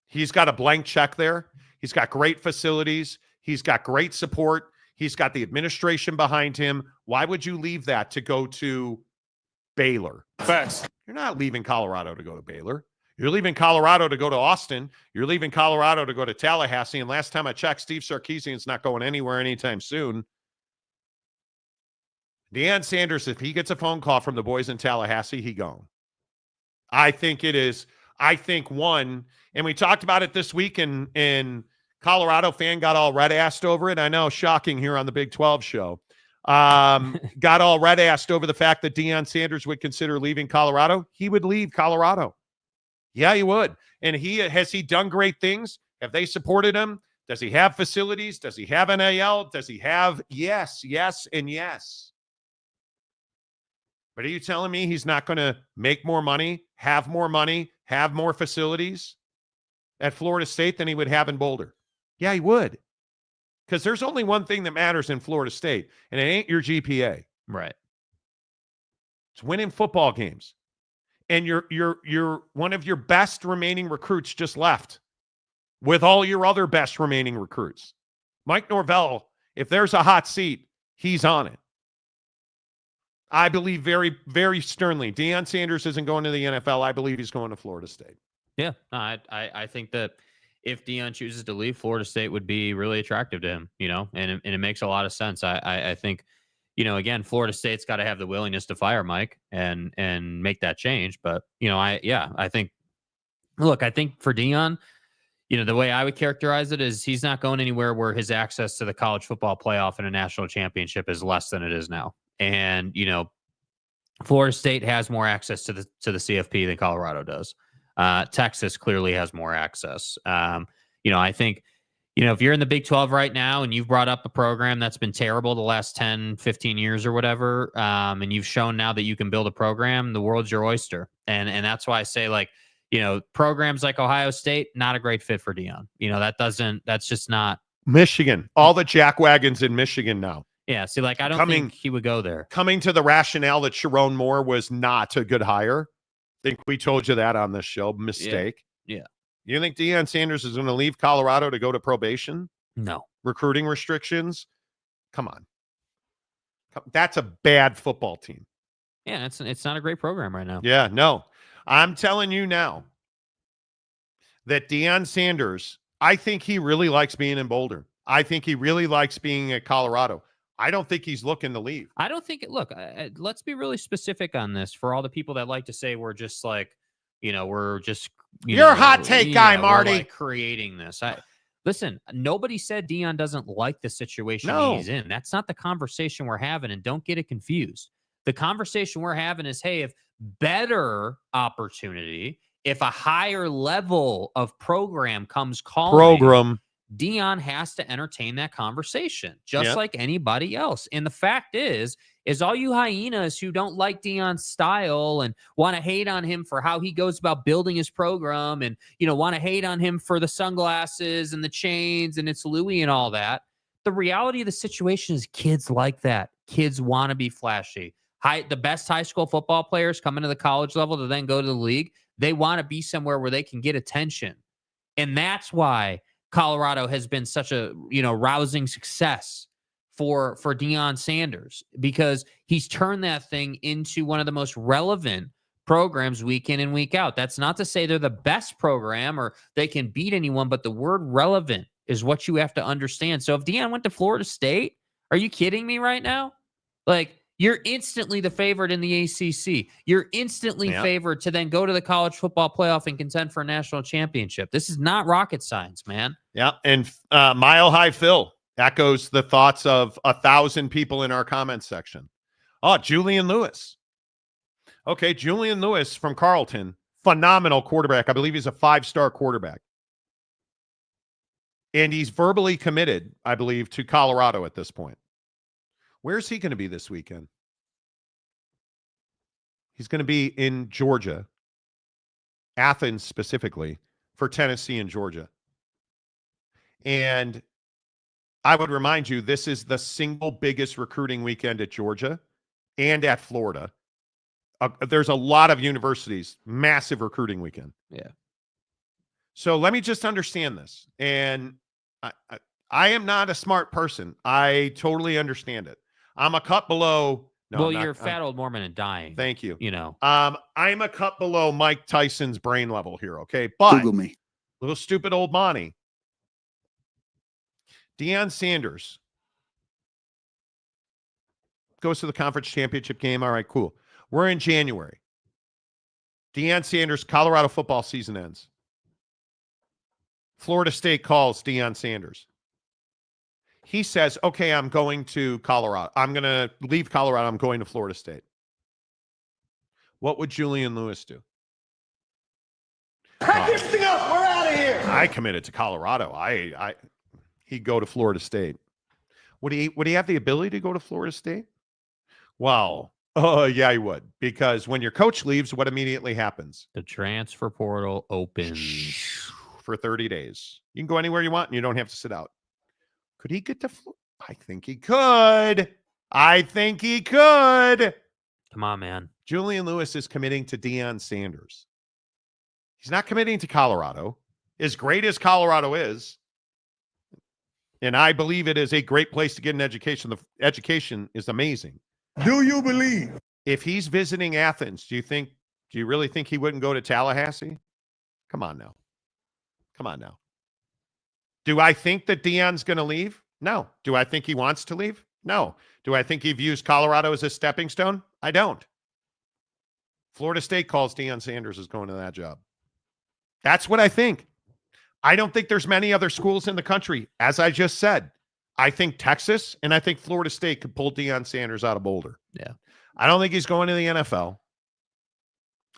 He's got a blank check there. He's got great facilities. He's got great support. He's got the administration behind him. Why would you leave that to go to Baylor? Facts. You're not leaving Colorado to go to Baylor. You're leaving Colorado to go to Austin. You're leaving Colorado to go to Tallahassee. And last time I checked, Steve Sarkisian's not going anywhere anytime soon. Deion Sanders, if he gets a phone call from the boys in Tallahassee, he gone. I think it is. I think one, and we talked about it this week in Colorado fan got all red-assed over it. I know, shocking here on the Big 12 show. Got all red-assed over the fact that Deion Sanders would consider leaving Colorado. He would leave Colorado. Yeah, he would. And has he done great things? Have they supported him? Does he have facilities? Does he have NIL? Does he have yes, and yes? But are you telling me he's not going to make more money, have more facilities at Florida State than he would have in Boulder? Yeah, he would. Because there's only one thing that matters in Florida State, and it ain't your GPA. Right. It's winning football games. And you're one of your best remaining recruits just left with all your other best remaining recruits. Mike Norvell, if there's a hot seat, he's on it. I believe very, very sternly, Deion Sanders isn't going to the NFL. I believe he's going to Florida State. Yeah, I think that if Deion chooses to leave, Florida State would be really attractive to him, and it makes a lot of sense. I think, again, Florida State's got to have the willingness to fire Mike and make that change. But, I think for Deion, the way I would characterize it is he's not going anywhere where his access to the college football playoff and a national championship is less than it is now. And, Florida State has more access to the CFP than Colorado does. Texas clearly has more access. I think, if you're in the Big 12 right now and you've brought up a program that's been terrible the last 10, 15 years or whatever, and you've shown now that you can build a program, the world's your oyster. And that's why I say, programs like Ohio State, not a great fit for Deion. That's just not. Michigan, all the jackwagons in Michigan now. Yeah, see, I don't think he would go there. Coming to the rationale that Sharon Moore was not a good hire. I think we told you that on this show. Mistake. Yeah. You think Deion Sanders is going to leave Colorado to go to probation? No. Recruiting restrictions? Come on. That's a bad football team. Yeah, it's not a great program right now. Yeah, no. I'm telling you now that Deion Sanders, I think he really likes being in Boulder. I think he really likes being at Colorado. I don't think he's looking to leave. I don't think let's be really specific on this for all the people that like to say we're just we're just you're a hot take guy, Marty. Creating this. Listen, nobody said Deion doesn't like the situation he's in. That's not the conversation we're having, and don't get it confused. The conversation we're having is, hey, if better opportunity, if a higher level of program comes calling, Deion has to entertain that conversation just like anybody else. And the fact is all you hyenas who don't like Deion's style and want to hate on him for how he goes about building his program and, want to hate on him for the sunglasses and the chains and it's Louis and all that. The reality of the situation is kids like that. Kids want to be flashy. The best high school football players come into the college level to then go to the league. They want to be somewhere where they can get attention. And that's why Colorado has been such a, rousing success for Deion Sanders, because he's turned that thing into one of the most relevant programs week in and week out. That's not to say they're the best program or they can beat anyone, but the word relevant is what you have to understand. So if Deion went to Florida State, are you kidding me right now? You're instantly the favorite in the ACC. You're instantly favored to then go to the college football playoff and contend for a national championship. This is not rocket science, man. Yeah, and Mile High Phil echoes the thoughts of 1,000 people in our comments section. Oh, Julian Lewis. Okay, Julian Lewis from Carleton, phenomenal quarterback. I believe he's a 5-star quarterback. And he's verbally committed, I believe, to Colorado at this point. Where's he going to be this weekend? He's going to be in Georgia, Athens specifically, for Tennessee and Georgia. And I would remind you, this is the single biggest recruiting weekend at Georgia and at Florida. There's a lot of universities, massive recruiting weekend. Yeah. So let me just understand this. And I am not a smart person. I totally understand it. I'm a cut below. No, well, you're a fat old Mormon and dying. Thank you. You know. I'm a cut below Mike Tyson's brain level here, okay? But Google me. Little stupid old Monty. Dion Sanders goes to the conference championship game. All right, cool. We're in January. Deion Sanders, Colorado football season ends. Florida State calls Deion Sanders. He says, okay, I'm going to Colorado. I'm going to leave Colorado. I'm going to Florida State. What would Julian Lewis do? Pack this thing up. We're out of here. I committed to Colorado. He'd go to Florida State. Would he have the ability to go to Florida State? Well, yeah, he would. Because when your coach leaves, what immediately happens? The transfer portal opens. For 30 days. You can go anywhere you want and you don't have to sit out. Could he get to Florida? I think he could. Come on, man. Julian Lewis is committing to Deion Sanders. He's not committing to Colorado. As great as Colorado is, and I believe it is a great place to get an education. The education is amazing. Do you believe? If he's visiting Athens, do you really think he wouldn't go to Tallahassee? Come on now. Do I think that Deion's going to leave? No. Do I think he wants to leave? No. Do I think he views Colorado as a stepping stone? I don't. Florida State calls Deion Sanders as going to that job. That's what I think. I don't think there's many other schools in the country. As I just said, I think Texas and I think Florida State could pull Deion Sanders out of Boulder. Yeah. I don't think he's going to the NFL.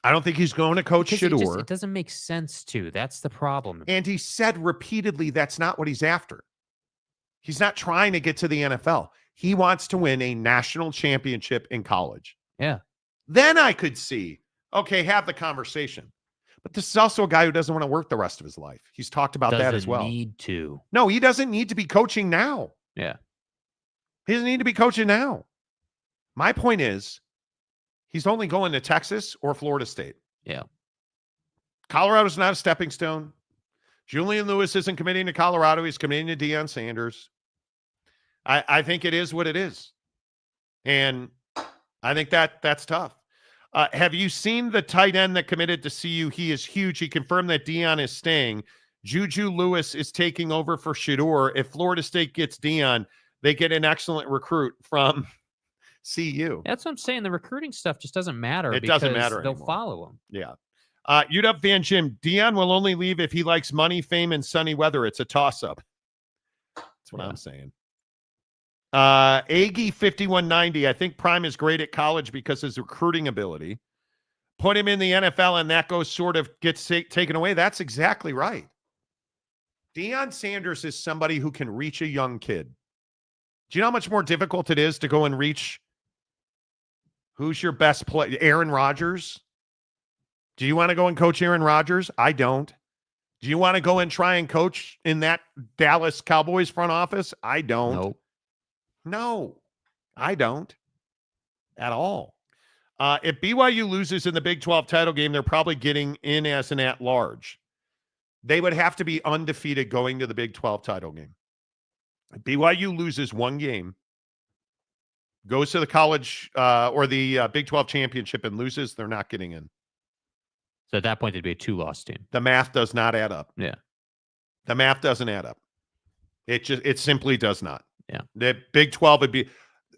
I don't think he's going to coach Shedeur. It doesn't make sense to. That's the problem. And he said repeatedly that's not what he's after. He's not trying to get to the NFL. He wants to win a national championship in college. Yeah. Then I could see, okay, have the conversation. But this is also a guy who doesn't want to work the rest of his life. He's talked about that as well. Doesn't need to. No, he doesn't need to be coaching now. Yeah. He doesn't need to be coaching now. My point is, he's only going to Texas or Florida State. Yeah. Colorado's not a stepping stone. Julian Lewis isn't committing to Colorado. He's committing to Deion Sanders. I think it is what it is. And I think that's tough. Have you seen the tight end that committed to CU? He is huge. He confirmed that Deion is staying. Juju Lewis is taking over for Shedeur. If Florida State gets Deion, they get an excellent recruit from CU. That's what I'm saying. The recruiting stuff just doesn't matter. It doesn't matter They'll anymore. follow him. Yeah. UW Van Jim, Deion will only leave if he likes money, fame, and sunny weather. It's a toss-up. That's what I'm saying. Aggie 5190, I think Prime is great at college because of his recruiting ability. Put him in the NFL and that gets taken away. That's exactly right. Deion Sanders is somebody who can reach a young kid. Do you know how much more difficult it is to go and reach who's your best player? Aaron Rodgers? Do you want to go and coach Aaron Rodgers? I don't. Do you want to go and try and coach in that Dallas Cowboys front office? I don't. Nope. No, I don't at all. If BYU loses in the Big 12 title game, they're probably getting in as an at-large. They would have to be undefeated going to the Big 12 title game. If BYU loses one game, goes to the college or the Big 12 championship and loses, they're not getting in. So at that point, they'd be a 2-loss team. The math does not add up. Yeah. The math doesn't add up. It simply does not. Yeah. The Big 12 would be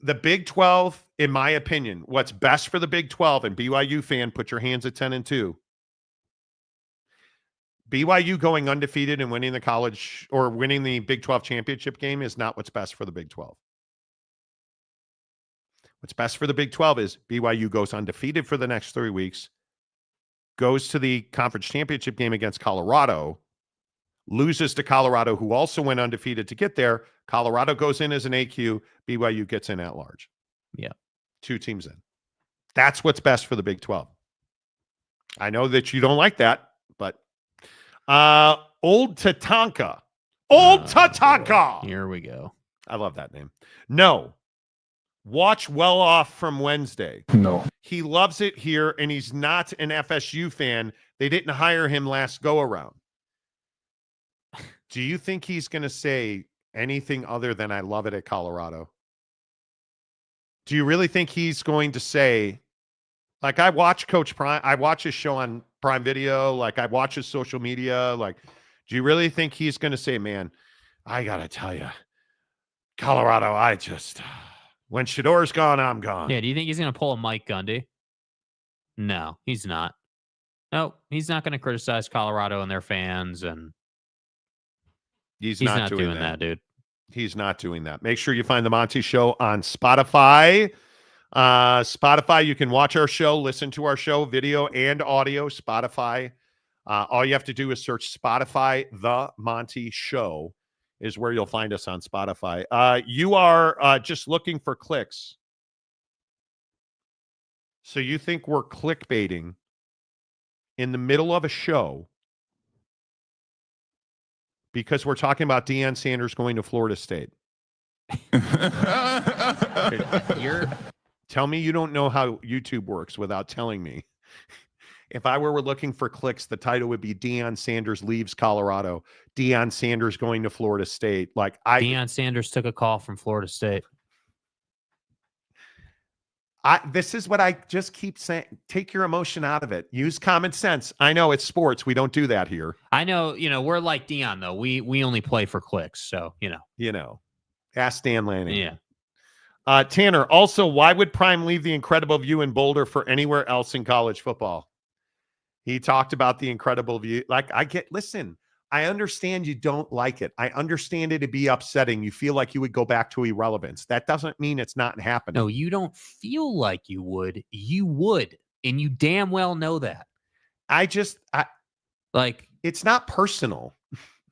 the Big 12, in my opinion, what's best for the Big 12, and BYU fan, put your hands at 10-2. BYU going undefeated and winning the college or winning the Big 12 championship game is not what's best for the Big 12. What's best for the Big 12 is BYU goes undefeated for the next 3 weeks, goes to the conference championship game against Colorado, loses to Colorado, who also went undefeated to get there. Colorado goes in as an AQ. BYU gets in at large. Yeah. 2 teams in. That's what's best for the Big 12. I know that you don't like that, but Old Tatanka. Old Tatanka. Here we go. I love that name. No. Watch Well Off from Wednesday. No. He loves it here, and he's not an FSU fan. They didn't hire him last go-around. Do you think he's going to say anything other than I love it at Colorado? Do you really think he's going to say, like, I watch Coach Prime, I watch his show on Prime Video, like, I watch his social media, like, do you really think he's going to say, man, I got to tell you, Colorado, when Shador's gone, I'm gone. Yeah, do you think he's going to pull a Mike Gundy? No, he's not. No, he's not going to criticize Colorado and their fans, and he's not doing that, dude. He's not doing that. Make sure you find the Monty Show on Spotify. Spotify, you can watch our show, listen to our show, video and audio. Spotify. All you have to do is search Spotify, The Monty Show is where you'll find us on Spotify. You are just looking for clicks. So you think we're clickbaiting in the middle of a show because we're talking about Deion Sanders going to Florida State? Tell me you don't know how YouTube works without telling me. If I were looking for clicks, the title would be Deion Sanders leaves Colorado. Deion Sanders going to Florida State. Deion Sanders took a call from Florida State. This is what I just keep saying. Take your emotion out of it. Use common sense. I know it's sports. We don't do that here. I know, we're like Deion, though. We only play for clicks, so, Ask Dan Lanning. Yeah. Tanner, also, why would Prime leave the incredible view in Boulder for anywhere else in college football? He talked about the incredible view. Listen, I understand you don't like it. I understand it to be upsetting. You feel like you would go back to irrelevance. That doesn't mean it's not happening. No, you don't feel like you would. You would. And you damn well know that. It's not personal.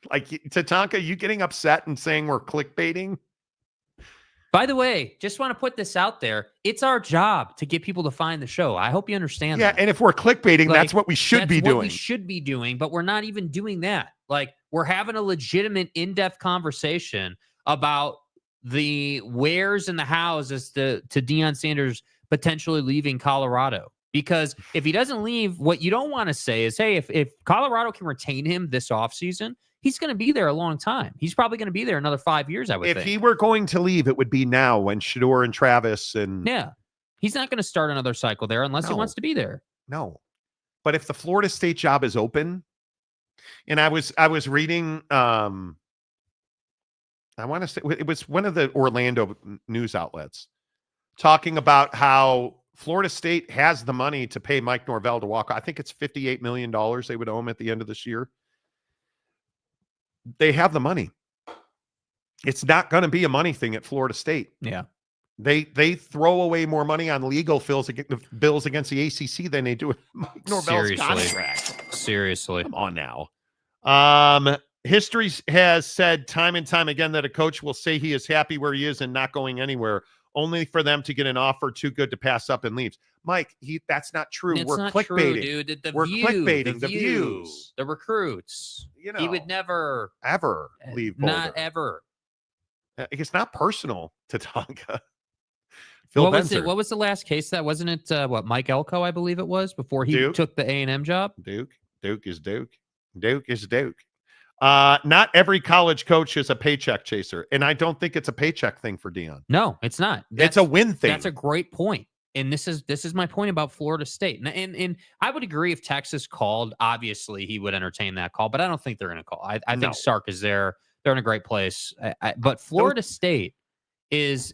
Like, Tatanka, you getting upset and saying we're clickbaiting? By the way, just want to put this out there. It's our job to get people to find the show. I hope you understand that. Yeah, and if we're clickbaiting, that's what we should be doing. We should be doing, but we're not even doing that. We're having a legitimate, in-depth conversation about the wheres and the hows as to Deion Sanders potentially leaving Colorado. Because if he doesn't leave, what you don't want to say is, hey, if Colorado can retain him this offseason, he's going to be there a long time. He's probably going to be there another 5 years, I would think. If he were going to leave, it would be now when Shador and Travis and... Yeah. He's not going to start another cycle there unless he wants to be there. No. But if the Florida State job is open, and I was reading, I want to say, it was one of the Orlando news outlets talking about how Florida State has the money to pay Mike Norvell to walk. I think it's $58 million they would owe him at the end of this year. They have the money. It's not going to be a money thing at Florida State. Yeah. They throw away more money on legal bills against the ACC than they do with Mike Norvell's contract. Seriously. Come on now. History has said time and time again that a coach will say he is happy where he is and not going anywhere, only for them to get an offer too good to pass up and leaves. Mike, that's not true. We're not clickbaiting, true, dude. We're clickbaiting the views, the recruits. He would never ever leave Boulder. Not ever. It's not personal to Tonka. What was the last case? That wasn't it? Mike Elko, I believe it was, before he took the A&M job. Duke is Duke. Duke is Duke. Not every college coach is a paycheck chaser, and I don't think it's a paycheck thing for Deion. No, it's not. It's a win thing. That's a great point. And this is my point about Florida State. And I would agree if Texas called, obviously he would entertain that call, but I don't think they're going to call. I think Sark is there. They're in a great place. But Florida State is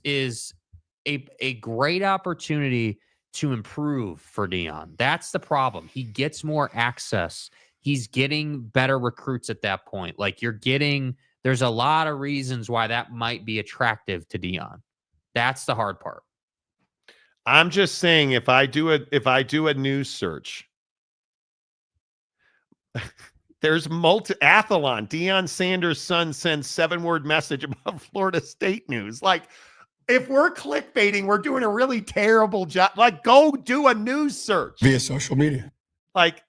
a great opportunity to improve for Deion. That's the problem. He gets more access. He's getting better recruits at that point. Like there's a lot of reasons why that might be attractive to Deion. That's the hard part. I'm just saying, if I do a news search, there's multi-athlon. Deion Sanders' son sends 7-word message about Florida State news. Like, if we're clickbaiting, we're doing a really terrible job. Like, go do a news search Via social media. Like,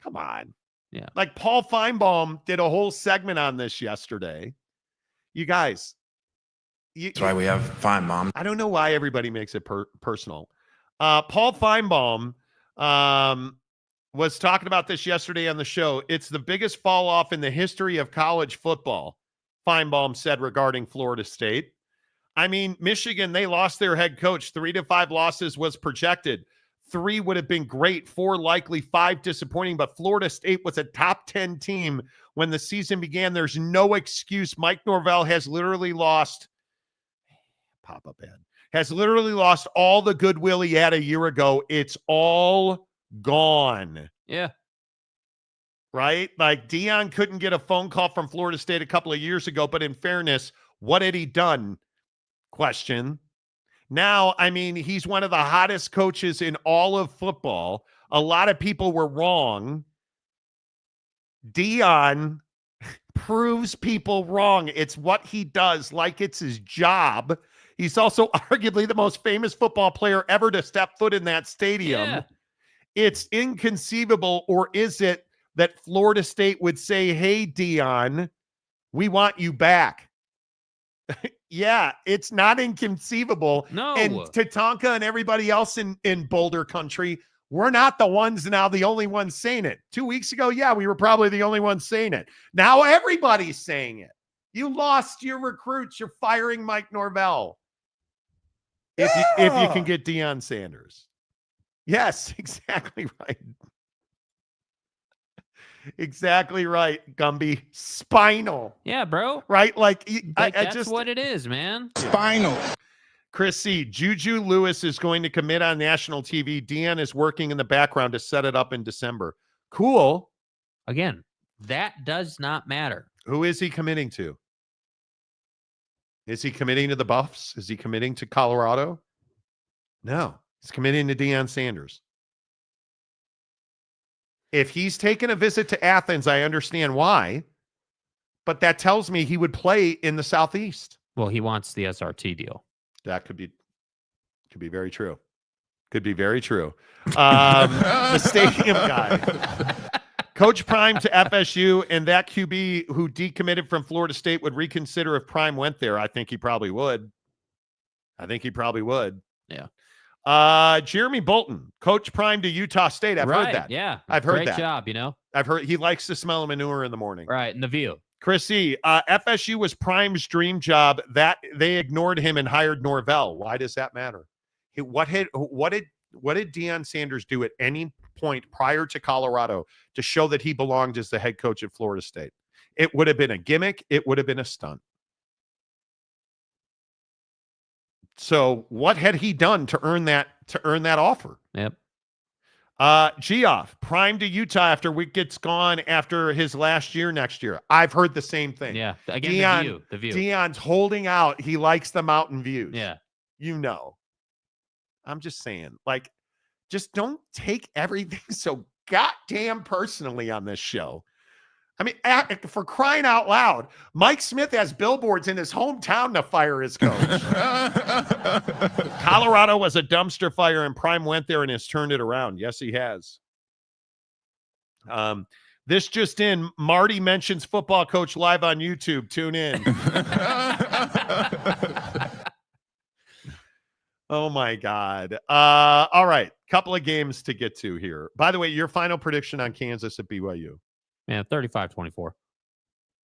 come on. Yeah. Like, Paul Feinbaum did a whole segment on this yesterday. You guys. That's why we have Feinbaum. I don't know why everybody makes it personal. Paul Feinbaum was talking about this yesterday on the show. It's the biggest fall off in the history of college football, Feinbaum said regarding Florida State. I mean, Michigan, they lost their head coach. 3 to 5 losses was projected. 3 would have been great, 4 likely, 5 disappointing, but Florida State was a top 10 team when the season began. There's no excuse. Mike Norvell has literally lost all the goodwill he had a year ago. It's all gone. Yeah. Right? Like, Deion couldn't get a phone call from Florida State a couple of years ago, but in fairness, what had he done? Question. Now, I mean, he's one of the hottest coaches in all of football. A lot of people were wrong. Deion proves people wrong. It's what he does, like it's his job. He's also arguably the most famous football player ever to step foot in that stadium. Yeah. It's inconceivable, or is it, that Florida State would say, hey, Deion, we want you back. Yeah, it's not inconceivable. No. And Tatanka and everybody else in Boulder country, we're not the only ones saying it. 2 weeks ago, yeah, we were probably the only ones saying it. Now everybody's saying it. You lost your recruits. You're firing Mike Norvell. If you can get Deion Sanders. Yes, exactly right. Exactly right, Gumby. Spinal. Yeah, bro. Right? Like, that's just what it is, man. Spinal. Chris C. Juju Lewis is going to commit on national TV. Deion is working in the background to set it up in December. Cool. Again, that does not matter. Who is he committing to? Is he committing to the Buffs? Is he committing to Colorado? No. He's committing to Deion Sanders. If he's taken a visit to Athens, I understand why. But that tells me he would play in the Southeast. Well, he wants the SRT deal. That could be very true. Could be very true. The stadium guy. Coach Prime to FSU, and that QB who decommitted from Florida State would reconsider if Prime went there. I think he probably would. Yeah. Jeremy Bolton, Coach Prime to Utah State. I've heard that. Yeah. I've heard Great that. job, you know? I've heard he likes to smell manure in the morning. Right. And the view. Chris E. FSU was Prime's dream job. That they ignored him and hired Norvell. Why does that matter? What did Deion Sanders do at any point prior to Colorado to show that he belonged as the head coach at Florida State? It would have been a gimmick. It would have been a stunt. So what had he done to earn that offer? Yep. Geoff, Prime to Utah after Wick gets gone after his last year next year. I've heard the same thing. Yeah. Again, the view. Deion's holding out. He likes the mountain views. Yeah. You know. I'm just saying, like, just don't take everything so goddamn personally on this show. I mean, for crying out loud, Mike Smith has billboards in his hometown to fire his coach. Colorado was a dumpster fire, and Prime went there and has turned it around. Yes, he has. This just in, Marty mentions football coach live on YouTube. Tune in. Oh, my God. All right. Couple of games to get to here. By the way, your final prediction on Kansas at BYU. Yeah, 35-24.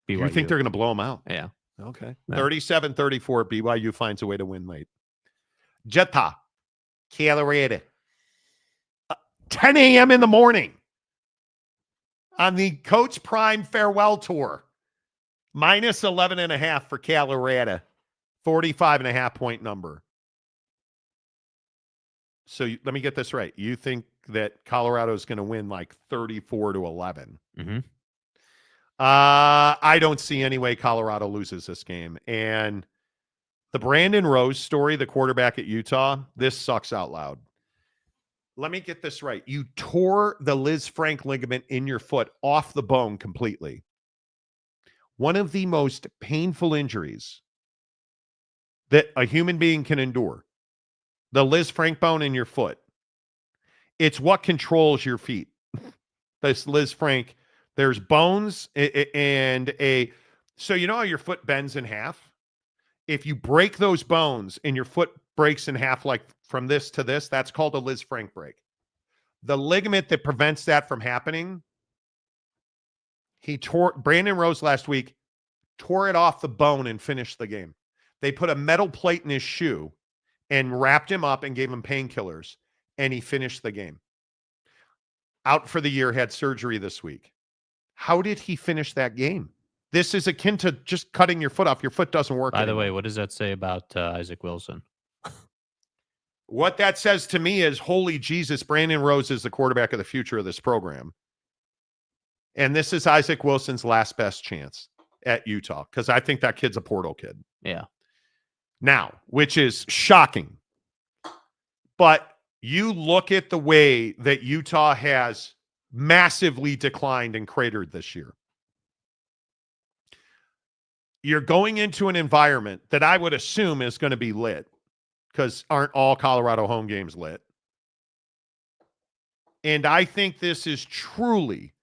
You think they're going to blow them out? Yeah. Okay. No. 37-34. BYU finds a way to win late. Jetta. Colorado. 10 a.m. in the morning on the Coach Prime farewell tour. -11.5 for Colorado. 45.5 point number. So let me get this right. You think that Colorado is going to win like 34-11? Mm-hmm. I don't see any way Colorado loses this game. And the Brandon Rose story, the quarterback at Utah, this sucks out loud. Let me get this right. You tore the Liz Frank ligament in your foot off the bone completely. One of the most painful injuries that a human being can endure. The Liz Frank bone in your foot. It's what controls your feet. This Liz Frank, there's bones and so you know how your foot bends in half? If you break those bones and your foot breaks in half, like from this to this, that's called a Liz Frank break. The ligament that prevents that from happening, Brandon Rose last week tore it off the bone and finished the game. They put a metal plate in his shoe and wrapped him up and gave him painkillers, and he finished the game. Out for the year, had surgery this week. How did he finish that game? This is akin to just cutting your foot off. Your foot doesn't work By anymore. the way, what does that say about Isaac Wilson? What that says to me is, holy Jesus, Brandon Rose is the quarterback of the future of this program. And this is Isaac Wilson's last best chance at Utah, because I think that kid's a portal kid. Yeah. Now, which is shocking. But you look at the way that Utah has massively declined and cratered this year. You're going into an environment that I would assume is going to be lit, because aren't all Colorado home games lit? And I think this is truly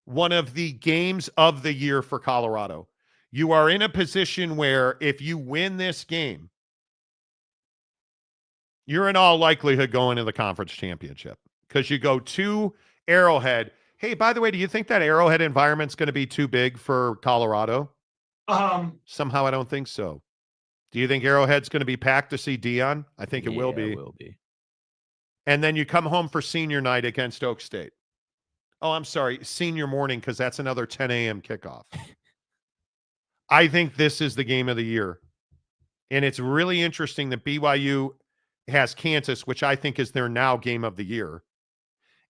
one of the games of the year for Colorado. You are in a position where if you win this game, you're in all likelihood going to the conference championship, because you go to Arrowhead. Hey, by the way, do you think that Arrowhead environment's going to be too big for Colorado? Somehow I don't think so. Do you think Arrowhead's going to be packed to see Dion? I think it will be. It will be. And then you come home for senior night against Oak State. Oh, I'm sorry, senior morning, because that's another 10 a.m. kickoff. I think this is the game of the year. And it's really interesting that BYU has Kansas, which I think is their now game of the year.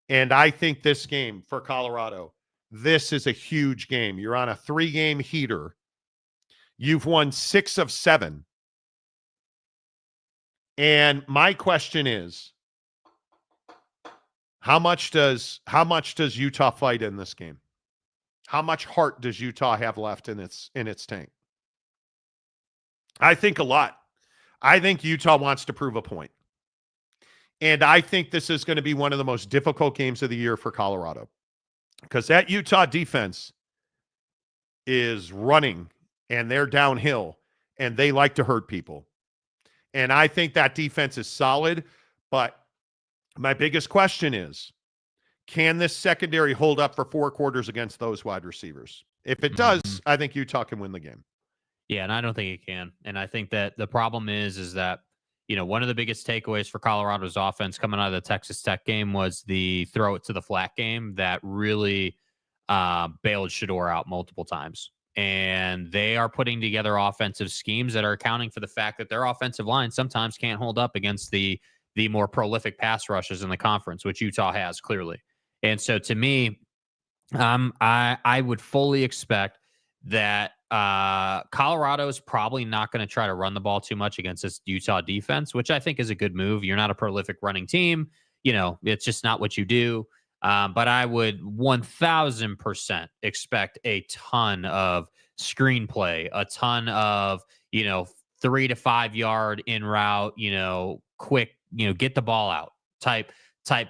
And I think this game for Colorado, this is a huge game. You're on a 3-game heater. You've won 6 of 7. And my question is, how much does Utah fight in this game? How much heart does Utah have left in its tank? I think a lot. I think Utah wants to prove a point. And I think this is going to be one of the most difficult games of the year for Colorado, because that Utah defense is running and they're downhill and they like to hurt people. And I think that defense is solid, but my biggest question is, can this secondary hold up for 4 quarters against those wide receivers? If it does, I think Utah can win the game. Yeah, and I don't think it can. And I think that the problem is that, you know, one of the biggest takeaways for Colorado's offense coming out of the Texas Tech game was the throw it to the flat game that really bailed Shedeur out multiple times. And they are putting together offensive schemes that are accounting for the fact that their offensive line sometimes can't hold up against the more prolific pass rushes in the conference, which Utah has clearly. And so to me, I would fully expect that Colorado is probably not going to try to run the ball too much against this Utah defense, which I think is a good move. You're not a prolific running team. You know, it's just not what you do. But I would 1000% expect a ton of screenplay, a ton of, 3 to 5 yard in route, quick, get the ball out type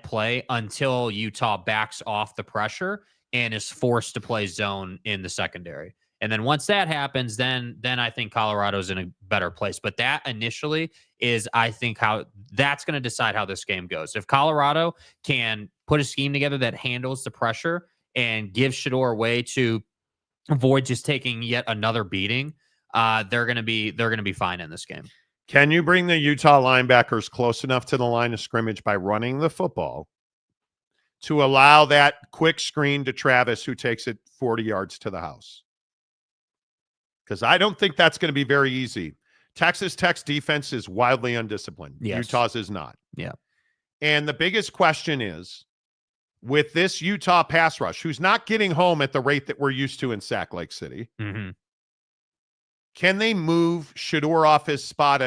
play until Utah backs off the pressure and is forced to play zone in the secondary. And then once that happens, then I think Colorado's in a better place. But that initially is, I think, how that's going to decide how this game goes. If Colorado can put a scheme together that handles the pressure and gives Shedeur a way to avoid just taking yet another beating, they're going to be fine in this game. Can you bring the Utah linebackers close enough to the line of scrimmage by running the football to allow that quick screen to Travis, who takes it 40 yards to the house? Because I don't think that's going to be very easy. Texas Tech's defense is wildly undisciplined. Yes. Utah's is not. Yeah. And the biggest question is, with this Utah pass rush, who's not getting home at the rate that we're used to in Sack Lake City, can they move Shedeur off his spot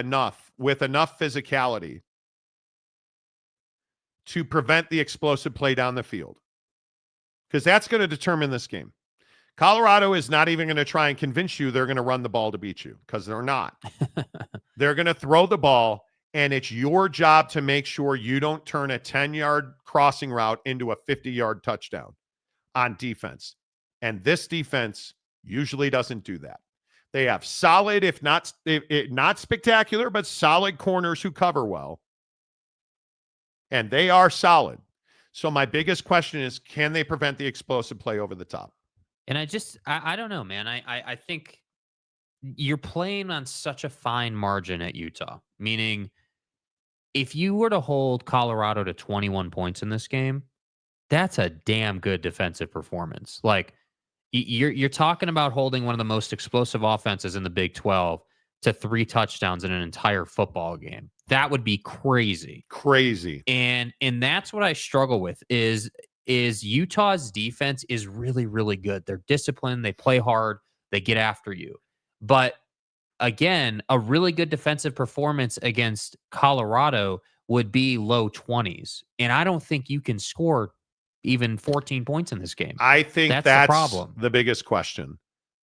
with enough physicality to prevent the explosive play down the field? Because that's going to determine this game. Colorado is not even going to try and convince you they're going to run the ball to beat you, because they're not. They're going to throw the ball, and it's your job to make sure you don't turn a 10-yard crossing route into a 50-yard touchdown on defense. And this defense usually doesn't do that. They have solid, if not spectacular, but solid corners who cover well. And they are solid. So my biggest question is, can they prevent the explosive play over the top? And I don't know, man. I think you're playing on such a fine margin at Utah, meaning if you were to hold Colorado to 21 points in this game, that's a damn good defensive performance. Like, you're talking about holding one of the most explosive offenses in the Big 12 to 3 touchdowns in an entire football game. That would be crazy. Crazy. And that's what I struggle with is Utah's defense is really, really good. They're disciplined. They play hard. They get after you. But again, a really good defensive performance against Colorado would be low 20s. And I don't think you can score even 14 points in this game. I think that's the problem. The biggest question.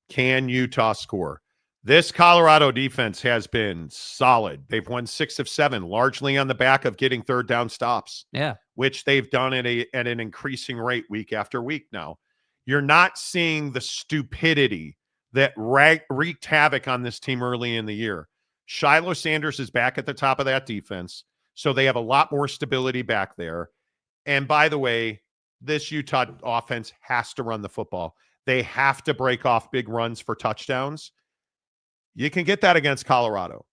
Can Utah score? This Colorado defense has been solid. They've won 6 of 7, largely on the back of getting third down stops. Yeah. Which they've done at an increasing rate week after week now. You're not seeing the stupidity that wreaked havoc on this team early in the year. Shiloh Sanders is back at the top of that defense, so they have a lot more stability back there. And by the way, this Utah offense has to run the football. They have to break off big runs for touchdowns. You can get that against Colorado.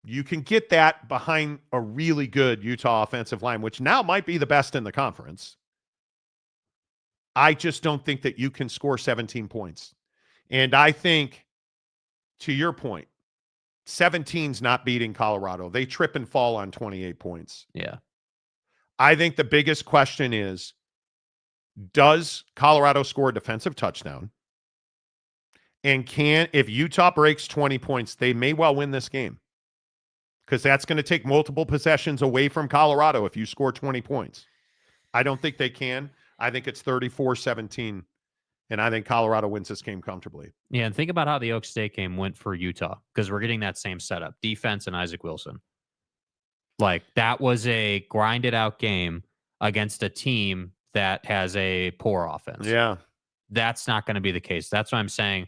You can get that behind a really good Utah offensive line, which now might be the best in the conference. I just don't think that you can score 17 points. And I think, to your point, 17's not beating Colorado. They trip and fall on 28 points. Yeah. I think the biggest question is, does Colorado score a defensive touchdown? And if Utah breaks 20 points, they may well win this game, because that's going to take multiple possessions away from Colorado if you score 20 points. I don't think they can. I think it's 34-17, and I think Colorado wins this game comfortably. Yeah, and think about how the Oak State game went for Utah, because we're getting that same setup. Defense and Isaac Wilson. Like, that was a grinded-out game against a team that has a poor offense. Yeah. That's not going to be the case. That's what I'm saying.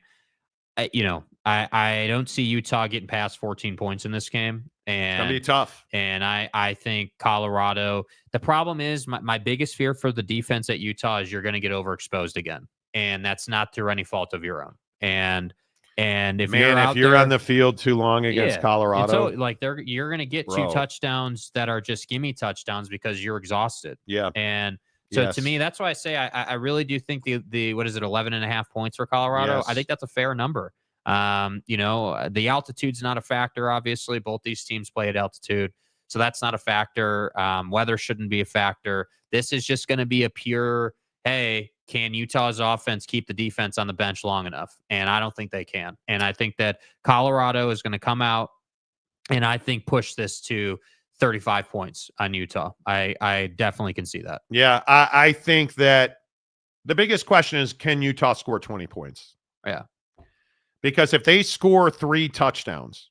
I don't see Utah getting past 14 points in this game. And it's going to be tough. And I think Colorado, the problem is my biggest fear for the defense at Utah is you're going to get overexposed again. And that's not through any fault of your own. And if you're on the field too long against Colorado, so like you're going to get 2 touchdowns that are just gimme touchdowns because you're exhausted. Yeah. And so to me, that's why I say I really do think the what is it, 11.5 points for Colorado? Yes. I think that's a fair number. The altitude's not a factor, obviously. Both these teams play at altitude, so that's not a factor. Weather shouldn't be a factor. This is just going to be a pure, hey, can Utah's offense keep the defense on the bench long enough? And I don't think they can. And I think that Colorado is going to come out and I think push this to 35 points on Utah. I definitely can see that. Yeah, I think that the biggest question is, can Utah score 20 points? Yeah. Because if they score 3 touchdowns,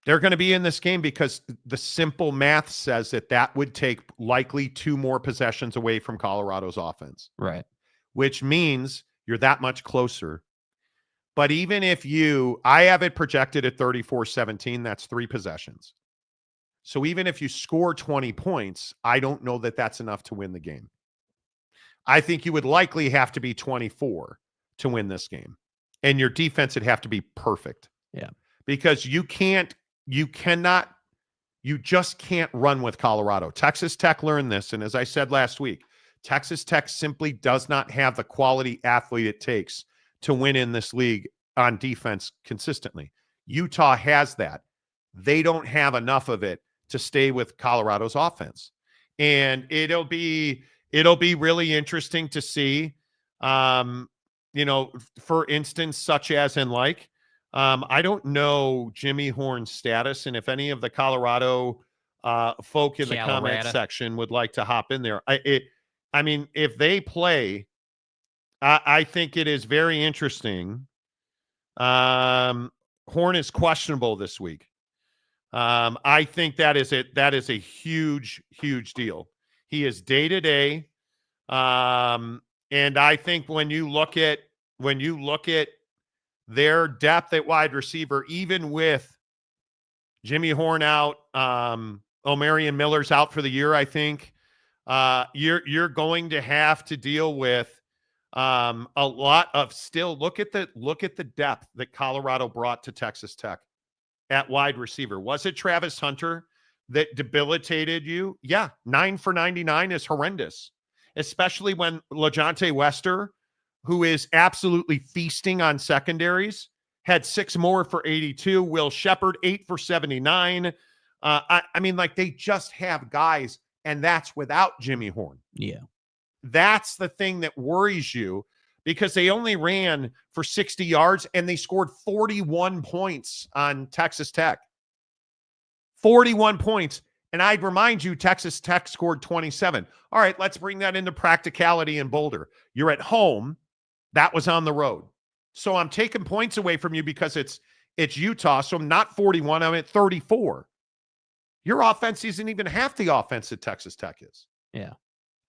they're going to be in this game, because the simple math says that would take likely 2 more possessions away from Colorado's offense. Right. Which means you're that much closer. But even if I have it projected at 34-17, that's 3 possessions. So even if you score 20 points, I don't know that that's enough to win the game. I think you would likely have to be 24 to win this game. And your defense would have to be perfect. Yeah. Because you just can't run with Colorado. Texas Tech learned this. And as I said last week, Texas Tech simply does not have the quality athlete it takes to win in this league on defense consistently. Utah has that. they don't have enough of it to stay with Colorado's offense. And it'll be really interesting to see, for instance, such as in I don't know Jimmy Horn's status, and if any of the Colorado folk in the comment section would like to hop in there. If they play, I think it is very interesting. Horn is questionable this week. I think that is a huge, huge deal. He is day-to-day. And I think when you look at their depth at wide receiver, even with Jimmy Horn out, Omarion Miller's out for the year, I think you're going to have to deal with a lot of still look at the depth that Colorado brought to Texas Tech at wide receiver. Was it Travis Hunter that debilitated you? Yeah, 9 for 99 is horrendous, especially when LaJohntay Wester, who is absolutely feasting on secondaries, had 6 more for 82. Will Shepard, 8 for 79. They just have guys, and that's without Jimmy Horn. Yeah. That's the thing that worries you, because they only ran for 60 yards and they scored 41 points on Texas Tech. 41 points. And I'd remind you, Texas Tech scored 27. All right, let's bring that into practicality in Boulder. You're at home. That was on the road. So I'm taking points away from you because it's Utah. So I'm not 41. I'm at 34. Your offense isn't even half the offense that Texas Tech is. Yeah.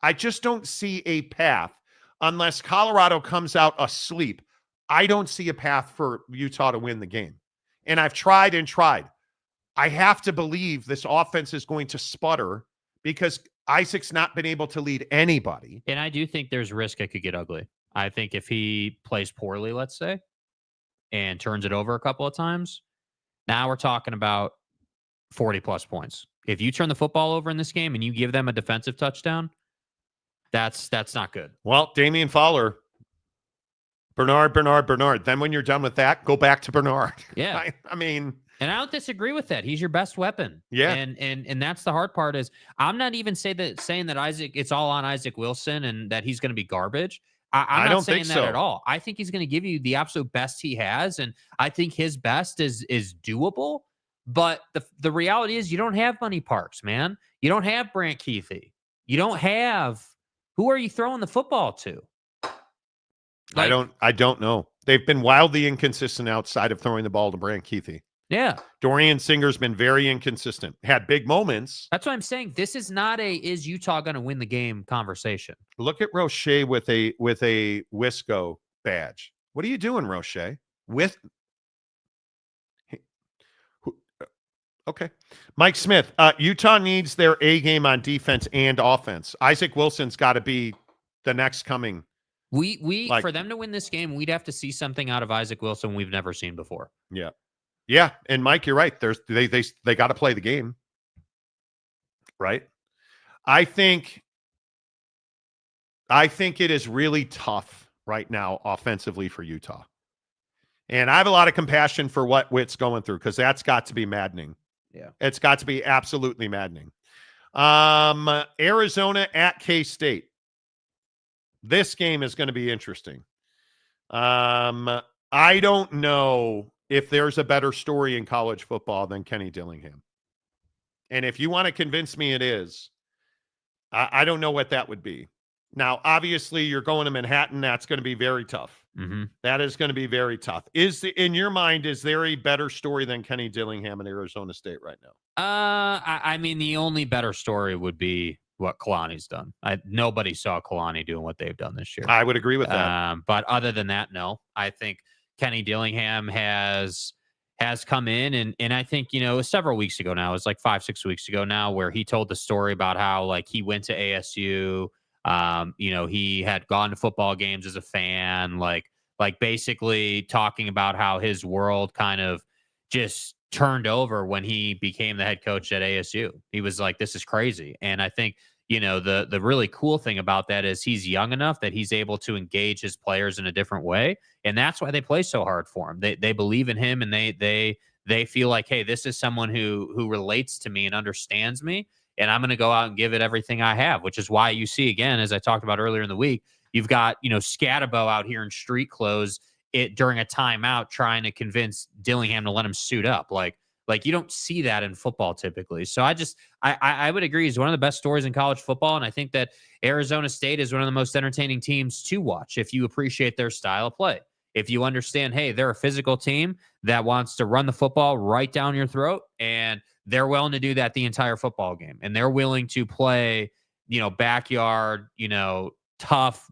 I just don't see a path unless Colorado comes out asleep. I don't see a path for Utah to win the game. And I've tried and tried. I have to believe this offense is going to sputter because Isaac's not been able to lead anybody. And I do think there's risk it could get ugly. I think if he plays poorly, let's say, and turns it over a couple of times, now we're talking about 40-plus points. If you turn the football over in this game and you give them a defensive touchdown, that's not good. Well, Damian Fowler, Bernard. Then when you're done with that, go back to Bernard. Yeah. And I don't disagree with that. He's your best weapon. Yeah. And that's the hard part is I'm not even saying that Isaac, it's all on Isaac Wilson and that he's going to be garbage. I'm not saying that at all. I think he's going to give you the absolute best he has. And I think his best is doable. But the reality is you don't have Money Parks, man. You don't have Brant Keithy. You don't have, who are you throwing the football to? I don't know. They've been wildly inconsistent outside of throwing the ball to Brant Keithy. Yeah. Dorian Singer's been very inconsistent. Had big moments. That's what I'm saying. This is not is Utah going to win the game conversation. Look at Roche with a Wisco badge. What are you doing, Roche? Okay. Mike Smith, Utah needs their A game on defense and offense. Isaac Wilson's got to be the next coming. For them to win this game, we'd have to see something out of Isaac Wilson we've never seen before. Yeah. Yeah. And Mike, you're right. They got to play the game. Right. I think it is really tough right now offensively for Utah. And I have a lot of compassion for what Witt's going through because that's got to be maddening. Yeah. It's got to be absolutely maddening. Arizona at K-State. This game is going to be interesting. I don't know if there's a better story in college football than Kenny Dillingham. And if you want to convince me it is, I don't know what that would be. Now, obviously, you're going to Manhattan. That's going to be very tough. Mm-hmm. That is going to be very tough. In your mind, is there a better story than Kenny Dillingham at Arizona State right now? I mean, the only better story would be what Kalani's done. Nobody saw Kalani doing what they've done this year. I would agree with that. But other than that, no. I think Kenny Dillingham has come in and I think, several weeks ago now, it was like 5-6 weeks ago now, where he told the story about how like he went to ASU. He had gone to football games as a fan, like basically talking about how his world kind of just turned over when he became the head coach at ASU. He was like, this is crazy. And I think, the really cool thing about that is he's young enough that he's able to engage his players in a different way. And that's why they play so hard for him. They believe in him and they they feel like, hey, this is someone who relates to me and understands me, and I'm going to go out and give it everything I have, which is why you see, again, as I talked about earlier in the week, you've got, Scatabo out here in street clothes during a timeout trying to convince Dillingham to let him suit up. Like you don't see that in football typically. So I would agree he's one of the best stories in college football. And I think that Arizona State is one of the most entertaining teams to watch if you appreciate their style of play. If you understand, hey, they're a physical team that wants to run the football right down your throat, and they're willing to do that the entire football game. And they're willing to play, backyard, tough,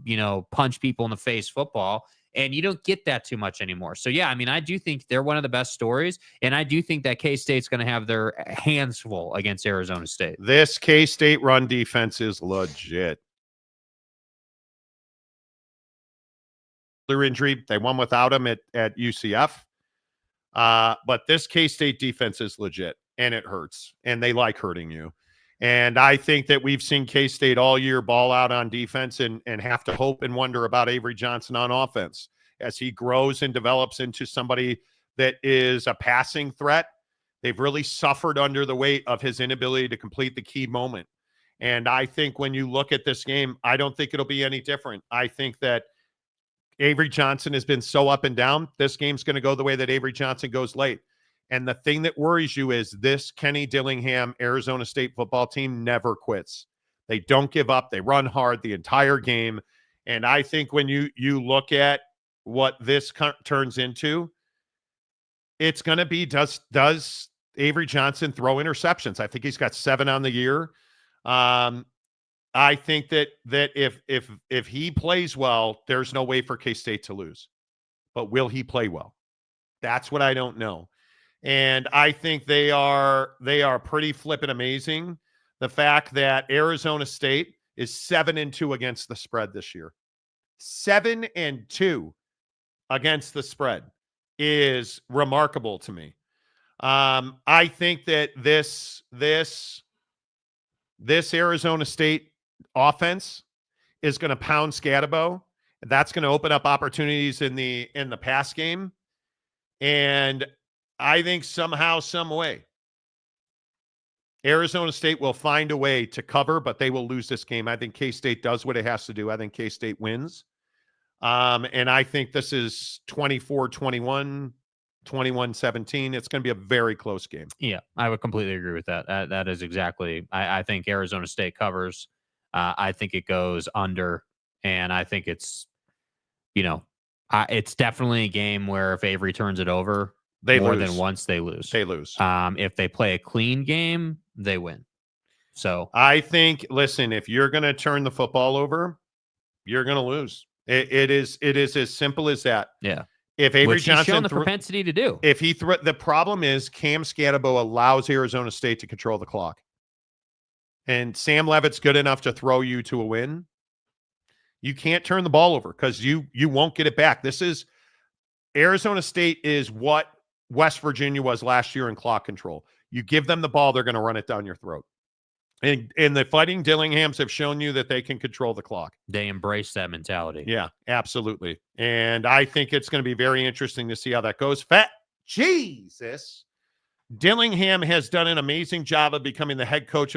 punch people in the face football. And you don't get that too much anymore. So, yeah, I mean, I do think they're one of the best stories. And I do think that K-State's going to have their hands full against Arizona State. This K-State run defense is legit. Their injury, they won without him at UCF. But this K-State defense is legit, and it hurts. And they like hurting you. And I think that we've seen K-State all year ball out on defense and have to hope and wonder about Avery Johnson on offense as he grows and develops into somebody that is a passing threat. They've really suffered under the weight of his inability to complete the key moment. And I think when you look at this game, I don't think it'll be any different. I think that Avery Johnson has been so up and down. This game's going to go the way that Avery Johnson goes late. And the thing that worries you is this Kenny Dillingham Arizona State football team never quits. They don't give up. They run hard the entire game. And I think when you look at what this turns into, it's going to be, does Avery Johnson throw interceptions? I think he's got 7 on the year. I think that if he plays well, there's no way for K-State to lose. But will he play well? That's what I don't know. And I think they are pretty flippin' amazing. The fact that Arizona State is 7-2 against the spread this year. 7-2 against the spread is remarkable to me. I think that this Arizona State offense is going to pound Scatabo. That's going to open up opportunities in the pass game. And I think somehow, some way, Arizona State will find a way to cover, but they will lose this game. I think K-State does what it has to do. I think K-State wins. And I think this is 24-21, 21-17. It's going to be a very close game. Yeah, I would completely agree with that. That is exactly, I think Arizona State covers. I think it goes under, and I think it's, it's definitely a game where if Avery turns it over, more than once, they lose. They lose. If they play a clean game, they win. So I think, listen, if you're going to turn the football over, you're going to lose. It is as simple as that. Yeah. If Avery Which Johnson he's shown the propensity to do. If he the problem is Cam Scatabo allows Arizona State to control the clock. And Sam Levitt's good enough to throw you to a win. You can't turn the ball over because you won't get it back. This is Arizona State is what West Virginia was last year in clock control. You give them the ball, they're going to run it down your throat. And the Fighting Dillinghams have shown you that they can control the clock. They embrace that mentality. Yeah, absolutely. And I think it's going to be very interesting to see how that goes. Jesus. Dillingham has done an amazing job of becoming the head coach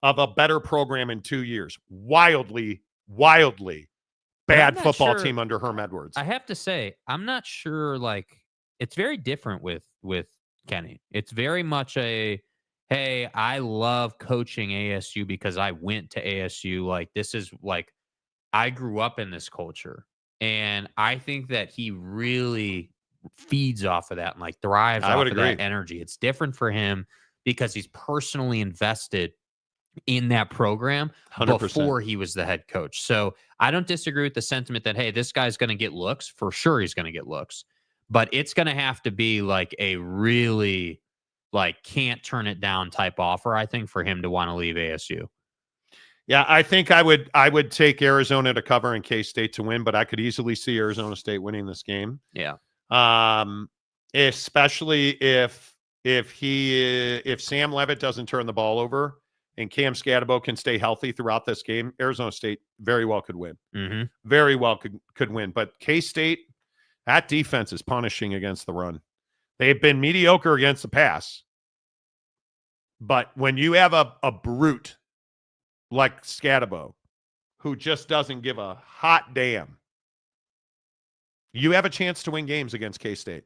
of a better program in 2 years. Wildly bad football team under Herm Edwards. I have to say, I'm not sure, it's very different with Kenny. It's very much hey, I love coaching ASU because I went to ASU. This is I grew up in this culture. And I think that he really feeds off of that and thrives off of that energy. It's different for him because he's personally invested in that program 100%. Before he was the head coach. So I don't disagree with the sentiment that, hey, this guy's going to get looks. For sure he's going to get looks. But it's going to have to be a really can't turn it down type offer, I think, for him to want to leave ASU. Yeah, I think I would take Arizona to cover and K-State to win, but I could easily see Arizona State winning this game. Yeah. Especially if Sam Levitt doesn't turn the ball over and Cam Scatabo can stay healthy throughout this game, Arizona State very well could win. Mm-hmm. Very well could win. But K-State, that defense is punishing against the run. They've been mediocre against the pass. But when you have a brute like Scatabo, who just doesn't give a hot damn, you have a chance to win games against K-State.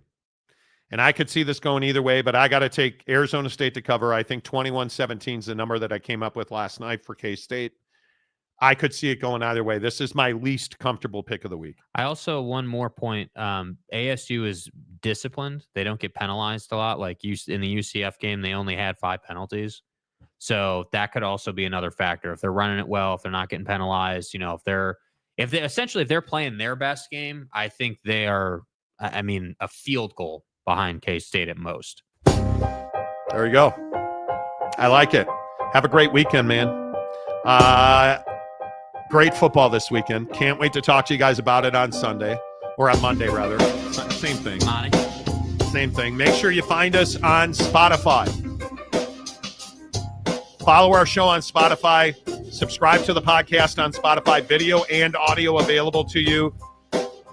And I could see this going either way, but I got to take Arizona State to cover. I think 21-17 is the number that I came up with last night for K-State. I could see it going either way. This is my least comfortable pick of the week. I also, one more point, ASU is disciplined. They don't get penalized a lot. Like in the UCF game, they only had 5 penalties. So that could also be another factor. If they're running it well, if they're not getting penalized, if they're playing their best game, I think they are, a field goal behind K-State at most. There you go. I like it. Have a great weekend, man. Great football this weekend. Can't wait to talk to you guys about it on Sunday, or on Monday, rather. Same thing. Same thing. Make sure you find us on Spotify. Follow our show on Spotify. Subscribe to the podcast on Spotify. Video and audio available to you.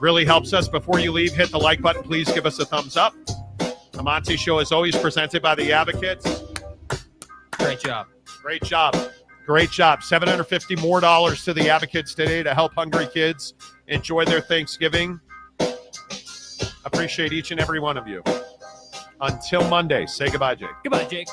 Really helps us. Before you leave, hit the like button. Please give us a thumbs up. The Monty Show is always presented by the Advocates. Great job. Great job. Great job. $750 more to the Advocates today to help hungry kids enjoy their Thanksgiving. Appreciate each and every one of you. Until Monday, say goodbye, Jake. Goodbye, Jake.